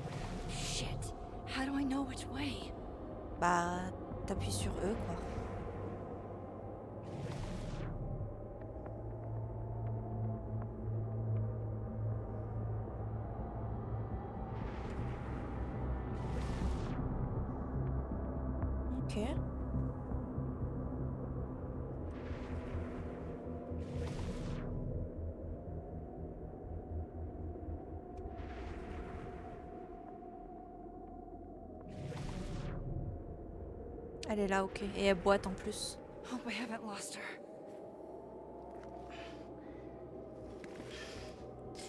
Shit. How do I know which way? Bah, t'appuies sur eux, quoi. Ok. Elle est là, ok. Et elle boite en plus. Hope I haven't lost her.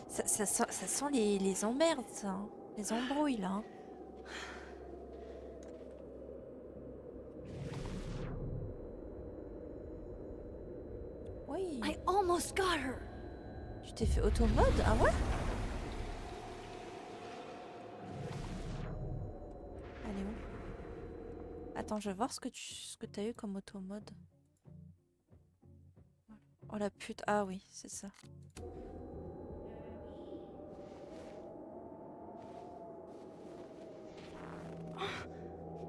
Ça sent les emmerdes, ça. Hein. Les embrouilles, là. Hein. Oui. I almost got her. Tu t'es fait auto-mode? Ah ouais? Elle est où? Attends, je vais voir ce que t'as eu comme auto-mode. Oh la pute. Ah oui, c'est ça.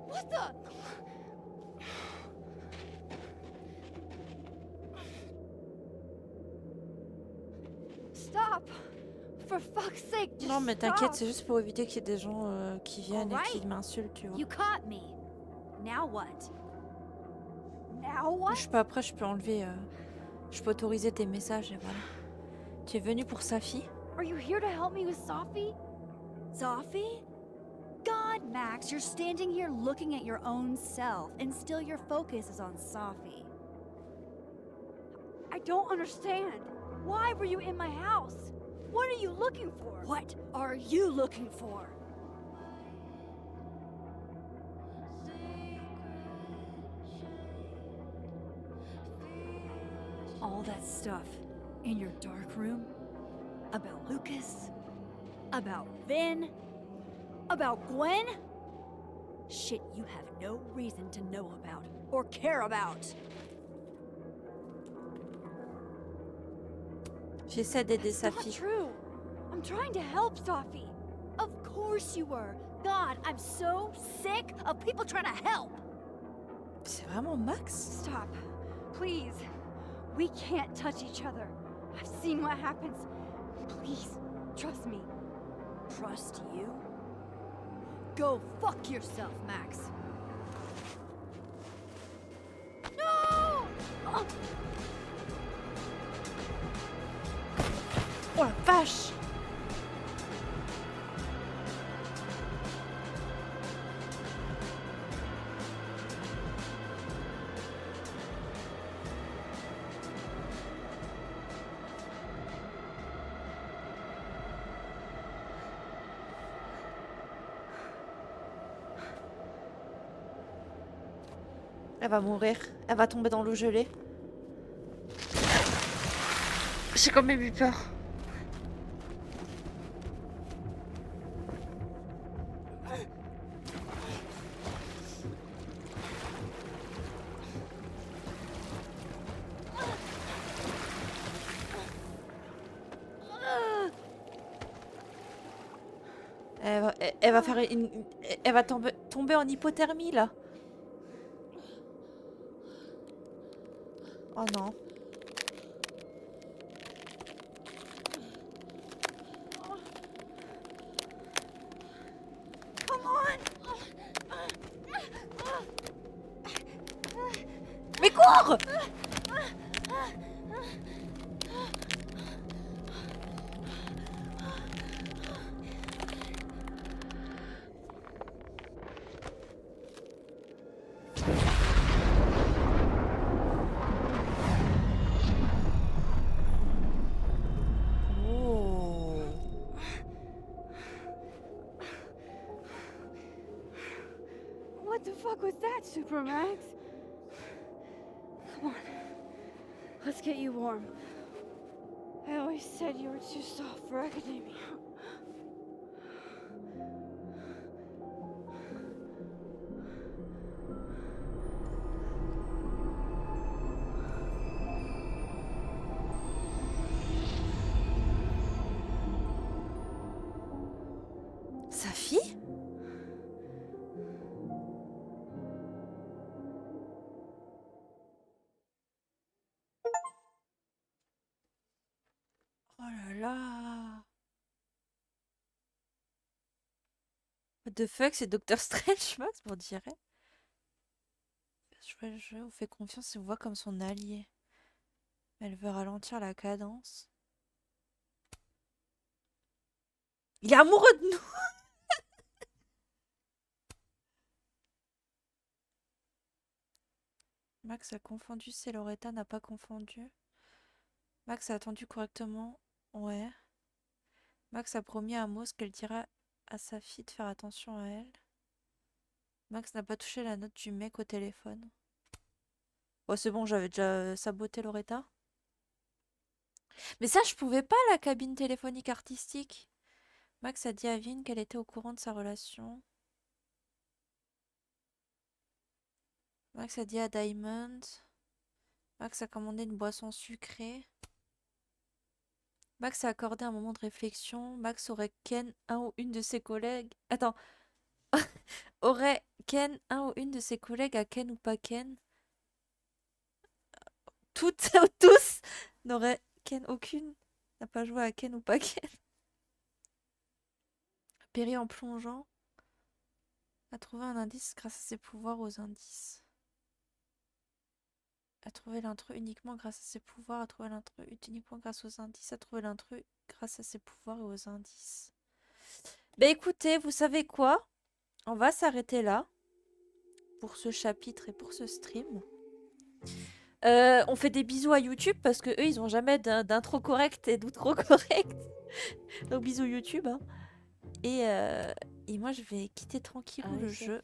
What the? Stop! For fuck's sake, just Non mais t'inquiète, stop. c'est juste pour éviter qu'il y ait des gens qui viennent et qui Alright. m'insultent, tu vois. You caught me. Now what? Now what? Après je peux enlever, je peux autoriser tes messages et voilà. Tu es venu pour Safi? Are you here to help me with Sophie? Sophie? God, Max, you're standing here looking at your own self, and still your focus is on Sophie. I don't understand. Why were you in my house? What are you looking for? What are you looking for? All that stuff in your dark room? About Lucas? About Vin? About Gwen? Shit you have no reason to know about or care about. J'essaie d'aider That's not Safi. true. I'm trying to help Sophie. Of course you were. God, I'm so sick of people trying to help. C'est vraiment Max? Stop. Please. We can't touch each other. I've seen what happens. Please, trust me. Trust you? Go fuck yourself, Max. No! Oh. Oh la vache! Elle va mourir. Elle va tomber dans l'eau gelée. J'ai quand même eu peur. Elle va faire elle va tomber en hypothermie là. Oh non. l'amour! What the fuck was that, Supermax? Come on. Let's get you warm. I always said you were too soft for academia. Sa fille? Oh là là. What the fuck, c'est Doctor Strange, Max, on dirait. Je vous fais confiance et vous voit comme son allié. Elle veut ralentir la cadence. Il est amoureux de nous. Max a confondu, c'est Loretta n'a pas confondu. Max a attendu correctement. Ouais. Max a promis à Moss qu'elle dira à sa fille de faire attention à elle. Max n'a pas touché la note du mec au téléphone. Oh, c'est bon, j'avais déjà saboté Loretta. Mais ça, je pouvais pas, la cabine téléphonique artistique. Max a dit à Vin qu'elle était au courant de sa relation. Max a dit à Diamond. Max a commandé une boisson sucrée. Max a accordé un moment de réflexion. Max aurait ken un ou une de ses collègues. Attends. Aurait ken un ou une de ses collègues à ken ou pas ken. Toutes ou tous n'auraient ken aucune. N'a pas joué à ken ou pas ken. Péri en plongeant. A trouvé un indice grâce à ses pouvoirs aux indices. A trouvé l'intrus uniquement grâce à ses pouvoirs. A trouvé l'intrus uniquement grâce aux indices. A trouvé l'intrus grâce à ses pouvoirs et aux indices. Bah écoutez, vous savez quoi? On va s'arrêter là. Pour ce chapitre et pour ce stream. On fait des bisous à YouTube parce que eux ils ont jamais d'intro correct et d'outro correct. Donc bisous YouTube. Hein. Et moi je vais quitter tranquillement le jeu.